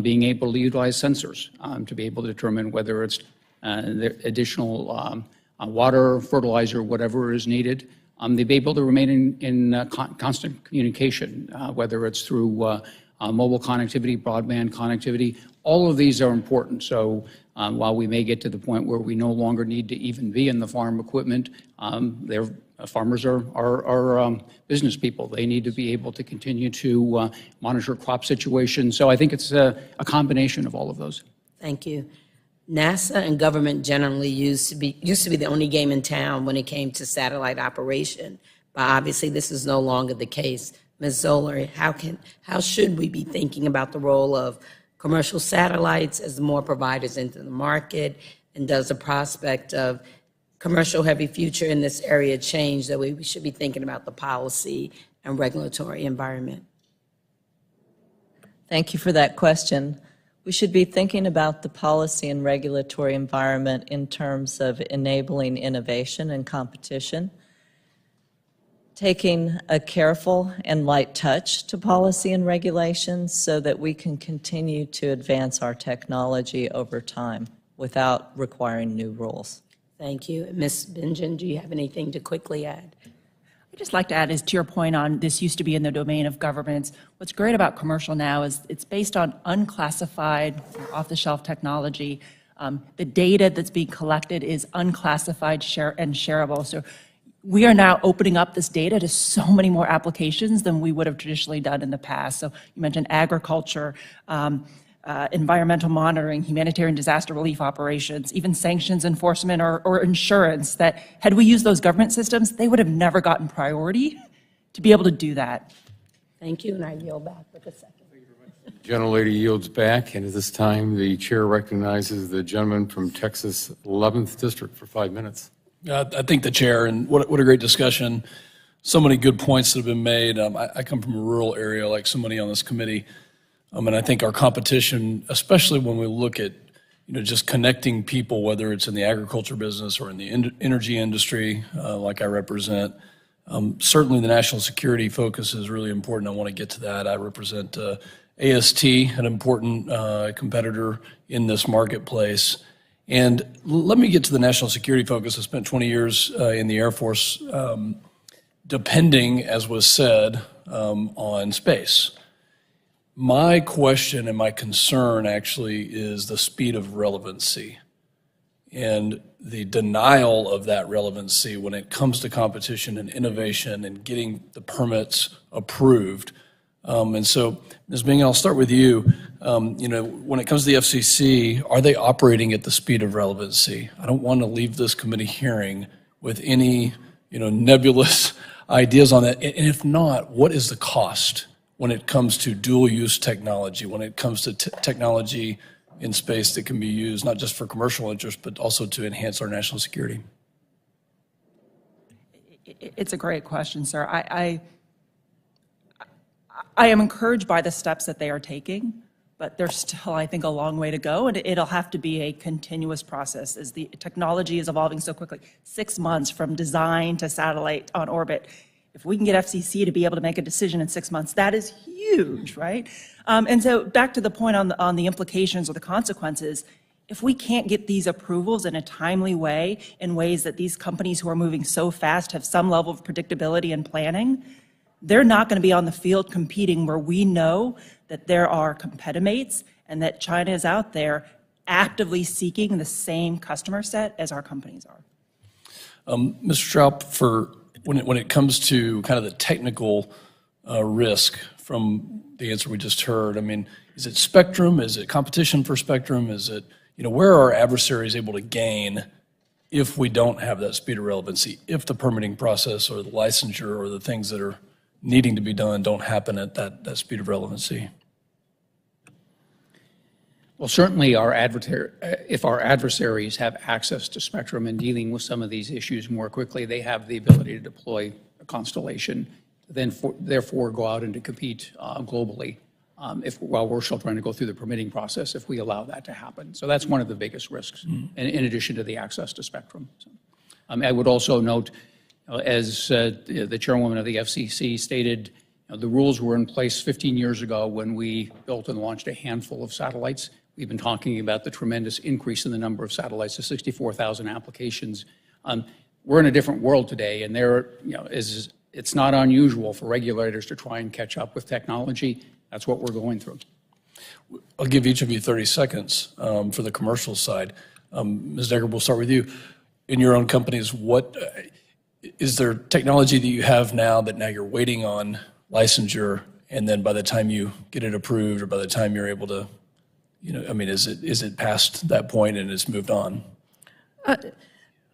being able to utilize sensors to be able to determine whether it's additional water, fertilizer, whatever is needed. They'd be able to remain in constant communication, whether it's through mobile connectivity, broadband connectivity. All of these are important. So while we may get to the point where we no longer need to even be in the farm equipment, farmers are business people. They need to be able to continue to monitor crop situations. So I think it's a combination of all of those. Thank you. NASA and government generally used to be the only game in town when it came to satellite operation, but obviously this is no longer the case. Ms. Zoller, how should we be thinking about the role of commercial satellites as more providers enter the market? And does the prospect of commercial heavy future in this area change the way we should be thinking about the policy and regulatory environment? Thank you for that question. We should be thinking about the policy and regulatory environment in terms of enabling innovation and competition, taking a careful and light touch to policy and regulations so that we can continue to advance our technology over time without requiring new rules. Thank you. Ms. Bingen, do you have anything to quickly add? I'd just like to add is to your point on this used to be in the domain of governments. What's great about commercial now is it's based on unclassified, off-the-shelf technology. The data that's being collected is unclassified and shareable. So we are now opening up this data to so many more applications than we would have traditionally done in the past. So you mentioned agriculture, environmental monitoring, humanitarian disaster relief operations, even sanctions enforcement or insurance, that had we used those government systems, they would have never gotten priority to be able to do that. Thank you, and I yield back with a second. Gentlelady yields back, and at this time, the chair recognizes the gentleman from Texas 11th District for 5 minutes. I thank the chair, and what a great discussion. So many good points that have been made. I come from a rural area like so many on this committee, and I think our competition, especially when we look at just connecting people, whether it's in the agriculture business or in the energy industry, like I represent, certainly the national security focus is really important. I want to get to that. I represent AST, an important competitor in this marketplace. And let me get to the national security focus. I spent 20 years in the Air Force, depending, as was said, on space. My question and my concern actually is the speed of relevancy and the denial of that relevancy when it comes to competition and innovation and getting the permits approved. And so, Ms. Bingen, I'll start with you. When it comes to the FCC, are they operating at the speed of relevancy? I don't want to leave this committee hearing with any, nebulous ideas on that. And if not, what is the cost when it comes to dual-use technology, when it comes to technology in space that can be used not just for commercial interest, but also to enhance our national security? It's a great question, sir. I am encouraged by the steps that they are taking, but there's still, I think, a long way to go, and it'll have to be a continuous process as the technology is evolving so quickly. 6 months from design to satellite on orbit. If we can get FCC to be able to make a decision in 6 months, that is huge, right? And so back to the point on the implications or the consequences, if we can't get these approvals in a timely way, in ways that these companies who are moving so fast have some level of predictability and planning, they're not going to be on the field competing where we know that there are competimates and that China is out there actively seeking the same customer set as our companies are. Mr. Straub, when it comes to kind of the technical risk from the answer we just heard, is it spectrum? Is it competition for spectrum? Is it, where are our adversaries able to gain if we don't have that speed of relevancy, if the permitting process or the licensure or the things that are needing to be done don't happen at that speed of relevancy? Well, certainly if our adversaries have access to spectrum and dealing with some of these issues more quickly, they have the ability to deploy a constellation, therefore go out and to compete globally while we're still trying to go through the permitting process if we allow that to happen. So that's one of the biggest risks, in addition to the access to spectrum. So, I would also note, as the chairwoman of the FCC stated, the rules were in place 15 years ago when we built and launched a handful of satellites. We've been talking about the tremendous increase in the number of satellites to 64,000 applications. We're in a different world today, and it's not unusual for regulators to try and catch up with technology. That's what we're going through. I'll give each of you 30 seconds for the commercial side. Ms. Decker, we'll start with you. In your own companies, what is there technology that you have now that now you're waiting on licensure, and then by the time you get it approved or by the time you're able to I mean, is it past that point and it's moved on?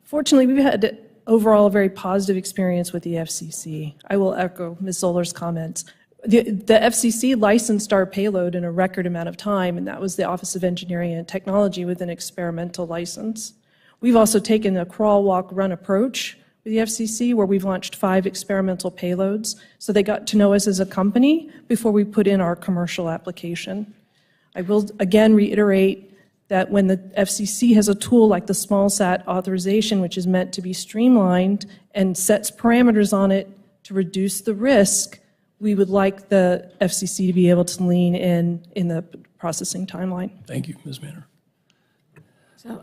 Fortunately, we've had overall a very positive experience with the FCC. I will echo Ms. Zoller's comments. The FCC licensed our payload in a record amount of time, and that was the Office of Engineering and Technology with an experimental license. We've also taken a crawl, walk, run approach with the FCC, where we've launched 5 experimental payloads, so they got to know us as a company before we put in our commercial application. I will again reiterate that when the FCC has a tool like the small sat authorization, which is meant to be streamlined and sets parameters on it to reduce the risk, we would like the FCC to be able to lean in the processing timeline. Thank you, Ms. Manner.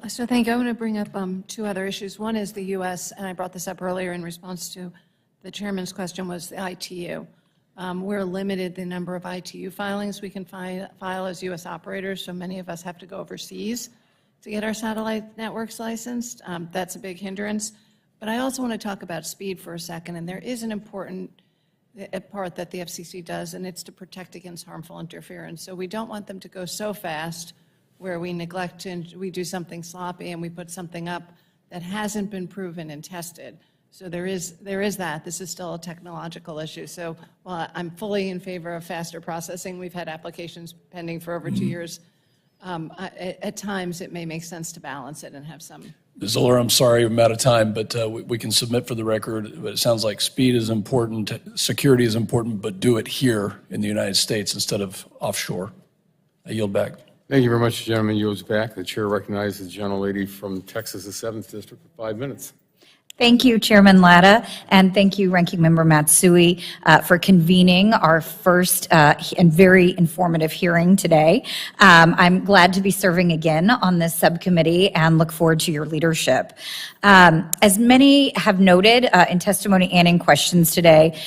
So thank you. I want to bring up 2 other issues. One is the U.S., and I brought this up earlier in response to the chairman's question, was the ITU. We're limited the number of ITU filings we can file as U.S. operators, so many of us have to go overseas to get our satellite networks licensed. That's a big hindrance. But I also want to talk about speed for a second, and there is an important part that the FCC does, and it's to protect against harmful interference. So we don't want them to go so fast where we neglect and we do something sloppy and we put something up that hasn't been proven and tested. So there is that. This is still a technological issue. So while I'm fully in favor of faster processing, we've had applications pending for over 2 years. At times, it may make sense to balance it and have some. Ms. Zoller, I'm sorry I'm out of time, but we can submit for the record. But it sounds like speed is important, security is important, but do it here in the United States instead of offshore. I yield back. Thank you very much, gentleman. Yields back. The chair recognizes the gentlelady from Texas, the 7th District, for 5 minutes. Thank you, Chairman Latta, and thank you, Ranking Member Matsui, for convening our first and very informative hearing today. I'm glad to be serving again on this subcommittee and look forward to your leadership. As many have noted in testimony and in questions today,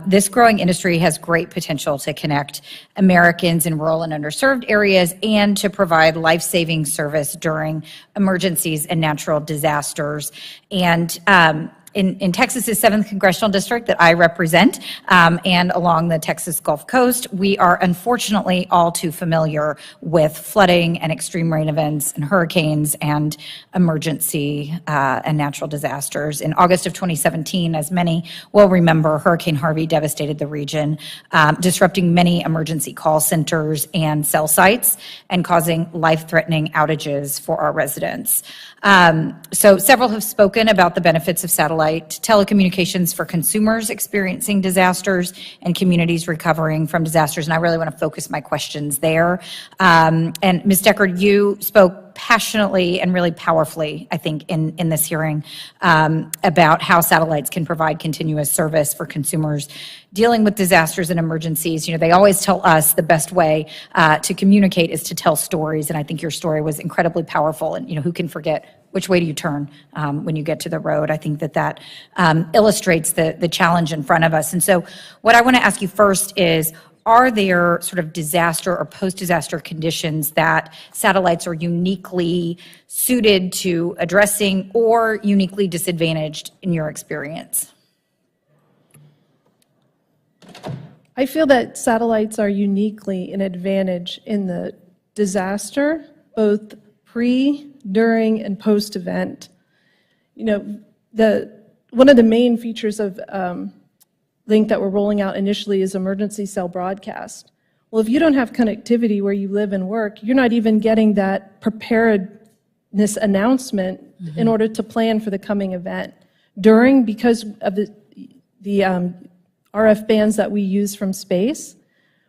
this growing industry has great potential to connect Americans in rural and underserved areas and to provide life-saving service during emergencies and natural disasters. And in Texas's 7th Congressional District that I represent, and along the Texas Gulf Coast, we are unfortunately all too familiar with flooding and extreme rain events and hurricanes and emergency and natural disasters. In August of 2017, as many will remember, Hurricane Harvey devastated the region, disrupting many emergency call centers and cell sites and causing life-threatening outages for our residents. So several have spoken about the benefits of satellite telecommunications for consumers experiencing disasters and communities recovering from disasters, and I really want to focus my questions there. And Ms. Deckard, you spoke passionately and really powerfully, I think, in this hearing about how satellites can provide continuous service for consumers dealing with disasters and emergencies. They always tell us the best way to communicate is to tell stories, and I think your story was incredibly powerful. And who can forget which way do you turn when you get to the road? I think that illustrates the challenge in front of us. And so what I want to ask you first is, are there sort of disaster or post-disaster conditions that satellites are uniquely suited to addressing or uniquely disadvantaged in your experience? I feel that satellites are uniquely an advantage in the disaster, both pre, during, and post-event. One of the main features of Link that we're rolling out initially is emergency cell broadcast. Well, if you don't have connectivity where you live and work, you're not even getting that preparedness announcement in order to plan for the coming event. During, because of the RF bands that we use from space,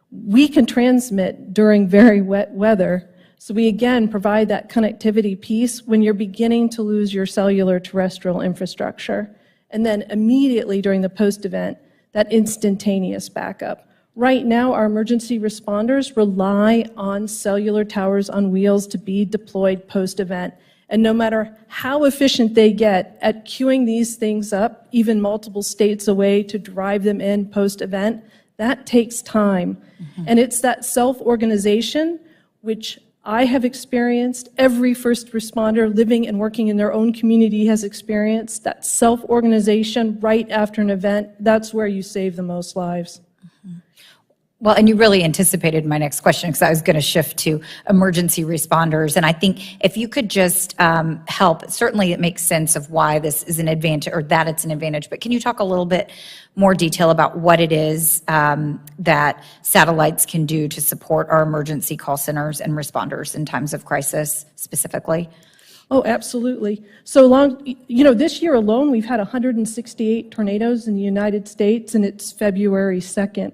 we can transmit during very wet weather. So we again provide that connectivity piece when you're beginning to lose your cellular terrestrial infrastructure. And then immediately during the post-event, that instantaneous backup. Right now, our emergency responders rely on cellular towers on wheels to be deployed post-event. And no matter how efficient they get at queuing these things up, even multiple states away to drive them in post-event, that takes time. And it's that self-organization, which I have experienced, every first responder living and working in their own community has experienced, that self-organization right after an event. That's where you save the most lives. Well, and you really anticipated my next question because I was going to shift to emergency responders. And I think if you could just help, certainly it makes sense of why this is an advantage or that it's an advantage, but can you talk a little bit more detail about what it is that satellites can do to support our emergency call centers and responders in times of crisis specifically? Oh, absolutely. This year alone, we've had 168 tornadoes in the United States, and it's February 2nd.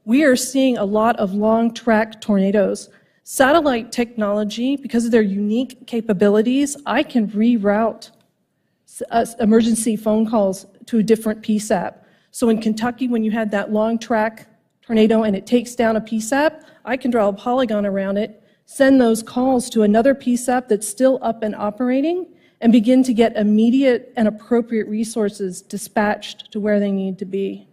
We are seeing a lot of long-track tornadoes. Satellite technology, because of their unique capabilities, I can reroute emergency phone calls to a different PSAP. So in Kentucky, when you had that long-track tornado and it takes down a PSAP, I can draw a polygon around it, send those calls to another PSAP that's still up and operating, and begin to get immediate and appropriate resources dispatched to where they need to be.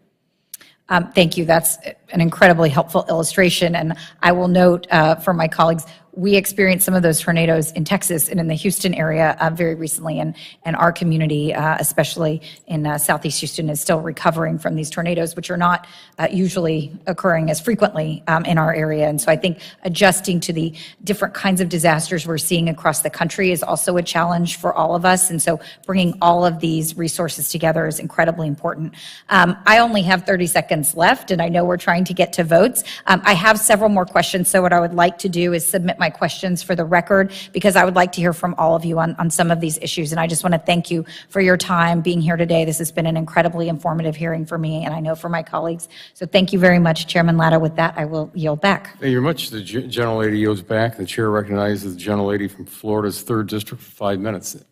Thank you. That's an incredibly helpful illustration. And I will note for my colleagues, we experienced some of those tornadoes in Texas and in the Houston area very recently, and our community, especially in Southeast Houston, is still recovering from these tornadoes, which are not usually occurring as frequently in our area. And so I think adjusting to the different kinds of disasters we're seeing across the country is also a challenge for all of us. And so bringing all of these resources together is incredibly important. I only have 30 seconds left, and I know we're trying to get to votes. I have several more questions, so what I would like to do is submit my questions for the record, because I would like to hear from all of you on some of these issues. And I just want to thank you for your time being here today. This has been an incredibly informative hearing for me, and I know for my colleagues. So thank you very much, Chairman Latta. With that, I will yield back. Thank you very much. The gentlelady yields back. The chair recognizes the gentlelady from Florida's 3rd District for 5 minutes.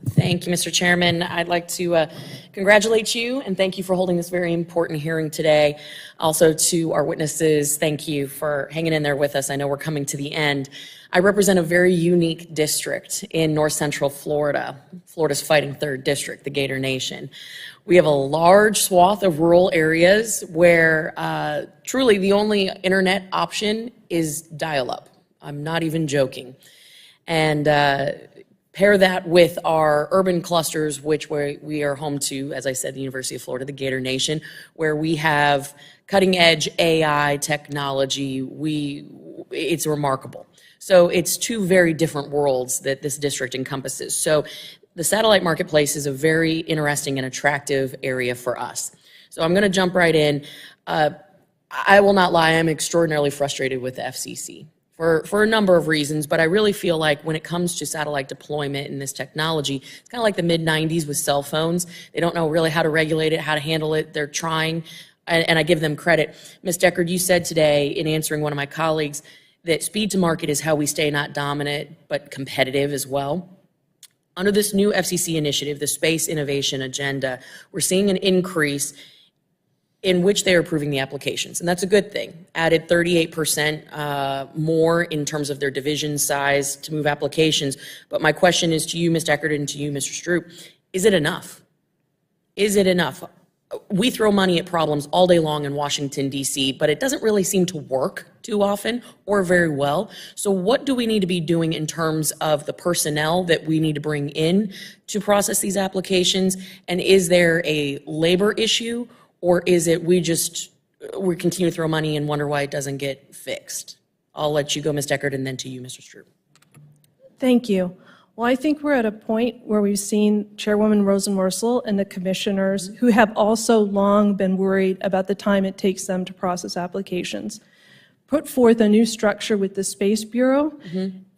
Thank you, Mr. Chairman. I'd like to congratulate you and thank you for holding this very important hearing today. Also to our witnesses, thank you for hanging in there with us. I know we're coming to the end. I represent a very unique district in north central Florida, Florida's fighting 3rd District, the Gator Nation. We have a large swath of rural areas where truly the only internet option is dial-up. I'm not even joking. And pair that with our urban clusters, which we are home to, as I said, the University of Florida, the Gator Nation, where we have cutting-edge AI technology. It's remarkable. So it's two very different worlds that this district encompasses. So the satellite marketplace is a very interesting and attractive area for us. So I'm going to jump right in. I will not lie, I'm extraordinarily frustrated with the FCC. For a number of reasons, but I really feel like when it comes to satellite deployment and this technology, it's kind of like the mid-90s with cell phones. They don't know really how to regulate it, how to handle it. They're trying, and I give them credit. Ms. Deckard, you said today in answering one of my colleagues that speed to market is how we stay not dominant, but competitive as well. Under this new FCC initiative, the Space Innovation Agenda, we're seeing an increase in which they are approving the applications, and that's a good thing. Added 38% more in terms of their division size to move applications. But my question is to you, Ms. Deckard, and to you, Mr. Stroop, is it enough? Is it enough? We throw money at problems all day long in Washington, D.C., but it doesn't really seem to work too often or very well. So what do we need to be doing in terms of the personnel that we need to bring in to process these applications? And is there a labor issue? Or is it we continue to throw money and wonder why it doesn't get fixed? I'll let you go, Ms. Deckard, and then to you, Mr. Stroop. Thank you. Well, I think we're at a point where we've seen Chairwoman Rosenworcel and the commissioners who have also long been worried about the time it takes them to process applications, put forth a new structure with the Space Bureau.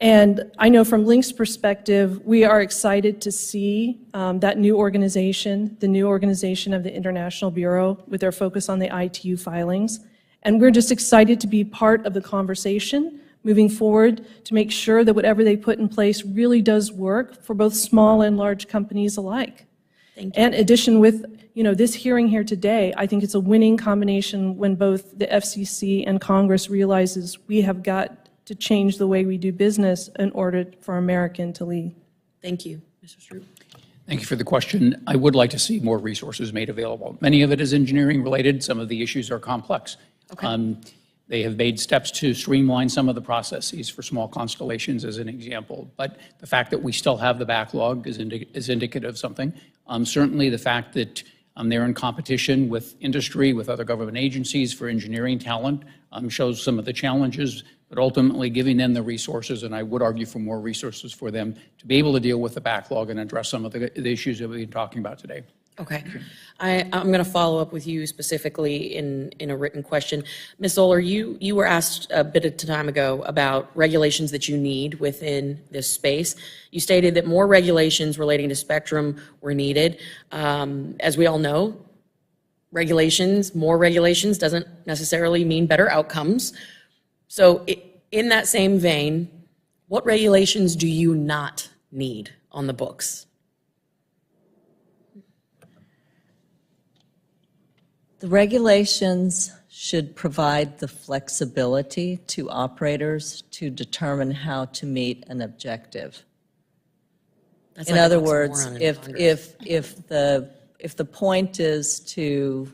And I know from Link's perspective, we are excited to see that new organization, the new organization of the International Bureau with their focus on the ITU filings. And we're just excited to be part of the conversation moving forward to make sure that whatever they put in place really does work for both small and large companies alike. Thank you. And in addition with this hearing here today, I think it's a winning combination when both the FCC and Congress realizes we have got to change the way we do business in order for American to lead. Thank you, Mr. Stroop. Thank you for the question. I would like to see more resources made available. Many of it is engineering related. Some of the issues are complex. Okay. They have made steps to streamline some of the processes for small constellations as an example. But the fact that we still have the backlog is indicative of something. Certainly the fact that They're in competition with industry, with other government agencies for engineering talent, shows some of the challenges, but ultimately giving them the resources, and I would argue for more resources for them to be able to deal with the backlog and address some of the issues that we've been talking about today. Okay. I'm going to follow up with you specifically in a written question. Ms. Zoller, you were asked a bit of time ago about regulations that you need within this space. You stated that more regulations relating to spectrum were needed. As we all know, more regulations doesn't necessarily mean better outcomes. So in that same vein, what regulations do you not need on the books? The regulations should provide the flexibility to operators to determine how to meet an objective. That's In like other an words, oxymoron in Congress. if the point is to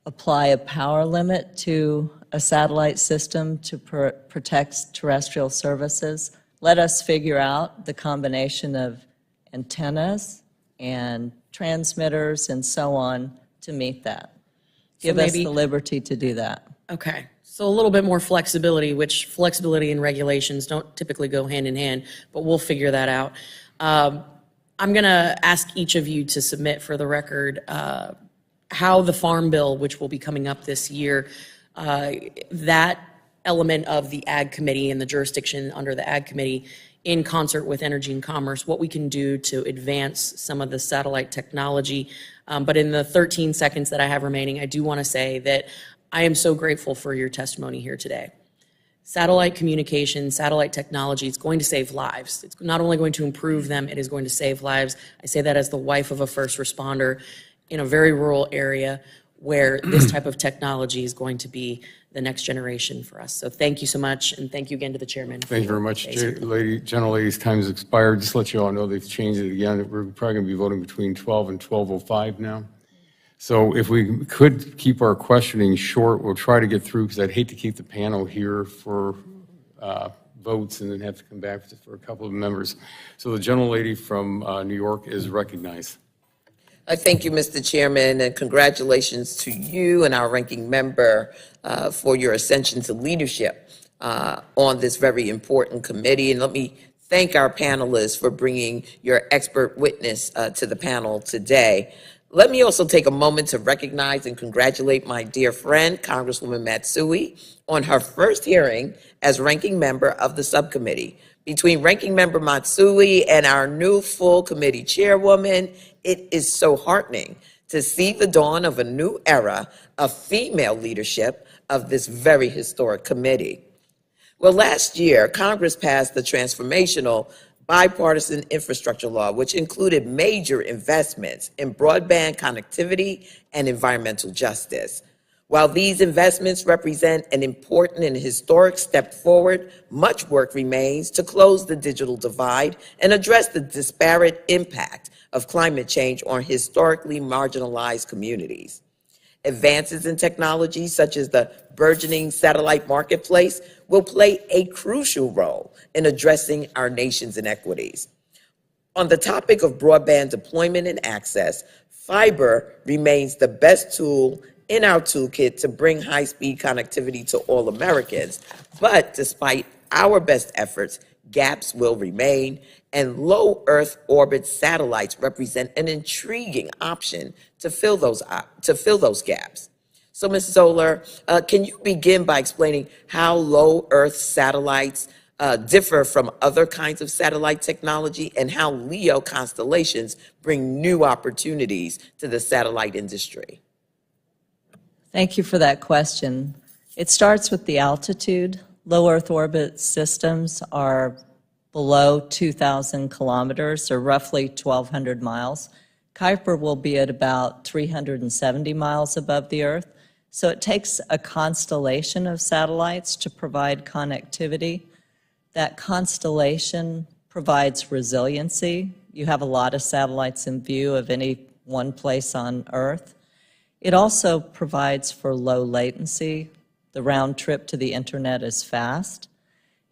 apply a power limit to a satellite system to protect terrestrial services, let us figure out the combination of antennas and transmitters and so on to meet that. Give us the liberty to do that. Okay. So a little bit more flexibility, which flexibility and regulations don't typically go hand in hand, but we'll figure that out. I'm going to ask each of you to submit for the record how the Farm Bill, which will be coming up this year, that element of the Ag Committee and the jurisdiction under the Ag Committee in concert with Energy and Commerce, what we can do to advance some of the satellite technology. But in the 13 seconds that I have remaining, I do want to say that I am so grateful for your testimony here today. Satellite communication, satellite technology is going to save lives. It's not only going to improve them, it is going to save lives. I say that as the wife of a first responder in a very rural area where this type of technology is going to be the next generation for us. So thank you so much, and thank you again to the chairman. Thank you very much. General ladies, time has expired. Just to let you all know they've changed it again. We're probably going to be voting between 12 and 12:05 now. So if we could keep our questioning short, we'll try to get through, because I'd hate to keep the panel here for votes and then have to come back for a couple of members. So the gentle lady from New York is recognized. Thank you, Mr. Chairman, and congratulations to you and our ranking member for your ascension to leadership on this very important committee. And let me thank our panelists for bringing your expert witness to the panel today. Let me also take a moment to recognize and congratulate my dear friend, Congresswoman Matsui, on her first hearing as ranking member of the subcommittee. Between Ranking Member Matsui and our new full committee chairwoman, it is so heartening to see the dawn of a new era of female leadership of this very historic committee. Well, last year, Congress passed the transformational bipartisan infrastructure law, which included major investments in broadband connectivity and environmental justice. While these investments represent an important and historic step forward, much work remains to close the digital divide and address the disparate impact of climate change on historically marginalized communities. Advances in technology, such as the burgeoning satellite marketplace, will play a crucial role in addressing our nation's inequities. On the topic of broadband deployment and access, fiber remains the best tool in our toolkit to bring high-speed connectivity to all Americans. But despite our best efforts, gaps will remain, and low Earth orbit satellites represent an intriguing option to fill those gaps. So, Ms. Zoller, can you begin by explaining how low Earth satellites differ from other kinds of satellite technology, and how LEO constellations bring new opportunities to the satellite industry? Thank you for that question. It starts with the altitude. Low Earth orbit systems are below 2,000 kilometers, or roughly 1,200 miles. Kuiper will be at about 370 miles above the Earth. So it takes a constellation of satellites to provide connectivity. That constellation provides resiliency. You have a lot of satellites in view of any one place on Earth. It also provides for low latency. The round trip to the internet is fast.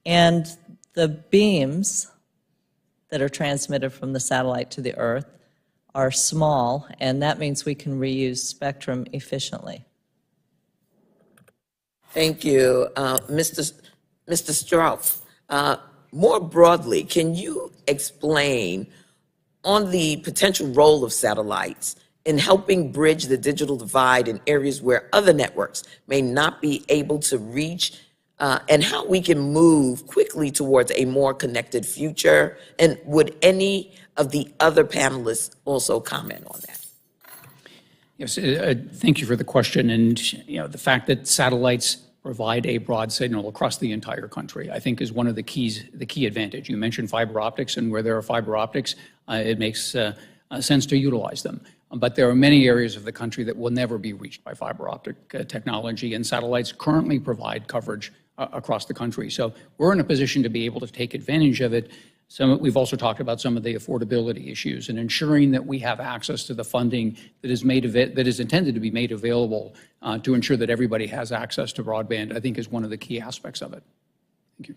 And the beams that are transmitted from the satellite to the Earth are small, and that means we can reuse spectrum efficiently. Thank you. Mr. Strauss, more broadly, can you explain on the potential role of satellites in helping bridge the digital divide in areas where other networks may not be able to reach, and how we can move quickly towards a more connected future? And would any of the other panelists also comment on that? Yes, thank you for the question. And the fact that satellites provide a broad signal across the entire country, I think, is one of the key advantage. You mentioned fiber optics, and where there are fiber optics, it makes sense to utilize them. But there are many areas of the country that will never be reached by fiber optic technology, and satellites currently provide coverage across the country. So we're in a position to be able to take advantage of it. We've also talked about some of the affordability issues and ensuring that we have access to the funding that is intended to be made available to ensure that everybody has access to broadband, I think, is one of the key aspects of it. Thank you.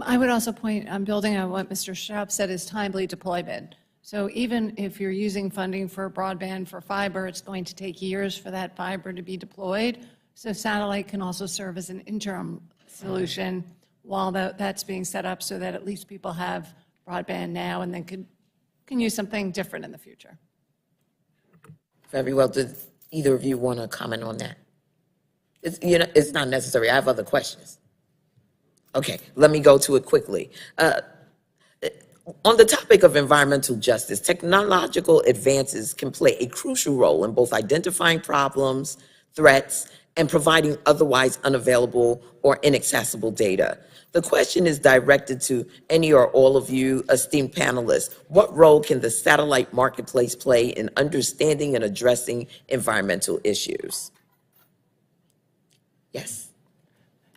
I would also point, building on what Mr. Straub said, is timely deployment. So even if you're using funding for broadband for fiber, it's going to take years for that fiber to be deployed. So satellite can also serve as an interim solution while that's being set up, so that at least people have broadband now and then can use something different in the future. Very well. Does either of you want to comment on that? It's not necessary. I have other questions. Okay, let me go to it quickly. On the topic of environmental justice, technological advances can play a crucial role in both identifying problems, threats, and providing otherwise unavailable or inaccessible data. The question is directed to any or all of you esteemed panelists. What role can the satellite marketplace play in understanding and addressing environmental issues? Yes.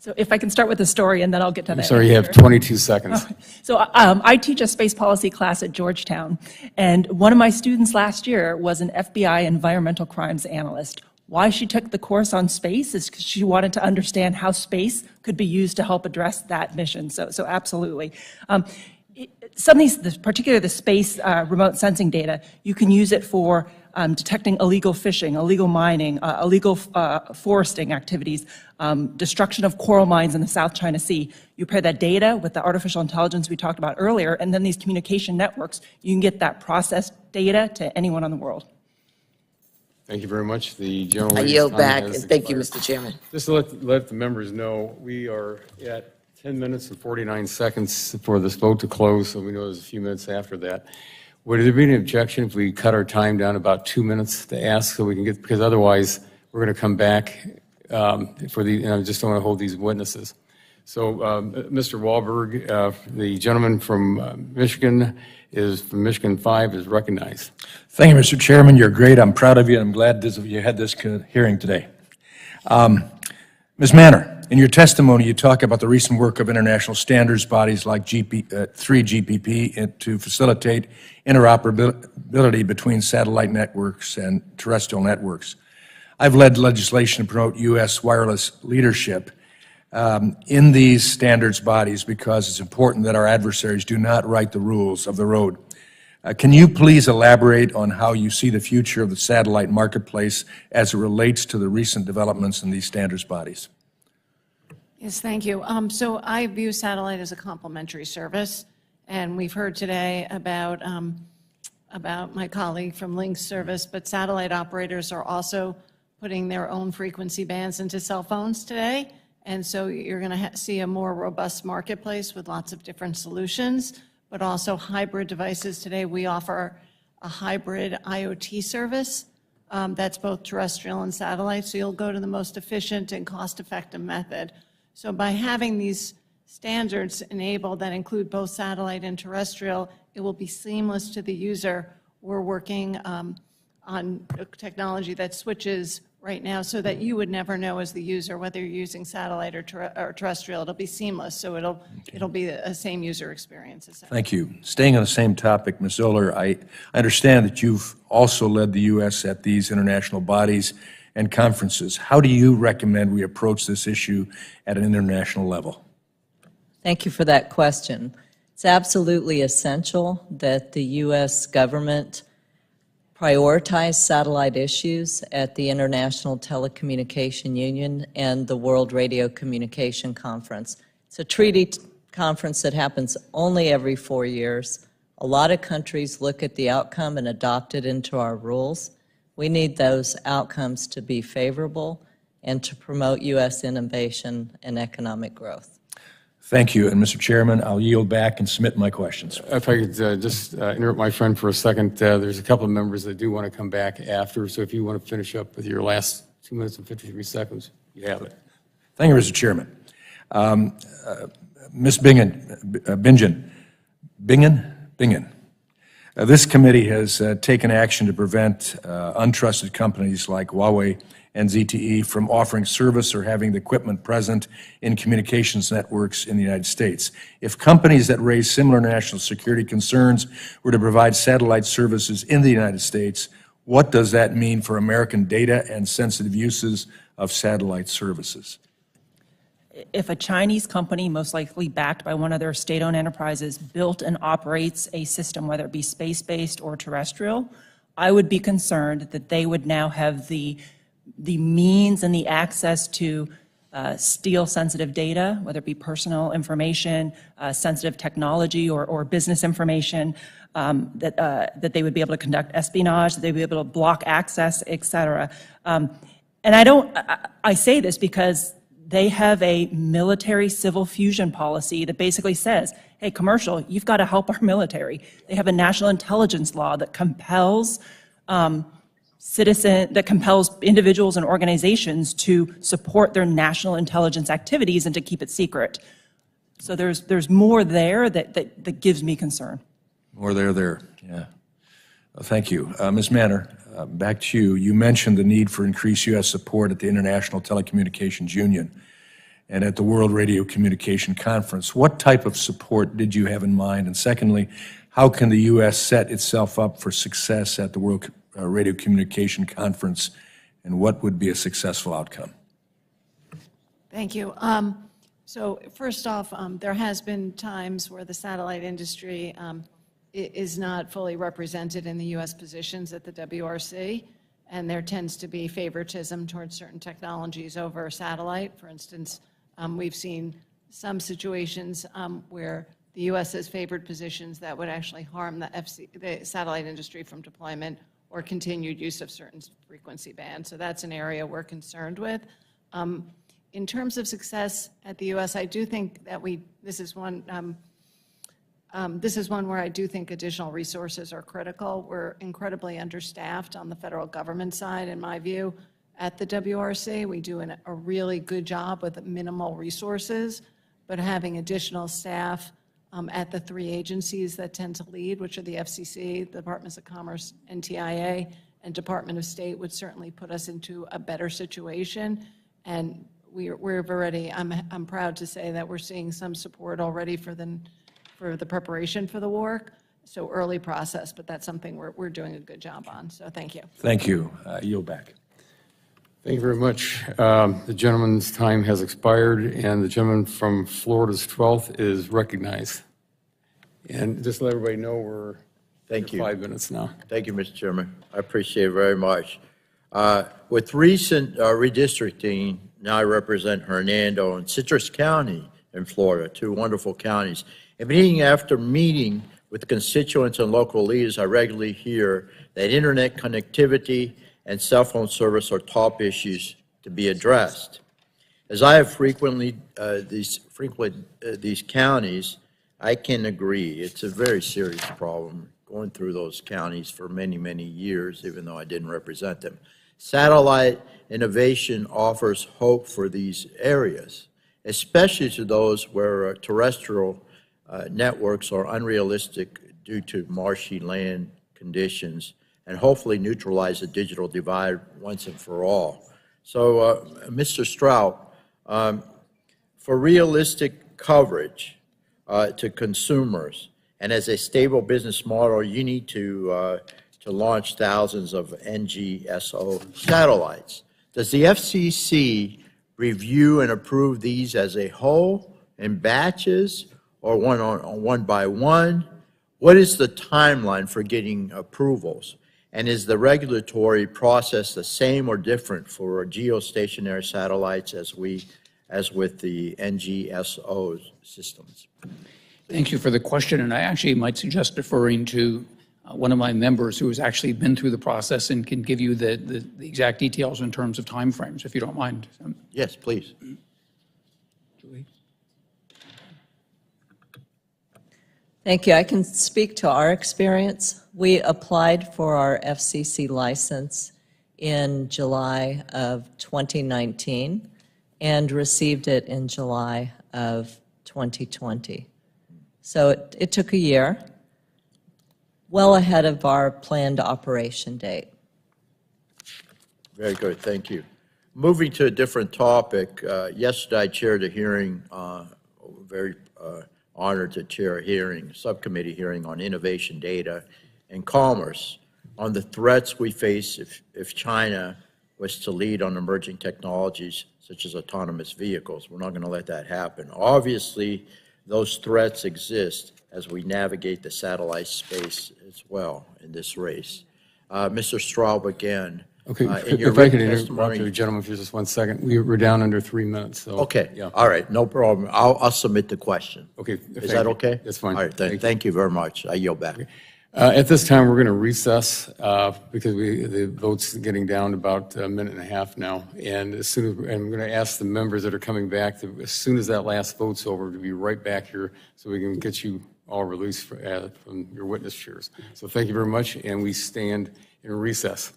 So if I can start with the story, and then I'll get to that. I'm sorry, you have 22 seconds. So I teach a space policy class at Georgetown, and one of my students last year was an FBI environmental crimes analyst. Why she took the course on space is because she wanted to understand how space could be used to help address that mission. So absolutely. Some of these, particularly the space remote sensing data, you can use it for detecting illegal fishing, illegal mining, illegal foresting activities, destruction of coral mines in the South China Sea. You pair that data with the artificial intelligence we talked about earlier, and then these communication networks, you can get that processed data to anyone in the world. Thank you very much. The general. I yield back, and thank you, Mr. Chairman. Just to let the members know, we are at 10 minutes and 49 seconds for this vote to close, so we know there's a few minutes after that. Would there be an objection if we cut our time down about 2 minutes to ask, so we can get, because otherwise we're going to come back and I just don't want to hold these witnesses. So, Mr. Wahlberg, the gentleman from Michigan from Michigan 5 is recognized. Thank you, Mr. Chairman. You're great. I'm proud of you, and I'm glad you had this hearing today. Ms. Manner, in your testimony, you talk about the recent work of international standards bodies like 3GPP to facilitate interoperability between satellite networks and terrestrial networks. I've led legislation to promote U.S. wireless leadership in these standards bodies because it's important that our adversaries do not write the rules of the road. Can you please elaborate on how you see the future of the satellite marketplace as it relates to the recent developments in these standards bodies? Yes, thank you. So I view satellite as a complementary service, and we've heard today about my colleague from Link Service, but satellite operators are also putting their own frequency bands into cell phones today, and so you're going to see a more robust marketplace with lots of different solutions, but also hybrid devices. Today we offer a hybrid IoT service that's both terrestrial and satellite, so you'll go to the most efficient and cost-effective method. So by having these standards enabled that include both satellite and terrestrial, it will be seamless to the user. We're working on technology that switches right now so that you would never know as the user whether you're using satellite or terrestrial. It'll be seamless, so it'll be the same user experience. Thank you. Staying on the same topic, Ms. Zoller, I understand that you've also led the U.S. at these international bodies and conferences. How do you recommend we approach this issue at an international level? Thank you for that question. It's absolutely essential that the U.S. government prioritize satellite issues at the International Telecommunication Union and the World Radio Communication Conference. It's a treaty conference that happens only every 4 years. A lot of countries look at the outcome and adopt it into our rules. We need those outcomes to be favorable and to promote U.S. innovation and economic growth. Thank you. And Mr. Chairman, I'll yield back and submit my questions. If I could just interrupt my friend for a second, there's a couple of members that do want to come back after, so if you want to finish up with your last 2 minutes and 53 seconds, you have it. Thank you, Mr. Chairman. Ms. Bingen. This committee has taken action to prevent untrusted companies like Huawei and ZTE from offering service or having the equipment present in communications networks in the United States. If companies that raise similar national security concerns were to provide satellite services in the United States, what does that mean for American data and sensitive uses of satellite services? If a Chinese company, most likely backed by one of their state-owned enterprises, built and operates a system, whether it be space-based or terrestrial, I would be concerned that they would now have the means and the access to steal sensitive data, whether it be personal information, sensitive technology, or business information, that they would be able to conduct espionage, that they'd be able to block access, et cetera. And I say this because they have a military civil fusion policy that basically says, hey, commercial, you've got to help our military. They have a national intelligence law that compels individuals and organizations to support their national intelligence activities and to keep it secret. So there's more there that gives me concern. More there, yeah. Well, thank you. Ms. Manner, back to you. You mentioned the need for increased U.S. support at the International Telecommunications Union and at the World Radio Communication Conference. What type of support did you have in mind? And secondly, how can the U.S. set itself up for success at the World Radio Communication Conference, and what would be a successful outcome? Thank you. So first off, there has been times where the satellite industry is not fully represented in the U.S. positions at the WRC, and there tends to be favoritism towards certain technologies over satellite. For instance, we've seen some situations where the U.S. has favored positions that would actually harm the satellite industry from deployment or continued use of certain frequency bands. So that's an area we're concerned with. In terms of success at the U.S., I do think that this is one where I do think additional resources are critical. We're incredibly understaffed on the federal government side, in my view, at the WRC. We do a really good job with minimal resources, but having additional staff at the three agencies that tend to lead, which are the FCC, the Departments of Commerce, NTIA, and Department of State, would certainly put us into a better situation. And I'm proud to say that we're seeing some support already for the preparation for the work. So early process, but that's something we're doing a good job on. So thank you. Thank you. Yield back. Thank you very much. The gentleman's time has expired, and the gentleman from Florida's 12th is recognized. And just to let everybody know, we're Thank you. 5 minutes now. Thank you, Mr. Chairman. I appreciate it very much. With recent redistricting, now I represent Hernando and Citrus County in Florida, two wonderful counties. And after meeting with constituents and local leaders, I regularly hear that internet connectivity and cell phone service are top issues to be addressed. As I have frequented these counties, I can agree it's a very serious problem going through those counties for many, many years, even though I didn't represent them. Satellite innovation offers hope for these areas, especially to those where terrestrial networks are unrealistic due to marshy land conditions, and hopefully neutralize the digital divide once and for all. So, Mr. Strout, for realistic coverage to consumers and as a stable business model, you need to launch thousands of NGSO satellites. Does the FCC review and approve these as a whole in batches, or one by one? What is the timeline for getting approvals? And is the regulatory process the same or different for geostationary satellites as with the NGSO systems? Thank you for the question, and I actually might suggest deferring to one of my members who has actually been through the process and can give you the exact details in terms of timeframes, if you don't mind. Yes, please. Julie? Thank you. I can speak to our experience. We applied for our FCC license in July of 2019 and received it in July of 2020. So it took a year, well ahead of our planned operation date. Very good, thank you. Moving to a different topic, yesterday I chaired a hearing, very honored to chair a hearing, subcommittee hearing on innovation data and commerce on the threats we face if China was to lead on emerging technologies such as autonomous vehicles. We're not going to let that happen. Obviously, those threats exist as we navigate the satellite space as well in this race. Mr. Straub, again, Okay, in your if I could written interrupt testimony. you, gentlemen, for just 1 second. We're down under 3 minutes, so. Okay, Yeah. all right, no problem. I'll submit the question. Okay. Is thank that you. okay? That's fine. All right, thank you very much. I yield back. At this time, we're going to recess because the vote's getting down to about a minute and a half now. And I'm going to ask the members that are coming back, as soon as that last vote's over, to be right back here so we can get you all released from your witness chairs. So thank you very much, and we stand in recess.